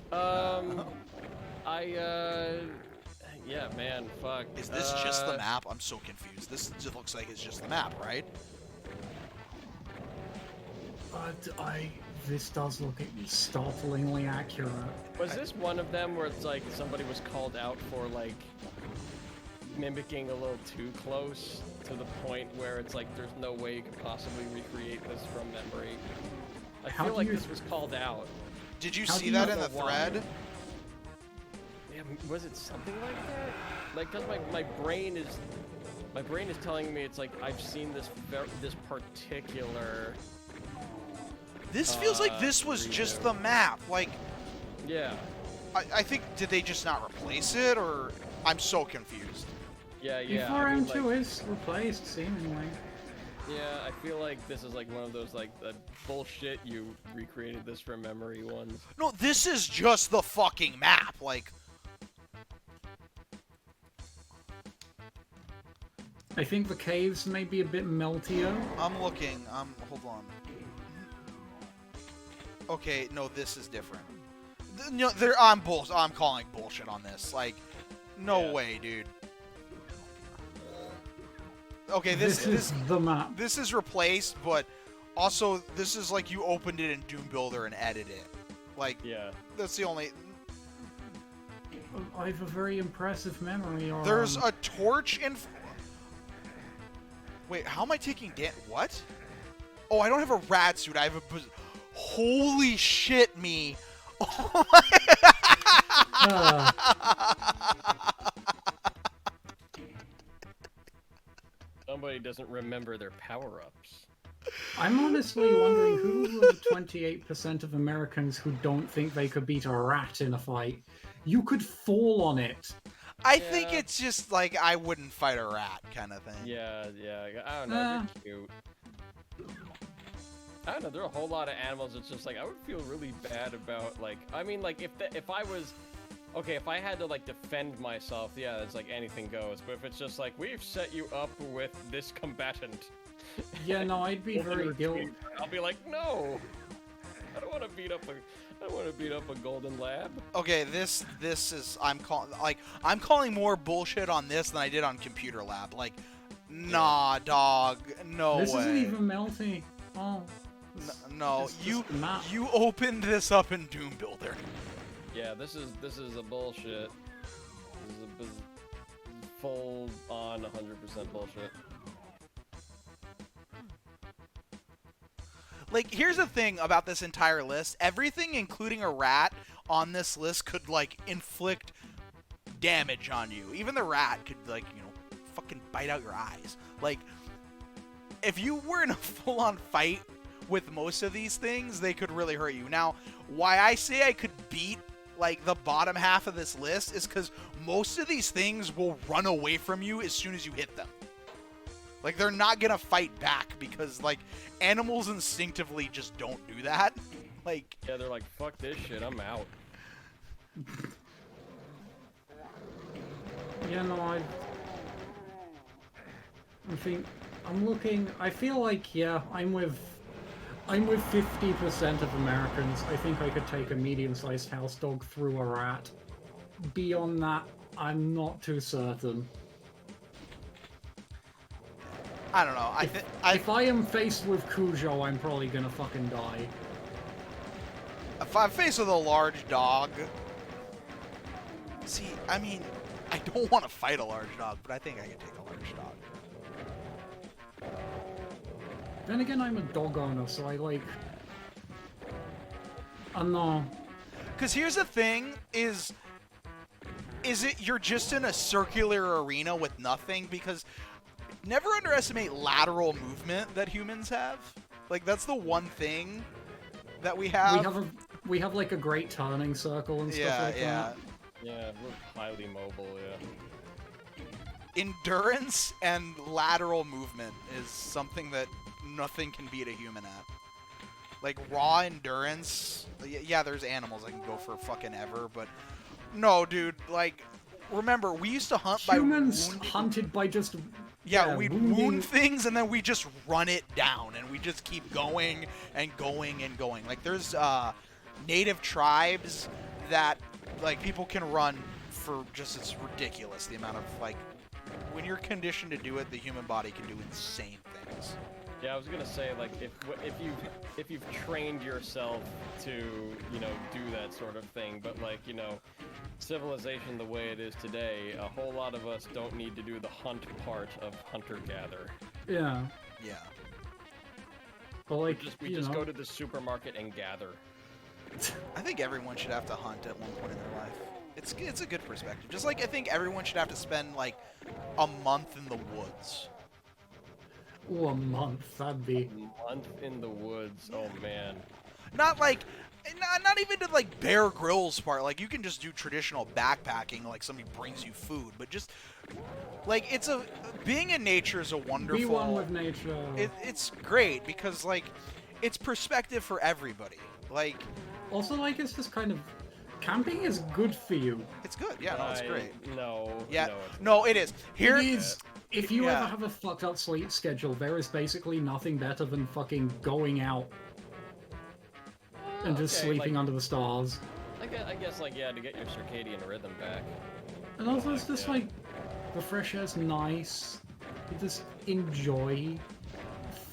Yeah, man, fuck. Is this just the map? I'm so confused. This just looks like it's just the map, right? This does look startlingly accurate. Was this one of them where it's like somebody was called out for, like, mimicking a little too close to the point where it's like there's no way you could possibly recreate this from memory? I How feel do like you- this was called out. Did you How see do that you in the know why? thread? Yeah, was it something like that? Like, cause my brain is telling me it's like I've seen this particular. This feels like this was just the map. Like, Yeah. I think, did they just not replace it, or I'm so confused. Yeah. Before I mean, M2 like, is replaced, seemingly. yeah, I feel like this is like one of those like bullshit you recreated this from memory ones. No, this is just the fucking map. Like, I think the caves may be a bit meltier. I'm looking. Hold on. Okay, no, this is different. No, I'm calling bullshit on this. Like, no way, dude. Okay, This is the map. This is replaced, but also this is like you opened it in Doom Builder and edited it. Like, Yeah. that's the only. I have a very impressive memory. There's a torch in. Wait, how am I taking what? Oh, I don't have a rat suit. I have a. Holy shit, me! Oh my. Somebody doesn't remember their power-ups. I'm honestly wondering who are the 28% of Americans who don't think they could beat a rat in a fight. You could fall on it. I think it's just like I wouldn't fight a rat kind of thing. Yeah, I don't know, they're cute. I don't know, there are a whole lot of animals that's just like, I would feel really bad about, like, I mean, like, if I was, okay, if I had to, like, defend myself, yeah, it's like anything goes, but if it's just like, we've set you up with this combatant. Yeah, no, I'd be very guilty. I'll be like, no! I don't want to beat up a golden lab. Okay, this is I'm calling more bullshit on this than I did on Computer Lab. Like, nah, dog, no This way. isn't even melty. Oh. No, This you opened this up in Doom Builder. Yeah, this is a bullshit. This is a full on 100% bullshit. Like, here's the thing about this entire list. Everything, including a rat, on this list could, like, inflict damage on you. Even the rat could, like, you know, fucking bite out your eyes. Like, if you were in a full-on fight with most of these things, they could really hurt you. Now, why I say I could beat, like, the bottom half of this list is because most of these things will run away from you as soon as you hit them. Like, they're not gonna fight back because, like, animals instinctively just don't do that. Like, yeah, they're like, fuck this shit, I'm out. Yeah, no, I think I'm looking. I feel like, yeah, I'm with 50% of Americans. I think I could take a medium-sized house dog through a rat. Beyond that, I'm not too certain. I don't know. If I am faced with Cujo, I'm probably gonna fucking die. If I'm faced with a large dog, see, I mean, I don't want to fight a large dog, but I think I can take a large dog. Then again, I'm a dog owner, so I like. I don't know. Because here's the thing: is it you're just in a circular arena with nothing? Because never underestimate lateral movement that humans have. Like, that's the one thing that we have. We have like a great turning circle and stuff like that. Yeah, we're highly mobile, yeah. Endurance and lateral movement is something that nothing can beat a human at. Like, raw endurance, yeah, there's animals that can go for fucking ever, but no, dude, like, remember, we used to hunt Humans by wounding. hunted by just... Yeah, we'd wounding... wound things and then we just run it down and we just keep going and going and going. Like, there's native tribes that, like, people can run for just, it's ridiculous the amount of, like, when you're conditioned to do it, the human body can do insane things. Yeah, I was gonna say, like, if you've trained yourself to, you know, do that sort of thing, but, like, you know, civilization the way it is today, a whole lot of us don't need to do the hunt part of hunter-gatherer. Yeah. Yeah. But, like, We just go to the supermarket and gather. I think everyone should have to hunt at one point in their life. It's a good perspective. Just like I think everyone should have to spend, like, a month in the woods. Ooh, a month, that'd be... A month in the woods, oh man. Not like, not even to, like, Bear Grylls part. Like, you can just do traditional backpacking, like somebody brings you food. But just, like, being in nature is a wonderful... Be one with nature. It's great because, like, it's perspective for everybody. Like... Also, like, it's just kind of... Camping is good for you. It's good, yeah, no, it's great. No. Yeah, it's no, it is. Here, It is. If you Yeah. ever have a fucked up sleep schedule, there is basically nothing better than fucking going out and just Okay, sleeping like, under the stars. I guess, like, yeah, to get your circadian rhythm back. And also, it's just yeah. like the fresh air's nice. You just enjoy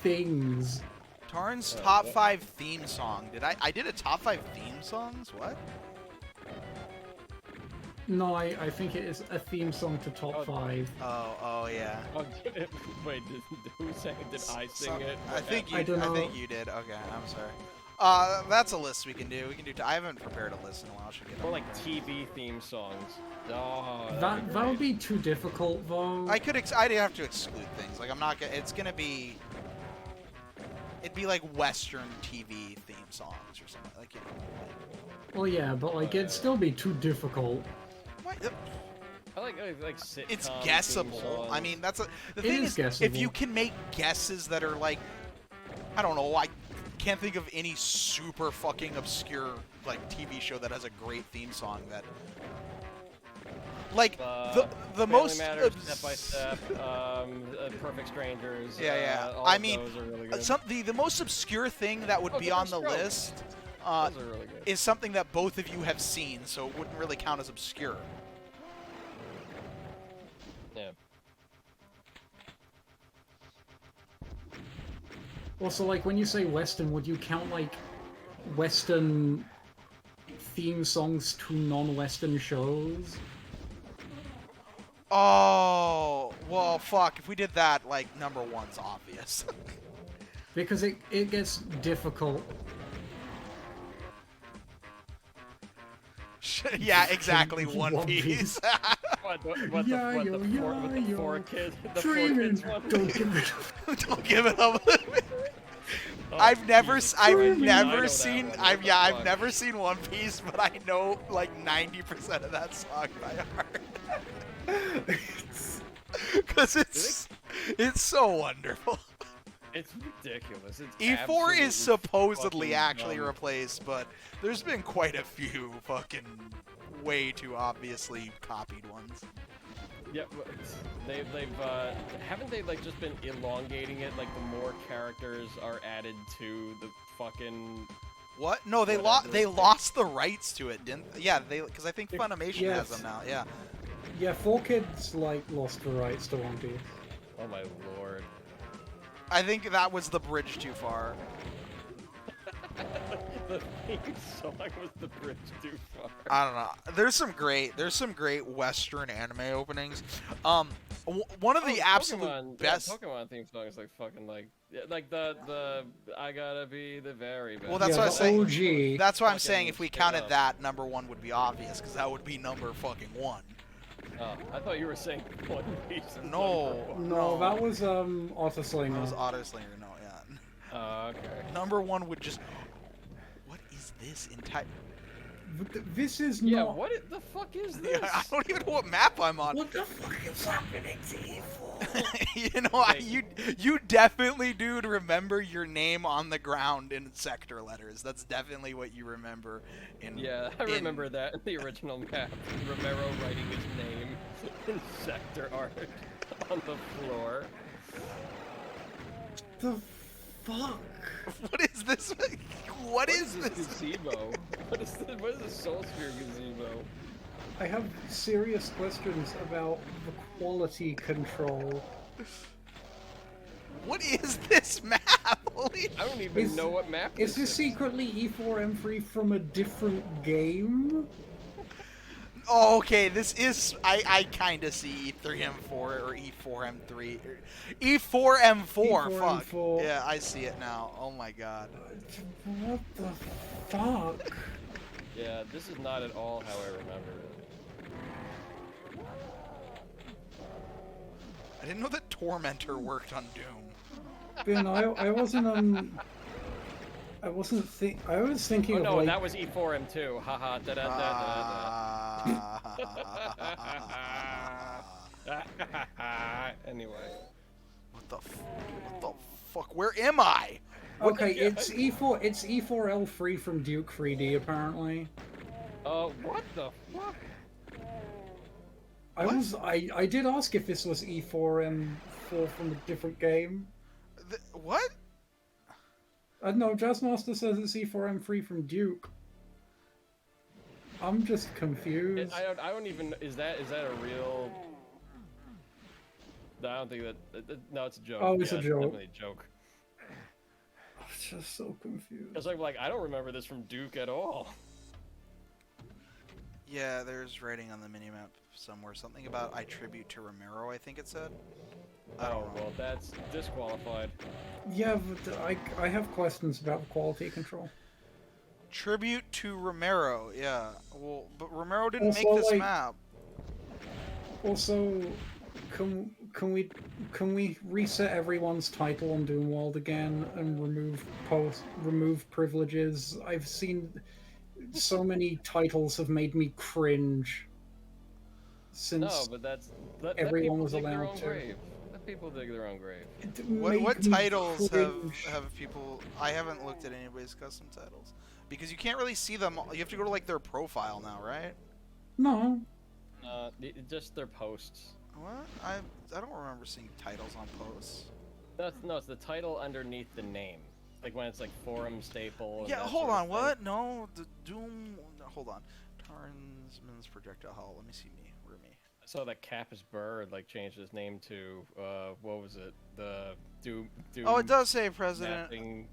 things. Tarn's top 5 theme song. I did a top 5 theme songs? What? No, I think it is a theme song to top 5. Oh yeah. Oh, wait, who sang it? Did I sing it? I think you. I don't know. think you did. Okay, I'm sorry. That's a list we can do. We can do. I haven't prepared a list in a while. I should get Or on like TV theme songs. Oh, That would be too difficult, though. I could. I'd have to exclude things. Like I'm not gonna. It's gonna be. It'd be like Western TV theme songs or something. Like you know. Well, yeah, but like it'd still be too difficult. What? I like sitcom It's theme guessable. songs. I mean, that's the It thing is is, if guessable. you can make guesses that are like, I don't know, I can't think of any super fucking obscure like TV show that has a great theme song that, like the Family most Matters, Step by Step, Perfect Strangers. Yeah. All I of mean, those are really good. the most obscure thing that would Oh, be on the Different list those are really good. is something that both of you have seen, so it wouldn't really count as obscure. Yeah. Also, like when you say Western, would you count like Western theme songs to non-Western shows? Oh, well, fuck. If we did that, like, number 1's obvious. Because it gets difficult. Yeah, exactly. One One Piece. Piece. What Yeah, the, yo, what the, four, yeah, with the yo. four kids? The Dreaming, 4 kids one? don't give it. Don't give it up. Oh, I've never, Jesus I've Christ. I know never that seen, one. I've What yeah, the I've fuck? never seen One Piece, but I know like 90% of that song by heart. Because it's so wonderful. It's ridiculous. It's E4 absolutely is supposedly fucking actually dumb. replaced, but there's been quite a few fucking way too obviously copied ones. Yeah, but they've haven't they like just been elongating it? Like the more characters are added to the fucking. What? No, they Whatever. they lost the rights to it, didn't? Yeah, they because I think Funimation has Yes. them now. Yeah. Yeah, 4Kids like lost the rights to One Piece. Oh my lord. I think that was the bridge too far. The theme song was the bridge too far. I don't know. There's some great Western anime openings. One of the absolute Pokemon, best. Yeah, Pokemon theme song is like fucking like the I gotta be the very best. Well, that's yeah, what I was saying. OG. That's why I'm Fucking saying if we straight counted up. that, number 1 would be obvious because that would be number fucking 1. Oh, I thought you were saying One Piece. is No. number one. No, that was Otter Slinger. That was Otter Slinger. No, yeah. Okay. Number 1 would just. What is this entire? This is Yeah, not. what the fuck is this? Yeah, I don't even know what map I'm on. What the fuck is happening to you? You know, you definitely, dude, remember your name on the ground in sector letters. That's definitely what you remember. Yeah, I remember that in the original map. Romero writing his name in sector art on the floor. The fuck? What is this? What is this? gazebo? What is the Soul Sphere gazebo? I have serious questions about the quality control. What is this map? Holy I don't even Is- know what map Is this this secretly E4M3 from a different game? Oh, okay, this is... I kind of see E3M4 or E4M3. E4M4, fuck. E4M4. Yeah, I see it now. Oh my god. What the fuck? Yeah, this is not at all how I remember it. I didn't know that Tormentor worked on Doom. Ben, I wasn't I was thinking Oh of no, like that was E4M2. Haha. Da da da da. Anyway. What the fuck? Where am I? okay, it's E4L3 from Duke 3D apparently. What the fuck? I did ask if this was E4M4 from a different game. What? No, Jazzmaster says it's E4M3 from Duke. I'm just confused. I don't even. Is that a real? No, I don't think that. No, it's a joke. Oh, it's yeah, a joke. Definitely a joke. I'm just so confused. Cause I'm like, I don't remember this from Duke at all. Yeah, there's writing on the minimap somewhere. Something about I tribute to Romero, I think it said. I don't know. Well, that's disqualified. Yeah, but I have questions about the quality control. Tribute to Romero, yeah. Well, but Romero didn't Also, make this like, map. Also, can we reset everyone's title on Doomworld again and remove privileges? I've seen so many titles have made me cringe since No, but let everyone people was dig their allowed own to. grave. Let people dig their own grave. It What made me titles cringe. have people? I haven't looked at anybody's custom titles because you can't really see them. You have to go to like their profile now, right? No, Just their posts. What? I don't remember seeing titles on posts. No, it's the title underneath the name. Like when it's like forum staple. And Yeah, that hold sort of on. thing. What? No, the Doom. Hold on. Tarnsman's projectile hull. Let me see me. Roomy. I saw that Kappas Burr like changed his name to what was it? The Doom. Oh, it does say President. Mapping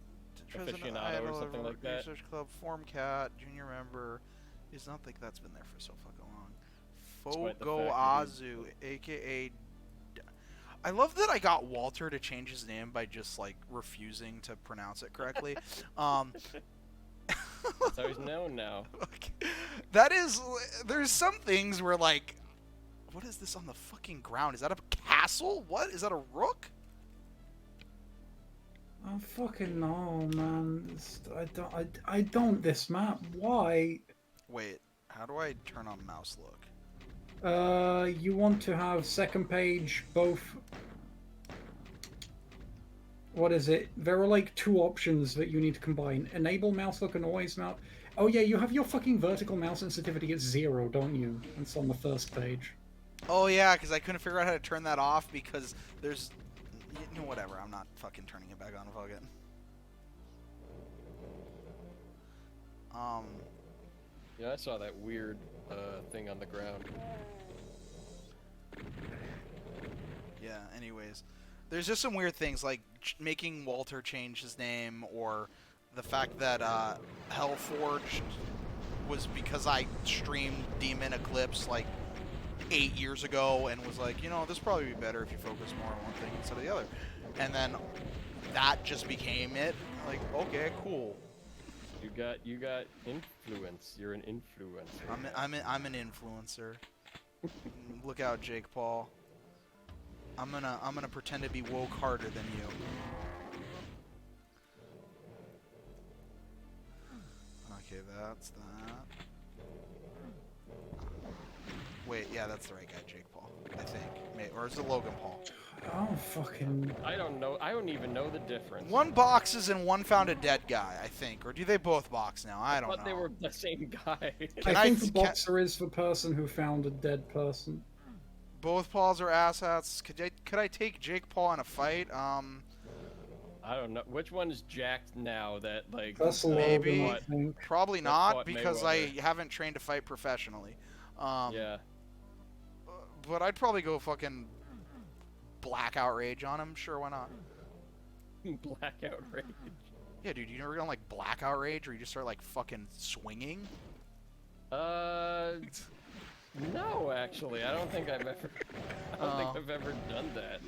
President aficionado or Idol something like that. Research Club, Form Cat, Junior Member. It's not like that's been there for so fucking long. Despite the Fogo fact Azu, aka. I love that I got Walter to change his name by just like refusing to pronounce it correctly. That's how he's known now. That is, there's some things where like, what is this on the fucking ground? Is that a castle? What is that, a rook? I fucking know, man. I don't this map. Why? Wait, how do I turn on mouse look? You want to have second page both. What is it? There are like two options that you need to combine: enable mouse look and always mouse. Oh yeah, you have your fucking vertical mouse sensitivity at 0, don't you? It's on the first page. Oh yeah, because I couldn't figure out how to turn that off because there's, you know, whatever. I'm not fucking turning it back on. Fuck it. Yeah, I saw that weird thing on the ground. Yeah. Anyways, there's just some weird things like making Walter change his name, or the fact that Hellforged was because I streamed Demon Eclipse like 8 years ago and was like, you know, this probably be better if you focus more on one thing instead of the other, and then that just became it. Like, okay, cool. You got influence. You're an influencer. I'm an influencer. Look out, Jake Paul. I'm gonna pretend to be woke harder than you. Okay, that's that. Wait, yeah, that's the right guy, Jake Paul. I think, or is it Logan Paul? Oh fucking. I don't know. I don't even know the difference. One boxes and one found a dead guy, I think, or do they both box now? I don't know. But they were the same guy. I think the boxer is the person who found a dead person. Both Pauls are asshats. Could I take Jake Paul in a fight? I don't know which one is jacked now. That like That's maybe. Logan, I think. Probably That not fought because Mayweather. I haven't trained to fight professionally. Yeah. But I'd probably go fucking blackout rage on him. Sure, why not? Blackout rage. Yeah, dude, you never gonna like blackout rage where you just start like fucking swinging? No, actually, I don't think I've ever. I don't think I've ever done that.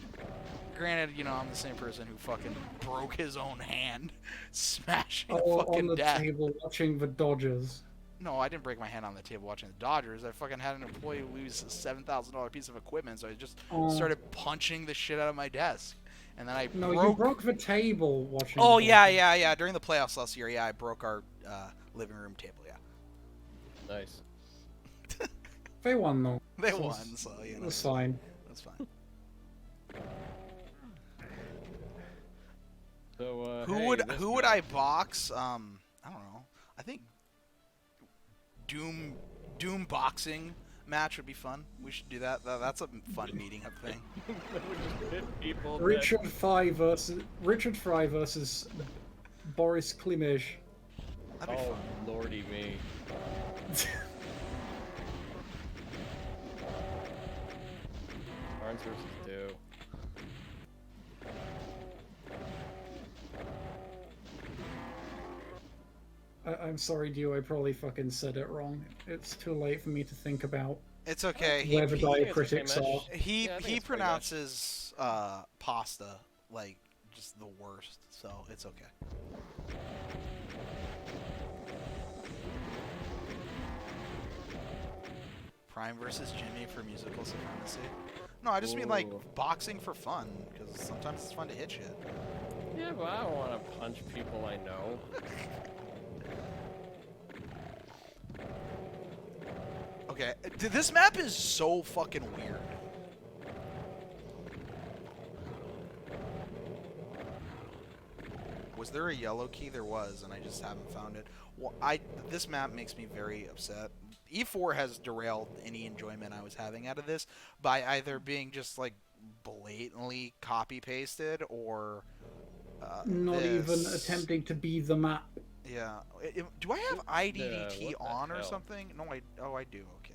Granted, you know, I'm the same person who fucking broke his own hand smashing Oh, a fucking on the desk. table watching the Dodgers. No, I didn't break my hand on the table watching the Dodgers. I fucking had an employee lose a $7,000 piece of equipment, so I just started punching the shit out of my desk. And then I No, broke... you broke the table watching. Oh, the yeah, Dodgers. yeah. During the playoffs last year, yeah, I broke our living room table, yeah. Nice. They won though. They So won, it's- so, you know. That's fine. That's fine. So Who hey, would this who would guy- I box? I don't know. I think Doom boxing match would be fun. We should do that. That's a fun meeting up thing. We just hit people that- Richard Fry versus Boris Klimesh. That'd be Oh, fun. lordy me. Barnes versus Do. I'm sorry, Dio, I probably fucking said it wrong. It's too late for me to think about It's okay. where the think it's okay, diacritics Mesh. are. He Yeah, I think he it's pretty pronounces pasta like just the worst, so it's okay. Prime versus Jimmy for musical supremacy. No, I just mean like Ooh. boxing for fun, because sometimes it's fun to hit shit. Yeah, but I don't want to punch people I know. Okay, this map is so fucking weird. Was there a yellow key? There was, and I just haven't found it. Well, this map makes me very upset. E4 has derailed any enjoyment I was having out of this by either being just like blatantly copy pasted or Not even this. attempting to be the map. Yeah. Do I have IDDT what the on or hell? something? No, I do. Okay.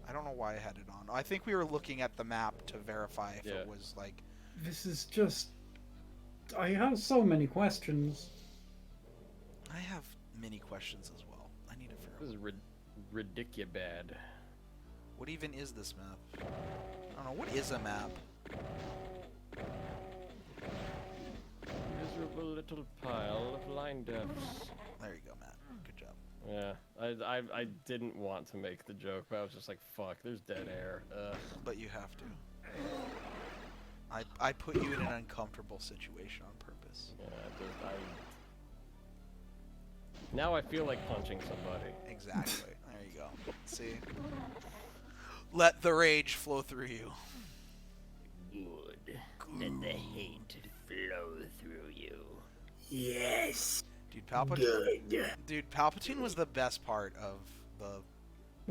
I don't know why I had it on. I think we were looking at the map to verify if Yeah. it was like. This is just... I have so many questions. I have many questions as well. I need to figure This out is ridiculous. what even is this map. I don't know. What is a map? Miserable little pile of line deaths. There you go, Matt. Good job. Yeah, I didn't want to make the joke, but I was just like, fuck, there's dead air. But you have to. I put you in an uncomfortable situation on purpose. Yeah, now I feel like punching somebody. Exactly. There you go. See? Let the rage flow through you. Good. Let the hate flow through you. Yes. Dude, Palpatine was the best part of the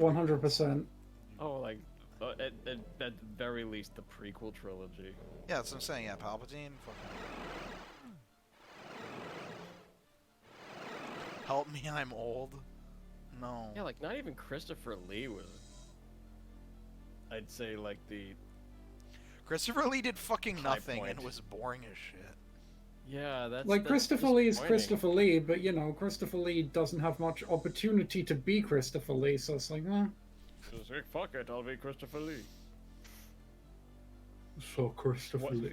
100%. Oh, like, at the very least, the prequel trilogy. Yeah, that's what I'm saying. Yeah, Palpatine. Fucking... Help me, I'm old. No. Yeah, like, not even Christopher Lee was, I'd say, like, the... Christopher Lee did fucking High nothing and point. was boring as shit. Yeah, that's... Like, that's Christopher Lee is disappointing. Christopher Lee, but, you know, Christopher Lee doesn't have much opportunity to be Christopher Lee, so it's like, Just like, fuck it, I'll be Christopher Lee. So Christopher Lee.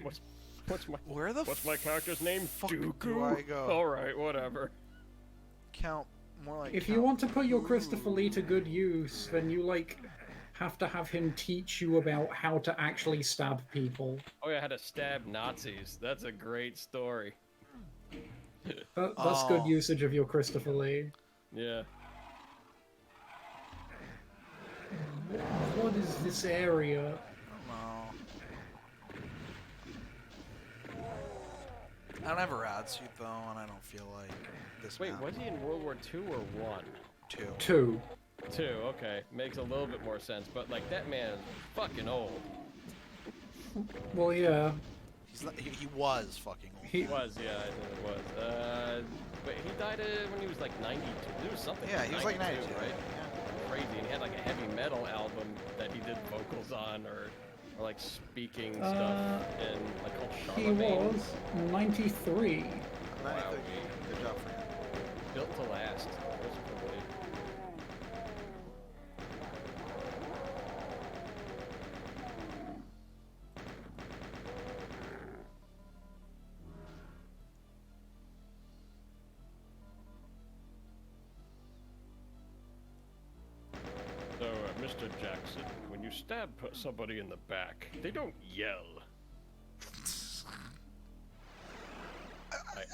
What's my... Where the What's my character's name? fuck Dooku? do I go? Alright, whatever. Count more like. If you count. want to put your Christopher Lee to good use, then you, like, have to have him teach you about how to actually stab people. Oh yeah, how to stab Nazis. That's a great story. That's good Oh. usage of your Christopher Lee. Yeah. What is this area? I don't have a rad suit though, and I don't feel like this. Wait, map. was he in World War II or 1? 2. 2. 2, okay. Makes a little bit more sense, but like that man is fucking old. Well, yeah. He's not, he was fucking old. He- He was, yeah, I think it was. But he died when he was like 92. There was something. Yeah, he was like 92, right? Yeah. Crazy. And he had like a heavy metal album that he did vocals on, or like speaking stuff in like called He Charlemagne. was 93. Wow, Good job for him. built to last. Christopher Lee. So, Mr. Jackson, when you stab somebody in the back, they don't yell.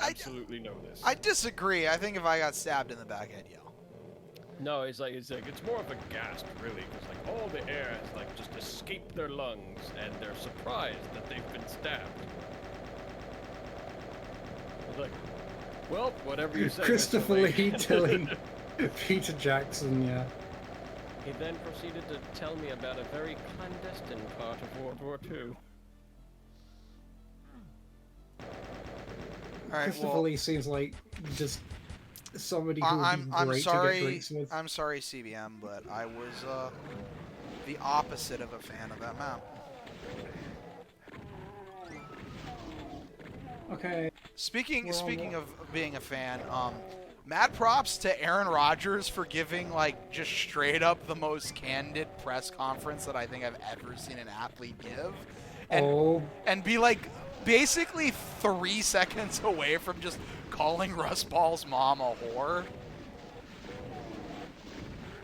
I absolutely know this. I disagree. I think if I got stabbed in the back, I'd yell. No, it's like it's more of a gasp, really, because like all the air has like just escaped their lungs, and they're surprised that they've been stabbed. It's like, well, whatever you say. Mr. Christopher Lee. Lee telling Peter Jackson, yeah. He then proceeded to tell me about a very clandestine part of World War II. All right, Christopher well, Lee seems like just somebody who would be I'm great to sorry. get drinks with. I'm sorry, CBM, but I was the opposite of a fan of that map. Okay. Speaking of being a fan, mad props to Aaron Rodgers for giving like just straight up the most candid press conference that I think I've ever seen an athlete give, and be like basically 3 seconds away from just calling Russ Ball's mom a whore.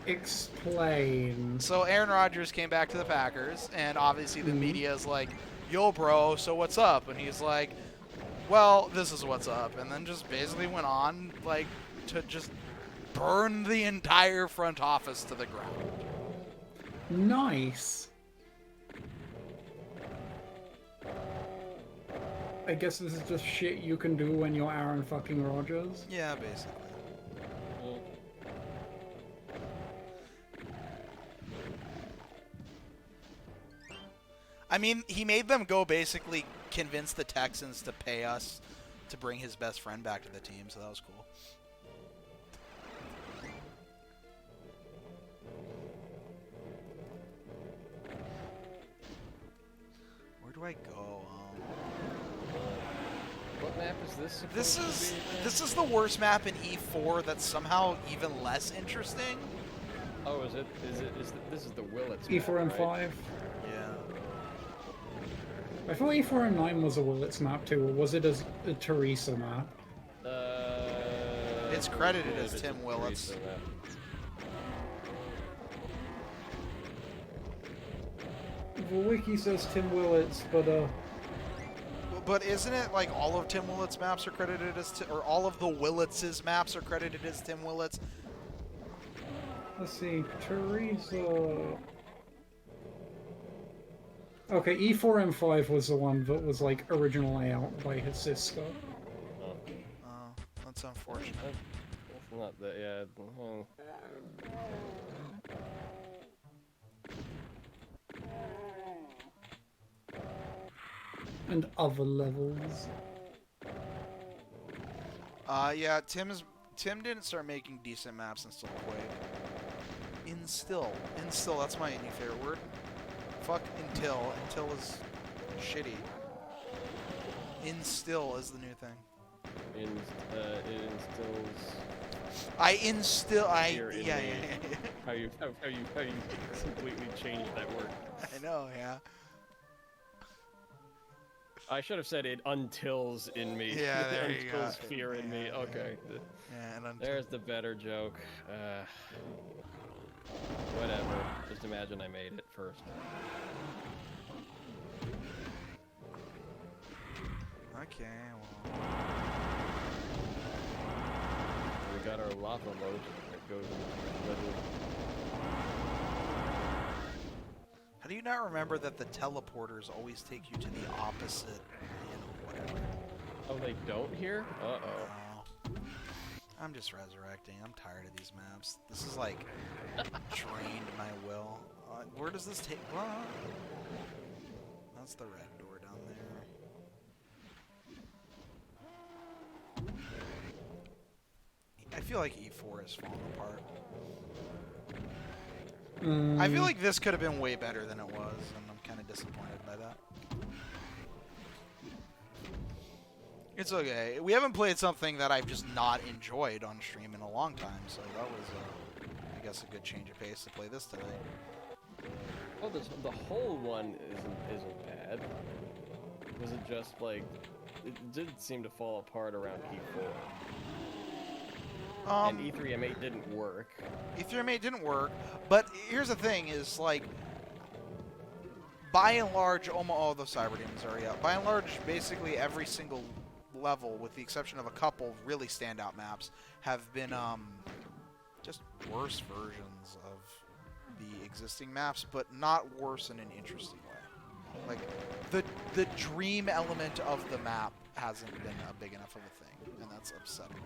Explain. So Aaron Rodgers came back to the Packers, and obviously the media is like, "Yo, bro, so what's up?" And he's like, "Well, this is what's up," and then just basically went on like to just burn the entire front office to the ground. Nice. I guess this is just shit you can do when you're Aaron fucking Rodgers. Yeah, basically. I mean, he made them go basically convince the Texans to pay us to bring his best friend back to the team, so that was cool. Where do I go? What map is this? This is the worst map in E4 that's somehow even less interesting. Oh, is it? This is the Willits E4 map, and right? 5. Yeah. I thought E4 and 9 was a Willits map too, or was it a Teresa map? It's credited as it's Tim a Willits. Teresa map. The wiki says Tim Willits, But isn't it like all of Tim Willits' maps are credited as or all of the Willits' maps are credited as Tim Willits? let's see, Teresa... Okay, E4M5 was the one that was like original layout by his sister. Oh, Oh, that's unfortunate. that's not that. Yeah. And other levels. Yeah, Tim didn't start making decent maps until Quake. Instill, that's my new favorite word. Fuck until is shitty. Instill is the new thing. It instills fear in yeah. me. How you completely changed that word. I know, yeah. I should have said it untils in me. Yeah, there you go. Untils fear in me. Okay. Yeah, and There's the better joke. Whatever. Just imagine I made it first. Okay, well. We got our lava load that goes into little. How do you not remember that the teleporters always take you to the opposite, whatever? Oh, they don't here? Uh-oh. Oh. I'm just resurrecting. I'm tired of these maps. This is like drained my will. Where does this take? What? That's the red door down there. I feel like E4 is falling apart. I feel like this could have been way better than it was, and I'm kind of disappointed by that. It's okay. We haven't played something that I've just not enjoyed on stream in a long time, so that was, I guess, a good change of pace to play this tonight. Oh, the whole one isn't bad. Was it just like it did seem to fall apart around E4? And E3M8 didn't work. E3M8 didn't work, but here's the thing: is like, by and large, the Cyber Demons are out. By and large, basically every single level, with the exception of a couple really standout maps, have been just worse versions of the existing maps, but not worse in an interesting way. Like the dream element of the map hasn't been a big enough of a thing, and that's upsetting.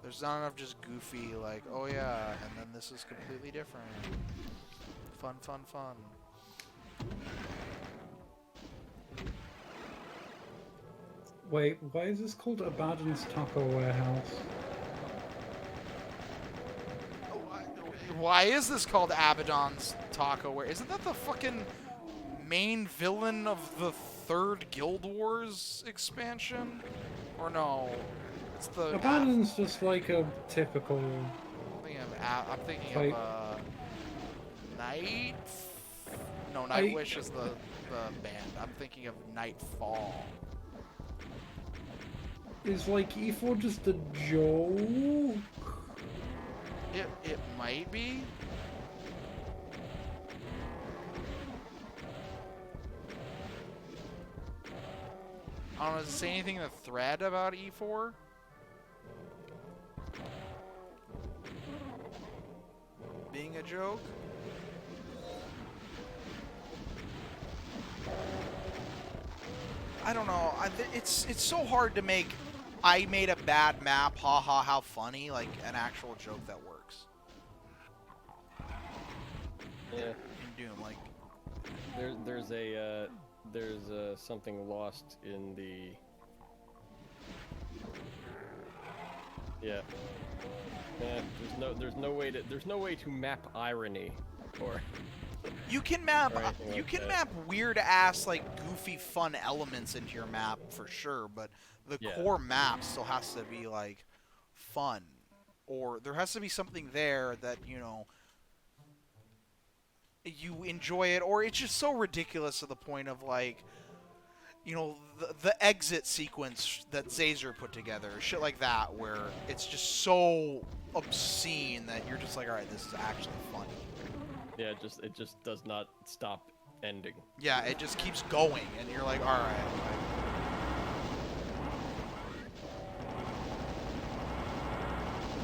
There's not enough just goofy, like, oh yeah, and then this is completely different. Fun, fun, fun. Wait, why is this called Abaddon's Taco Warehouse? Why is this called Abaddon's Taco? Where isn't that the fucking main villain of the third Guild Wars expansion? Or no? It's the Abaddon's just like a typical. I'm thinking Like- of Night. No, Nightwish is the band. I'm thinking of Nightfall. Is like E4 just a joke? It might be. I don't know, does it say anything in the thread about E4? Being a joke? I don't know. It's so hard to make I made a bad map, haha, how funny, like an actual joke that works. Yeah. In Doom, like there's something lost in the. Yeah. Yeah. There's no way to map irony, or. you can map Or anything like that. map weird ass like goofy fun elements into your map for sure, but the Yeah. core map still has to be like fun, or there has to be something there that you enjoy it, or it's just so ridiculous to the point of like the exit sequence that Zazer put together, shit like that, where it's just so obscene that you're just like, all right, this is actually funny. Yeah, it just does not stop ending. Yeah, it just keeps going, and you're like, all right.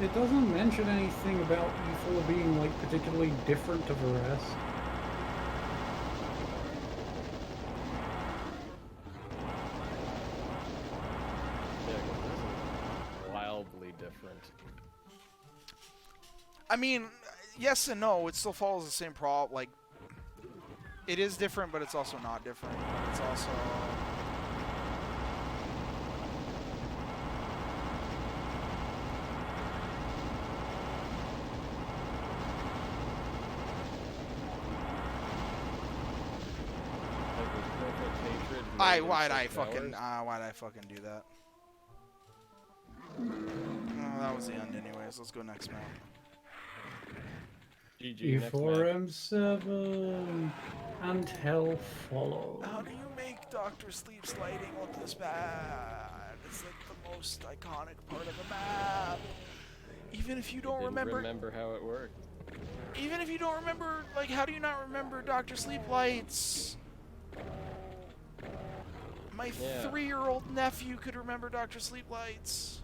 It doesn't mention anything about E4 being like particularly different to the rest. Yeah, 'cause this is wildly different. I mean, yes and no. It still follows the same problem. Like, it is different, but it's also not different. It's also. Like with perfect hatred. Why'd I 6 hours. fucking do that? Oh, that was the end, anyways. Let's go next map. GG, next E4 match. M7 and Hell follows. How do you make Doctor Sleep's lighting look this bad? It's like the most iconic part of the map. Even if you don't Didn't remember, remember how it worked. even if you don't remember, like, how do you not remember Doctor Sleep lights? My Yeah. 3-year-old nephew could remember Doctor Sleep lights.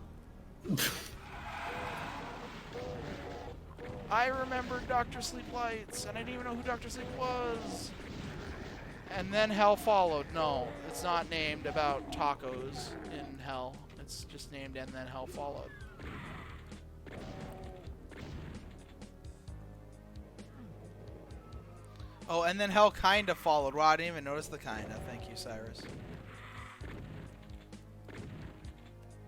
I remembered Doctor Sleep lights, and I didn't even know who Doctor Sleep was. And then Hell followed. No, it's not named about tacos in Hell. It's just named and then Hell followed. Oh, and then Hell kinda followed. Wow, I didn't even notice the kinda. Thank you, Cyrus.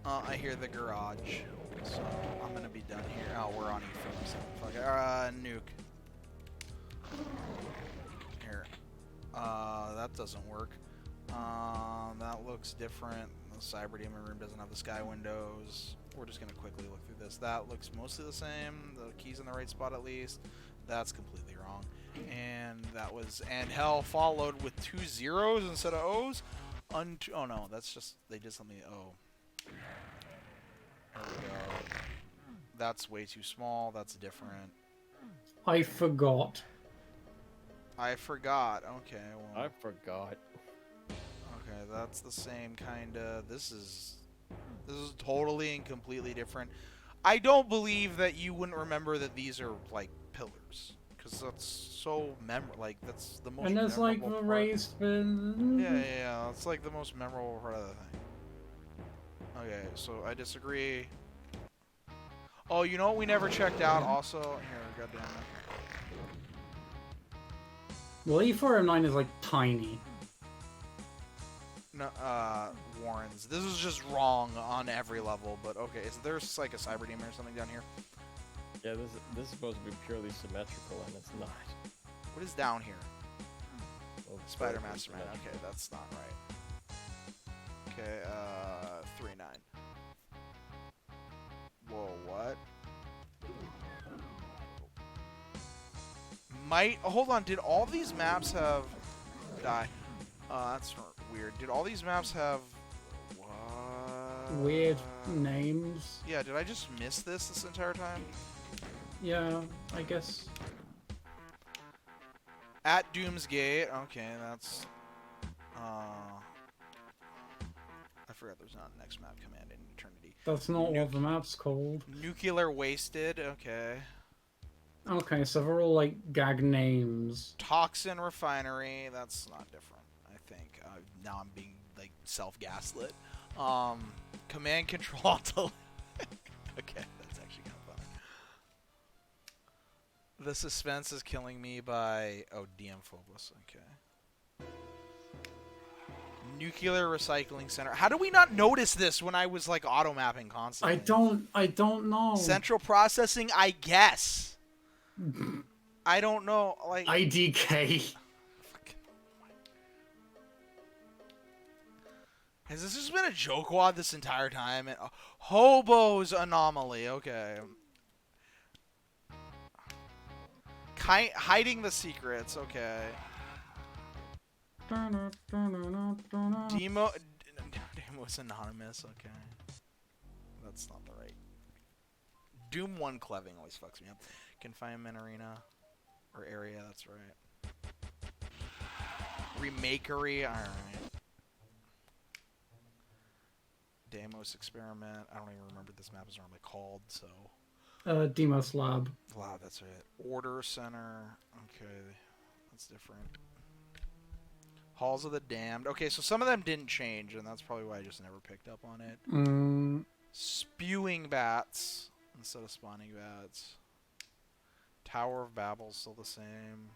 I hear the garage, so I'm gonna be done here. Oh, we're on E4, so fuck it. Nuke. Here. That doesn't work. That looks different. The Cyber Demon room doesn't have the sky windows. We're just gonna quickly look through this. That looks mostly the same. The key's in the right spot at least. That's completely wrong. And that was, and Hell followed with 2 zeros instead of O's. Oh no, that's just, they did something. Oh. There we go. That's way too small. That's different. I forgot. I forgot. Okay, well. I forgot. Okay, that's the same kinda. This is totally and completely different. I don't believe that you wouldn't remember that these are like pillars, because that's so like that's the most. And there's like memorable the part. raised bin. Yeah. It's like the most memorable part of the thing. Okay, so I disagree. Oh, you know what we never checked out also? Here, goddamn it. Well, E409 is like tiny. No, Warrens. This is just wrong on every level, but okay. Is there like a cyber demon or something down here? Yeah, this is supposed to be purely symmetrical, and it's not. What is down here? Well, Spider perfectly Master Man. symmetrical. Okay, that's not right. Okay, 3-9. Whoa, what? Hold on, did all these maps have... Die. That's weird. Did all these maps have... What? Weird names. Yeah, did I just miss this entire time? Yeah, I guess. At Doom's Gate. Okay, that's... I forgot there's not a next map command in Eternity. That's not what the map's called. Nuclear Wasted. Okay. Okay, so they're all like gag names. Toxin Refinery. That's not different, I think. Now I'm being, like, self-gaslit. Command Control to... Okay, that's actually kind of funny. The suspense is killing me by... Oh, DM Phobos. Okay. Nuclear Recycling Center. How do we not notice this when I was, like, auto-mapping constantly? I don't know. Central Processing, I guess. I don't know, like... IDK. Has this just been a joke wad this entire time? Hobo's Anomaly, okay. Hiding the secrets, okay. Demo's Anonymous, okay. That's not the right. Doom 1 Cleving always fucks me up. Confinement Arena. Or area, that's right. Remakery, alright. Demos Experiment. I don't even remember what this map is normally called, so... Demos Lab. Wow, that's right. Order Center. Okay, that's different. Halls of the Damned. Okay, so some of them didn't change, and that's probably why I just never picked up on it. Spewing Bats instead of Spawning Bats. Tower of Babel's still the same.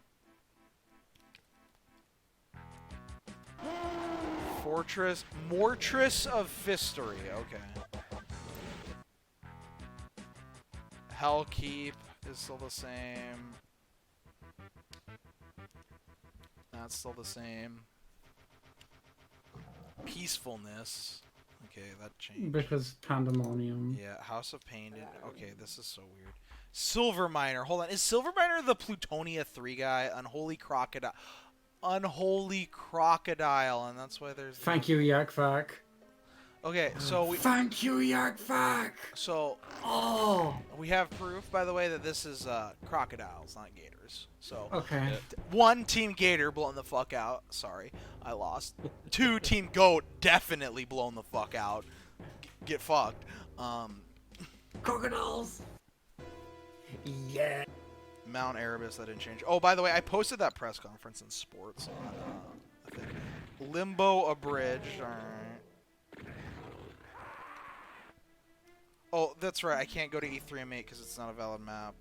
Mortress of Fistory. Okay. Hellkeep is still the same. That's still the same. Peacefulness. Okay, that changed. Because Pandemonium. Yeah, House of Pain. Okay, this is so weird. Silver Miner. Hold on. Is Silver Miner the Plutonia 3 guy? Unholy Crocodile. Unholy Crocodile, and that's why there's... Thank you, Yakvak. Okay, so we... Thank you, Yakvak! So... Oh! We have proof, by the way, that this is crocodiles, not gators. So... Okay. 1, Team Gator blown the fuck out. Sorry, I lost. 2, Team Goat definitely blown the fuck out. Get fucked. Crocodiles! Yeah. Mount Erebus, that didn't change. Oh, by the way, I posted that press conference in sports on, I think. Limbo Abridged, alright. Oh, that's right, I can't go to E3M8 because it's not a valid map.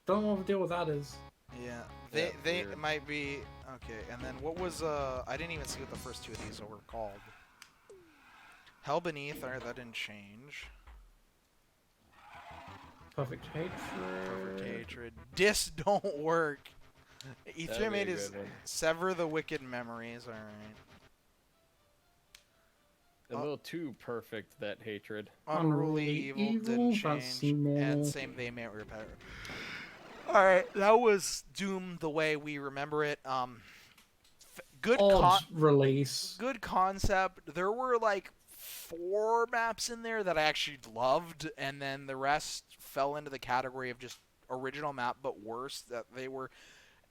Don't know what the deal with that is. Yeah, Yeah, they weird. might be... Okay, and then what was, I didn't even see what the first 2 of these were called. Hell Beneath, alright, that didn't change. Perfect Hatred. Perfect Hatred. Dis don't work. That'd be E3M8 a is good one. Sever the Wicked Memories, alright. A little too perfect, that hatred. Unruly Evil didn't that's change. And normal. same they may repair. Alright, that was Doom the way we remember it. Good Odd release. good concept. There were like 4 maps in there that I actually loved, and then the rest fell into the category of just original map but worse. That they were,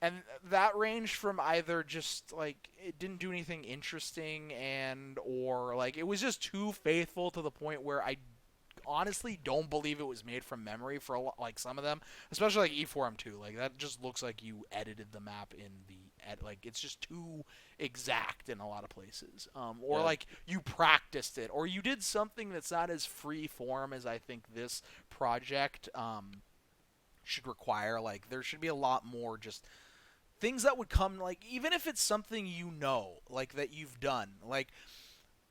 and that ranged from either just like it didn't do anything interesting, and or like it was just too faithful to the point where I honestly don't believe it was made from memory for like some of them, especially like E4M2. Like that just looks like you edited the map in the like it's just too exact in a lot of places. Or Yeah. like you practiced it, or you did something that's not as free form as I think this project should require. Like there should be a lot more just things that would come, like even if it's something like that you've done. Like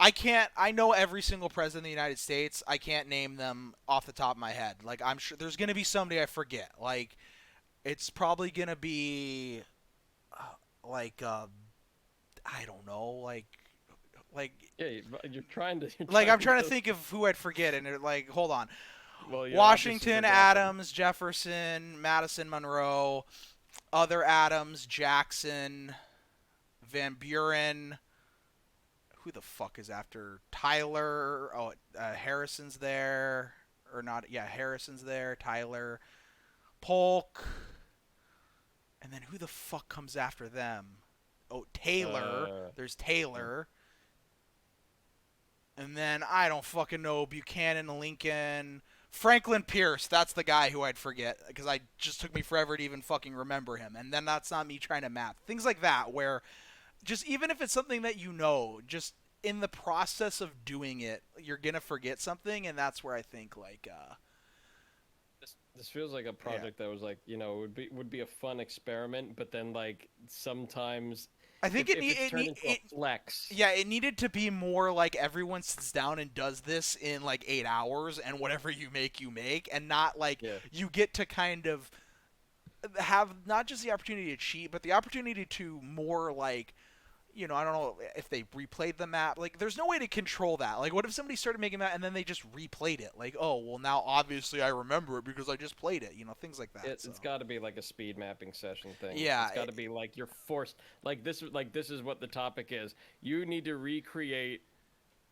I know every single president of the United States. I can't name them off the top of my head. Like I'm sure there's gonna be somebody I forget. Like it's probably gonna be like I don't know, like Yeah, you're trying to. You're like I'm trying trying to think of who I'd forget, and like hold on, Well, yeah, obviously Washington, forgot them. Adams, Jefferson, Madison, Monroe, other Adams, Jackson, Van Buren. Who the fuck is after Tyler? Oh, Harrison's there, or not? Yeah, Harrison's there. Tyler, Polk, and then who the fuck comes after them? Oh, Taylor. There's Taylor. And then I don't fucking know, Buchanan, Lincoln, Franklin Pierce. That's the guy who I'd forget because I just took me forever to even fucking remember him. And then that's not me trying to map things like that, where just even if it's something that just in the process of doing it, you're gonna forget something, and that's where I think like This feels like a project that was like, would be a fun experiment, but then like sometimes I think if it's turned into a flex. yeah, it needed to be more like everyone sits down and does this in like 8 hours, and whatever you make, and not like Yeah. you get to kind of have not just the opportunity to cheat, but the opportunity to more like, I don't know if they replayed the map. Like, there's no way to control that. Like, what if somebody started making that and then they just replayed it? Like, oh, well, now obviously I remember it because I just played it. Things like that. It's got to be like a speed mapping session thing. Yeah, it's got to be like you're forced. Like this is what the topic is. You need to recreate.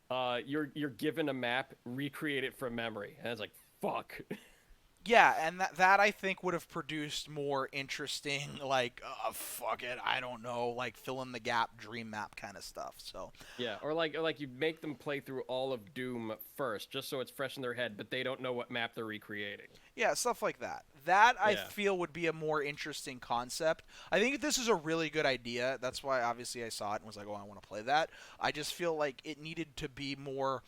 You're given a map, recreate it from memory, and it's like fuck. Yeah, and that I think would have produced more interesting, like, fuck it, I don't know, like fill in the gap, dream map kind of stuff. So Yeah, or like you make them play through all of Doom first, just so it's fresh in their head, but they don't know what map they're recreating. yeah, stuff like that. That I Yeah. feel would be a more interesting concept. I think this is a really good idea. That's why obviously I saw it and was like, oh, I want to play that. I just feel like it needed to be more.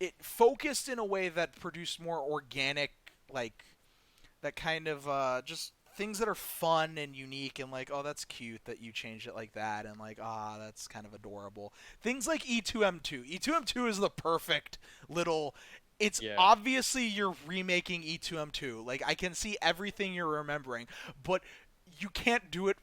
It focused in a way that produced more organic, like that kind of just things that are fun and unique, and like, oh, that's cute that you changed it like that, and like, that's kind of adorable. Things like E2M2. E2M2 is the perfect little. It's Yeah. obviously you're remaking E2M2. Like, I can see everything you're remembering, but you can't do it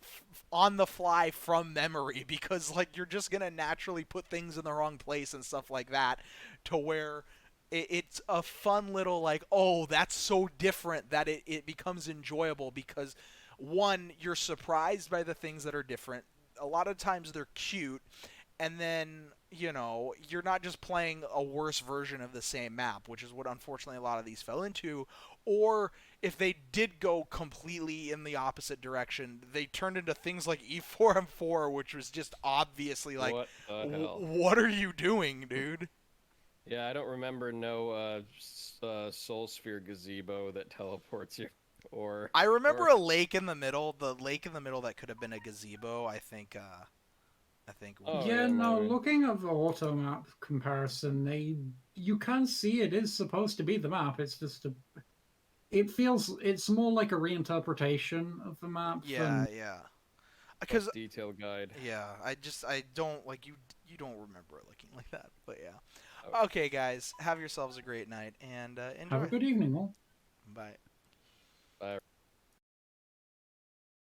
on the fly from memory because like you're just gonna naturally put things in the wrong place and stuff like that, to where it's a fun little like, oh, that's so different that it becomes enjoyable because one, you're surprised by the things that are different. A lot of times they're cute, and then you're not just playing a worse version of the same map, which is what unfortunately a lot of these fell into. Or if they did go completely in the opposite direction, they turned into things like E4M4, which was just obviously like, What the hell? what are you doing, dude? Yeah, I don't remember Soul Sphere gazebo that teleports you, or I remember or a lake in the middle. The lake in the middle that could have been a gazebo. I think. Oh, Yeah, yeah, no, maybe. looking at the auto map comparison, you can see it is supposed to be the map. It's just it's more like a reinterpretation of the map Yeah, than yeah. Plus Because detail guide. yeah, I don't like you. You don't remember it looking like that, but yeah. Oh. Okay, guys, have yourselves a great night and have a enjoy. good evening, all. Bye. Bye.